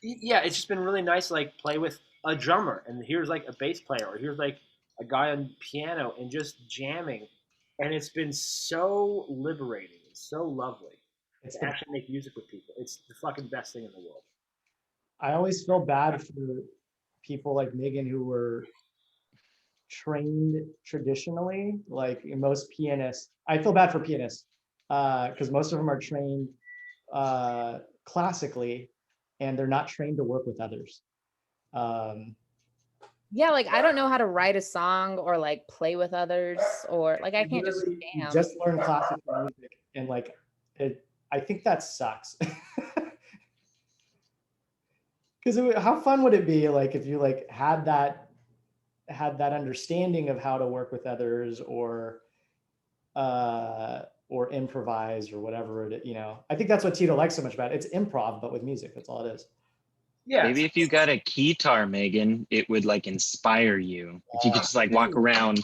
Yeah, it's just been really nice to like play with a drummer, and here's like a bass player, or here's like a guy on piano, and just jamming, and it's been so liberating. It's so lovely It's to actually make music with people. It's the fucking best thing in the world. I always feel bad for people like Megan who were trained traditionally, like most pianists. I feel bad for pianists because most of them are trained classically and they're not trained to work with others. Yeah, like I don't know how to write a song or like play with others or like I can't just Literally, you jam. just learn classical music and like I think that sucks. Because how fun would it be like if you like had that understanding of how to work with others or improvise or whatever it, you know. I think that's what Tito likes so much about it. It's improv, but with music. That's all it is. Yeah. Maybe if you got a guitar, Megan, it would like inspire you. If you could just like walk around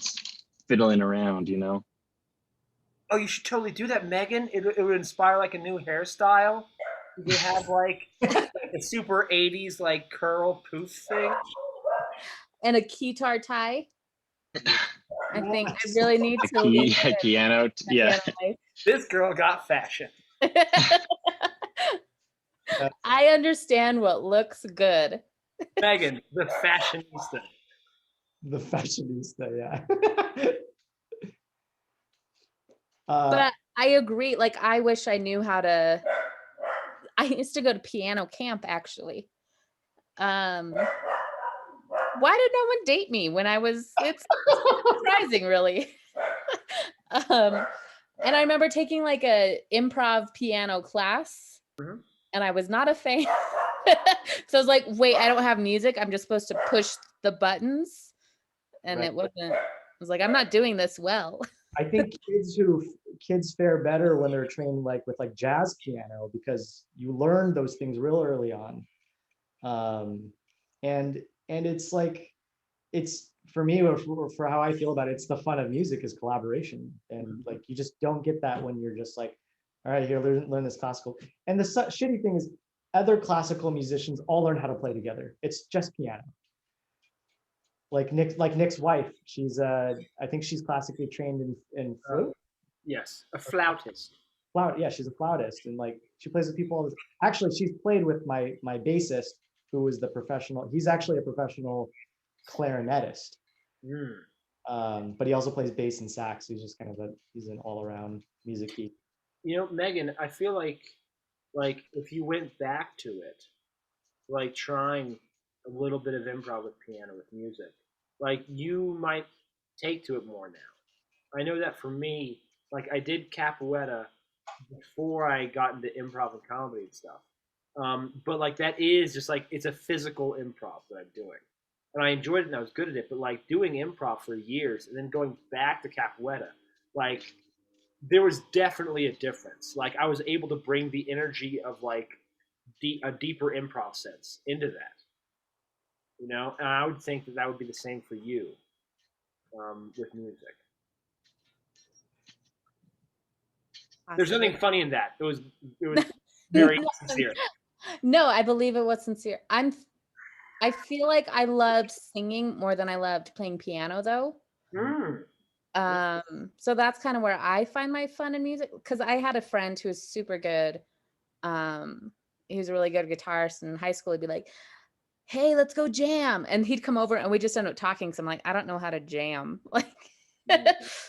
fiddling around, you know? Oh, you should totally do that, Megan. It would inspire like a new hairstyle. You could have like a super 80s like curl poof thing. And a keytar tie. I think I really need A to lean in piano, yeah. piano life. This girl got fashion. I understand what looks good. Megan, the fashionista. The fashionista, yeah. But I agree. Like, I wish I knew how to. I used to go to piano camp actually. Why did no one date me when I was? It's surprising, really. And I remember taking like a improv piano class, and I was not a fan. So I was like, wait, I don't have music. I'm just supposed to push the buttons, and Right. it wasn't. I was like, I'm not doing this well. I think kids fare better when they're trained like with like jazz piano because you learn those things real early on. And it's like it's for me or for how I feel about it, it's the fun of music is collaboration. And like you just don't get that when you're just like, all right, here learn this classical. And the shitty thing is other classical musicians all learn how to play together. It's just piano. Like Nick's wife, she's I think she's classically trained in flute. Yes, a flautist. Yeah, she's a flautist, and like she plays with people all this. Actually, she's played with my bassist, who is the professional. He's actually a professional clarinetist. But he also plays bass and sax. He's just kind of he's an all-around music geek. You know, Megan, I feel like if you went back to it, like trying a little bit of improv with piano with music, like you might take to it more now. I know that for me, like I did capoeira before I got into improv and comedy and stuff. But like that is just like it's a physical improv that I'm doing. And I enjoyed it and I was good at it, but like doing improv for years and then going back to capoeira, like there was definitely a difference. Like I was able to bring the energy of like a deeper improv sense into that, you know. And I would think that that would be the same for you with music. There's nothing funny in that. It was very sincere. No, I believe it was sincere. I feel like I loved singing more than I loved playing piano though. So that's kind of where I find my fun in music, because I had a friend who was super good. He was a really good guitarist, and in high school he'd be like, hey, let's go jam, and he'd come over and we just end up talking because I'm like, I don't know how to jam. Like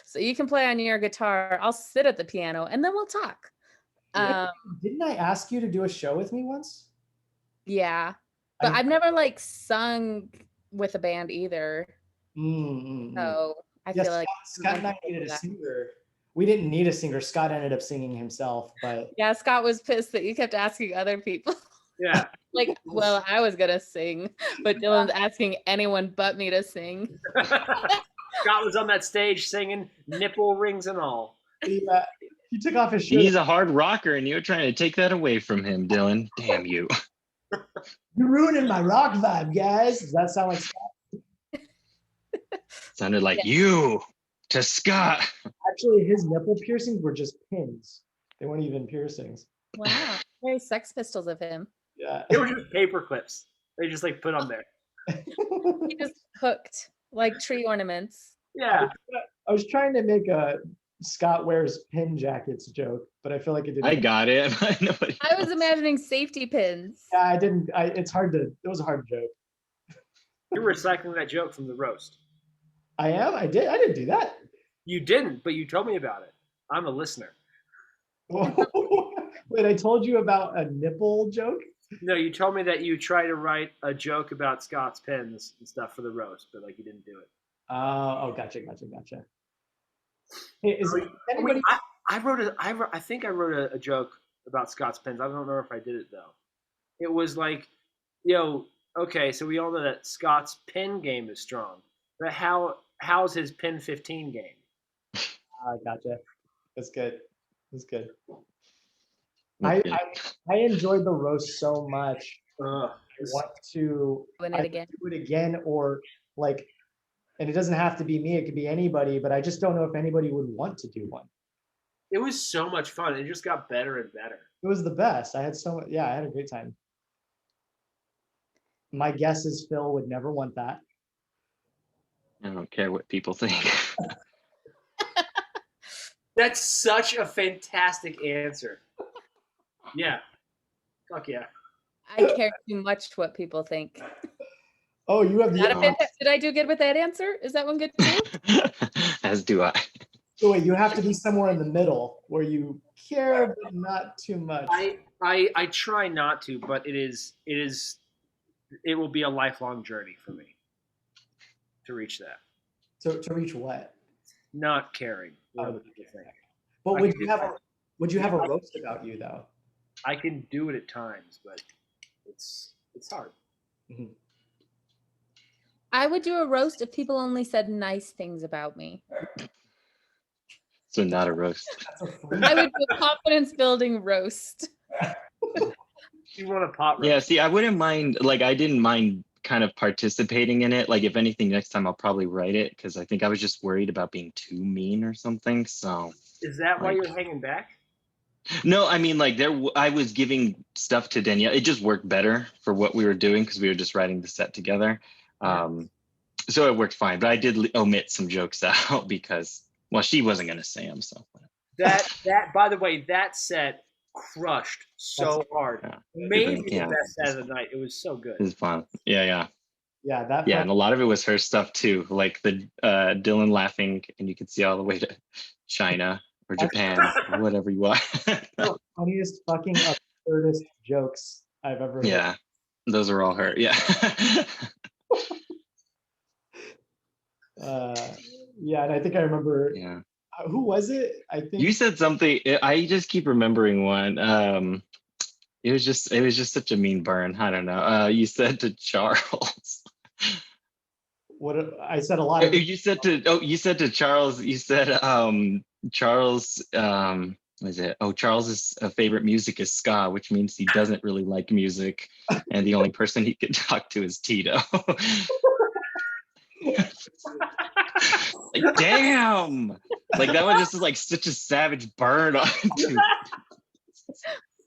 so you can play on your guitar, I'll sit at the piano, and then we'll talk. Didn't I ask you to do a show with me once? Yeah, but I've never like sung with a band either. So I feel like Scott and I needed a singer. We didn't need a singer. Scott ended up singing himself, but yeah, Scott was pissed that you kept asking other people. Yeah. Like, well, I was gonna sing, but Dylan's asking anyone but me to sing. Scott was on that stage singing, nipple rings and all. He took off his shirt. He's a hard rocker, and you're trying to take that away from him, Dylan. Damn you. You're ruining my rock vibe, guys. Does that sound like Scott? Sounded like you to Scott. Actually, his nipple piercings were just pins. They weren't even piercings. Wow, very Sex Pistols of him. Yeah. They were just paper clips. They just like put on there. He just hooked like tree ornaments. Yeah. I was trying to make a Scott wears pin jackets joke, but I feel like it didn't. I got it. I was imagining safety pins. Yeah, I didn't. It's hard to. It was a hard joke. You're recycling that joke from the roast. I am. I didn't do that. You didn't, but you told me about it. I'm a listener. Wait, I told you about a nipple joke? No, you told me that you try to write a joke about Scott's pins and stuff for the roast, but like you didn't do it. Oh, gotcha. Hey, is anybody? I think I wrote a joke about Scott's pins. I don't know if I did it though. It was like, okay, so we all know that Scott's pin game is strong, but how's his pin 15 game? Gotcha. That's good. I enjoyed the roast so much. I want to do it again, or like, and it doesn't have to be me. It could be anybody, but I just don't know if anybody would want to do one. It was so much fun. It just got better and better. It was the best. I had I had a great time. My guess is Phil would never want that. I don't care what people think. That's such a fantastic answer. Yeah. Fuck yeah. I care too much what people think. Oh, you have Did I do good with that answer? Is that one good too? As do I. So wait, you have to be somewhere in the middle where you care but not too much. I try not to, but it will be a lifelong journey for me to reach that. So to reach what? Not caring what other people think. But would you have a roast about you though? I can do it at times, but it's hard. Mm-hmm. I would do a roast if people only said nice things about me. So not a roast. I would do a confidence building roast. You want a pot roast? Yeah, see, I wouldn't mind, like, I didn't mind kind of participating in it. Like, if anything, next time I'll probably write it because I think I was just worried about being too mean or something. So, Is that why like- you're hanging back? no, I mean, like, I was giving stuff to Danielle. It just worked better for what we were doing because we were just writing the set together. So it worked fine. But I did omit some jokes out because, well, she wasn't going to say them. So, That by the way, that set crushed so hard. yeah. Maybe Yeah. the best set of the night. It was so good. It was fun. Yeah. Yeah, that Yeah, and a lot of it was her stuff too, like the Dylan laughing, and you could see all the way to China or Japan, or whatever you want. the funniest fucking absurdist jokes I've ever heard. Yeah, those are all her. Yeah. Yeah, and I think I remember. Yeah. Who was it? I think You said something. I just keep remembering one. It was just such a mean burn. I don't know. You said to Charles. what I said a lot of. You said to Charles. You said Charles. Was it? Oh, Charles's favorite music is ska, which means he doesn't really like music, and the only person he could talk to is Tito. Like, damn! Like that one just is like such a savage burn onto.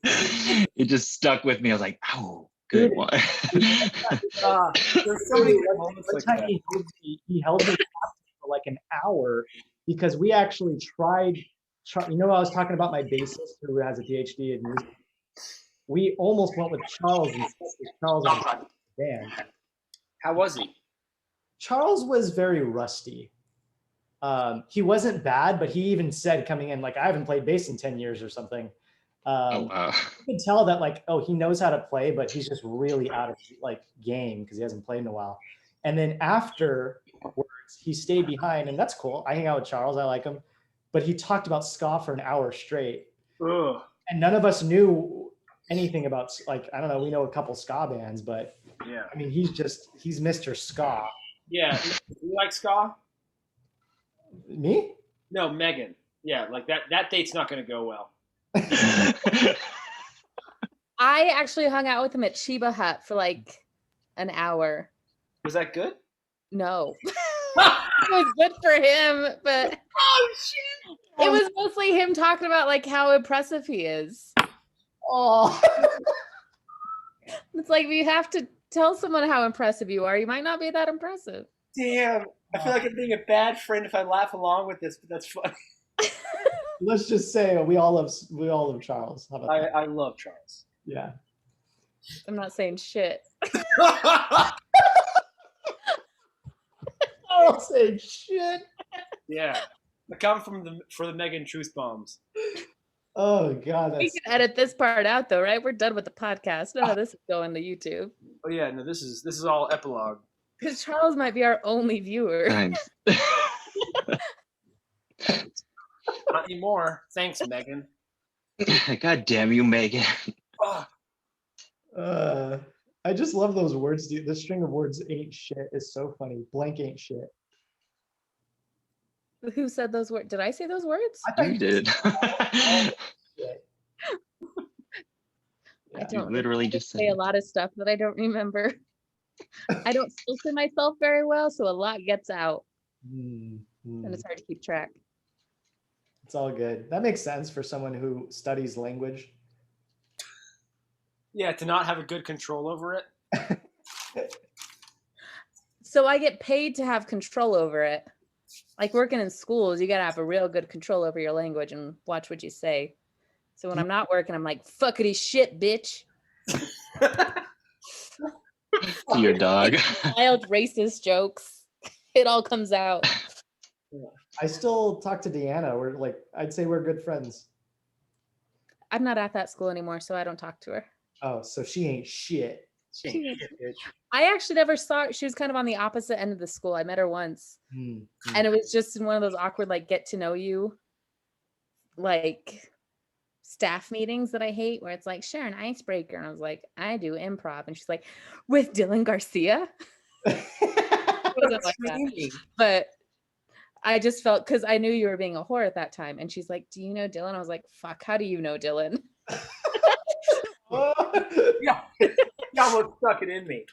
It just stuck with me. I was like, oh, good one. There's so many good moments One like time that. he held me for like an hour because we actually tried. You know, I was talking about my bassist who has a PhD in music. We almost went with Charles instead because Charles was in the band. How was he? Charles was very rusty. He wasn't bad, but he even said coming in, like, I haven't played bass in 10 years or something. Oh, wow. You could tell that, like, oh, he knows how to play, but he's just really out of like game because he hasn't played in a while. And then afterwards, he stayed behind, and that's cool. I hang out with Charles, I like him, but he talked about ska for an hour straight, Ugh. and none of us knew anything about, like, I don't know, we know a couple ska bands, but Yeah. I mean, he's Mr. Ska. Yeah. You like ska? Me? No, Megan. Yeah, like that date's not going to go well. I actually hung out with him at Chiba Hut for like an hour. Was that good? No. It was good for him, but Oh shit! it was mostly him talking about like how impressive he is. Oh. It's like you have to tell someone how impressive you are. You might not be that impressive. Damn, I feel like I'm being a bad friend if I laugh along with this, but that's funny. Let's just say we all love Charles. How about that? I love Charles. Yeah. I'm not saying shit. I'll say shit. Yeah, I come for the Megan truth bombs. Oh God, We that's can edit this part out though, right? We're done with the podcast. None of this is going to YouTube. Oh yeah, no, this is all epilogue. Because Charles might be our only viewer. Thanks. Not anymore. Thanks, Megan. God damn you, Megan. Oh, I just love those words, dude. The string of words "ain't shit" is so funny. Blank ain't shit. Who said those words? Did I say those words? I thought You did. shit. I You don't literally just said say a it. lot of stuff that I don't remember. I don't filter myself very well, so a lot gets out, and it's hard to keep track. It's all good. That makes sense for someone who studies language. yeah, to not have a good control over it. So I get paid to have control over it. Like working in schools, you gotta have a real good control over your language and watch what you say. So when I'm not working, I'm like, fuckity shit, bitch. To your dog. Wild racist jokes. It all comes out. I still talk to Deanna. I'd say we're good friends. I'm not at that school anymore, so I don't talk to her. Oh, so she ain't shit. She ain't shit, bitch. I actually never saw her. She was kind of on the opposite end of the school. I met her once. And it was just in one of those awkward, like, get to know you, like, staff meetings that I hate, where it's like, share an icebreaker. And I was like, I do improv. And she's like, with Dylan Garcia? It wasn't like that. But I just felt, because I knew you were being a whore at that time. And she's like, do you know Dylan? I was like, fuck, how do you know Dylan? Yeah, you almost stuck it in me.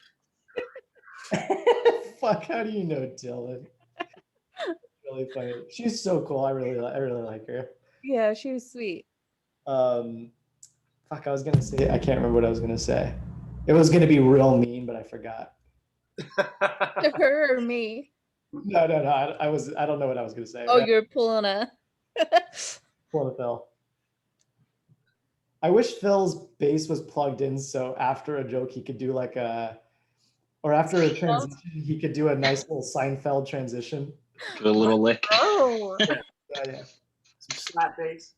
Fuck, how do you know Dylan? Really funny. She's so cool. I really like her. Yeah, she was sweet. Fuck, I was gonna say, I can't remember what I was gonna say. It was gonna be real mean, but I forgot. To her or me? No. I don't know what I was gonna say. Oh, you're pulling a. Pull the Phil. I wish Phil's bass was plugged in, so after a joke he could do like or after a transition he could do a nice little Seinfeld transition. Get a little lick. Oh. Yeah. Some slap bass.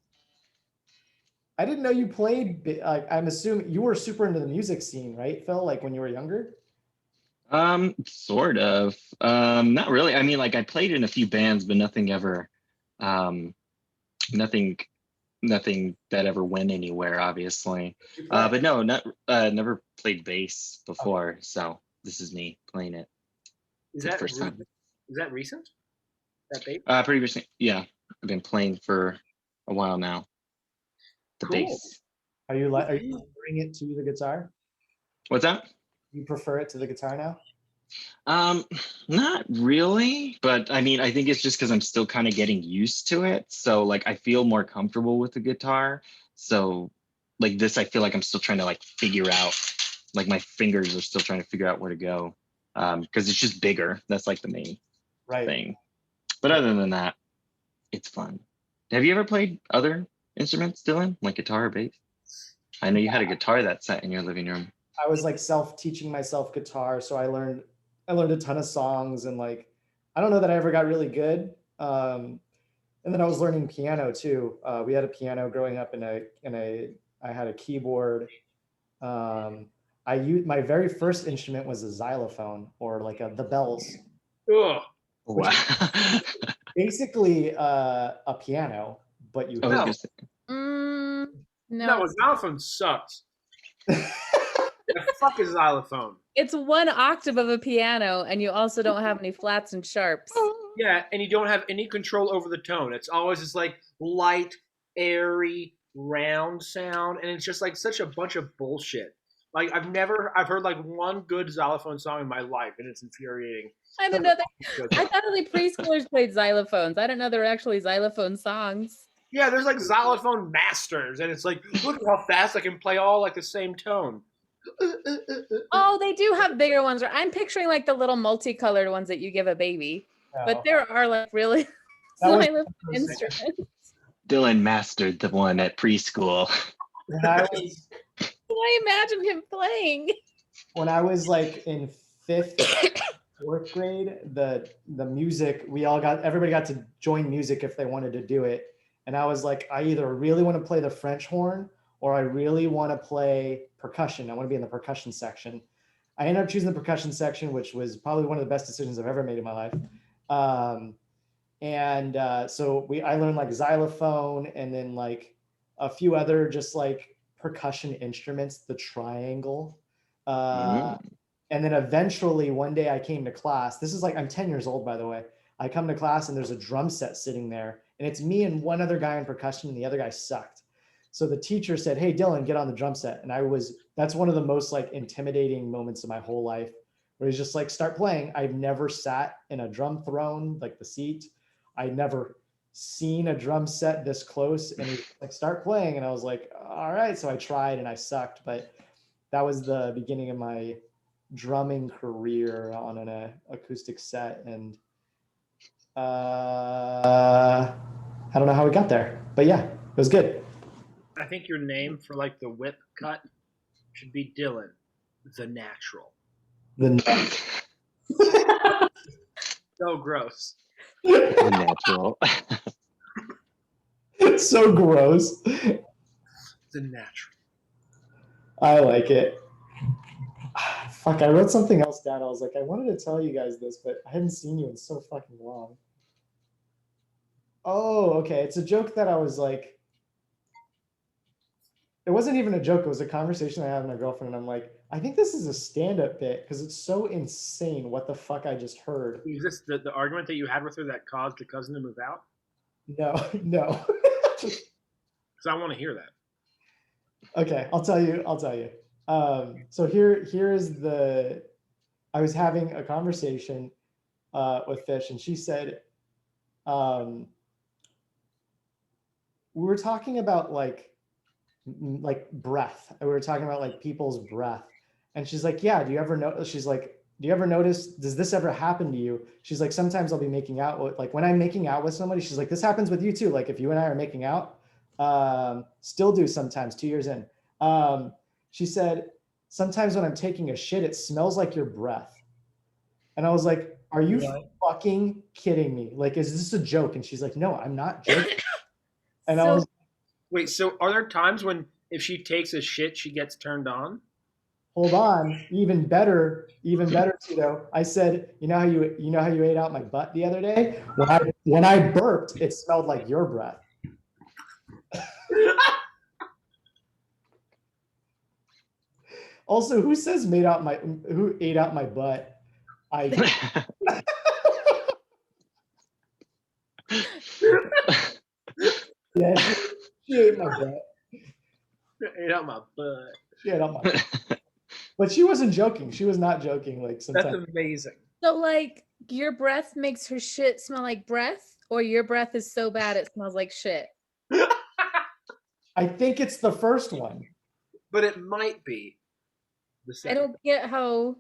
I didn't know you played. Like, I'm assuming you were super into the music scene, right, Phil? Like when you were younger. Sort of. Not really. I mean, like I played in a few bands, but nothing ever, nothing that ever went anywhere, obviously. But no, never played bass before, so this is me playing it. Is the that first time? Is that recent? That bass? Pretty recent. Yeah, I've been playing for a while now. The Cool. bass. Are you preferring it to the guitar? What's that? You prefer it to the guitar now? Not really, but I mean, I think it's just because I'm still kind of getting used to it. So like I feel more comfortable with the guitar. So like this, I feel like I'm still trying to like figure out, like my fingers are still trying to figure out where to go. Because it's just bigger. That's like the main thing. But other than that, it's fun. Have you ever played other instruments, Dylan? Like guitar or bass? I know you had a guitar that sat in your living room. I was like self-teaching myself guitar, so I learned a ton of songs, and like I don't know that I ever got really good. And then I was learning piano too. We had a piano growing up, I had a keyboard. My very first instrument was a xylophone, or like the bells. Ugh. Wow. Basically a piano, but you No. No. No, a xylophone sucks. The fuck is xylophone? It's one octave of a piano, and you also don't have any flats and sharps. Yeah, and you don't have any control over the tone. It's always this like light, airy, round sound, and it's just like such a bunch of bullshit. Like I've heard like one good xylophone song in my life, and it's infuriating. I didn't know that. I thought only preschoolers played xylophones. I didn't know there were actually xylophone songs. Yeah, there's like xylophone masters, and it's like, look at how fast I can play all like the same tone. Oh, they do have bigger ones. I'm picturing like the little multicolored ones that you give a baby. But there are like really xylophone instruments. Dylan mastered the one at preschool. I imagine him playing. When I was like in 5th, 4th grade, the music, everybody got to join music if they wanted to do it. And I was like, I either really want to play the French horn or I really want to play percussion. I want to be in the percussion section. I ended up choosing the percussion section, which was probably one of the best decisions I've ever made in my life. So I learned like xylophone and then like a few other just like percussion instruments, the triangle. And then eventually one day I came to class. This is like, I'm 10 years old, by the way. I come to class and there's a drum set sitting there, and it's me and one other guy in percussion, and the other guy sucked. So the teacher said, "Hey, Dylan, get on the drum set." And that's one of the most like intimidating moments of my whole life, where he's just like, start playing. I've never sat in a drum throne, like the seat. I'd never seen a drum set this close, and he's like, start playing. And I was like, all right. So I tried and I sucked, but that was the beginning of my drumming career on an acoustic set. And I don't know how we got there, but yeah, it was good. I think your name for like the whip cut should be Dylan, the Natural. So gross. The Natural. It's so gross. The Natural. I like it. Fuck, I wrote something else down. I was like, I wanted to tell you guys this, but I hadn't seen you in so fucking long. Oh, okay. It's a joke that I was like, it wasn't even a joke. It was a conversation I had with my girlfriend, and I'm like, I think this is a stand-up bit because it's so insane what the fuck I just heard. Is this the argument that you had with her that caused your cousin to move out? No, no. Because I want to hear that. Okay, I'll tell you. So here is the. I was having a conversation with Fish, and she said, we were talking about like breath. We were talking about like people's breath, and she's like, yeah. Do you ever notice? She's like, do you ever notice? Does this ever happen to you? She's like, sometimes I'll be making out with, like when I'm making out with somebody. She's like, this happens with you too. Like if you and I are making out, still do sometimes. 2 years in, she said, sometimes when I'm taking a shit, it smells like your breath. And I was like, are you fucking kidding me? Like, is this a joke? And she's like, no, I'm not joking. And I was, wait, so are there times when if she takes a shit, she gets turned on? hold on, even better, Tito. I said, you know how you ate out my butt the other day? When I burped, it smelled like your breath. Also, who ate out my butt? Yeah, she ate my butt. Ate out my butt. She ate out my butt. But she wasn't joking. She was not joking. Like sometimes. That's amazing. So like your breath makes her shit smell like breath, or your breath is so bad it smells like shit? I think it's the first one. But it might be the I second. don't get how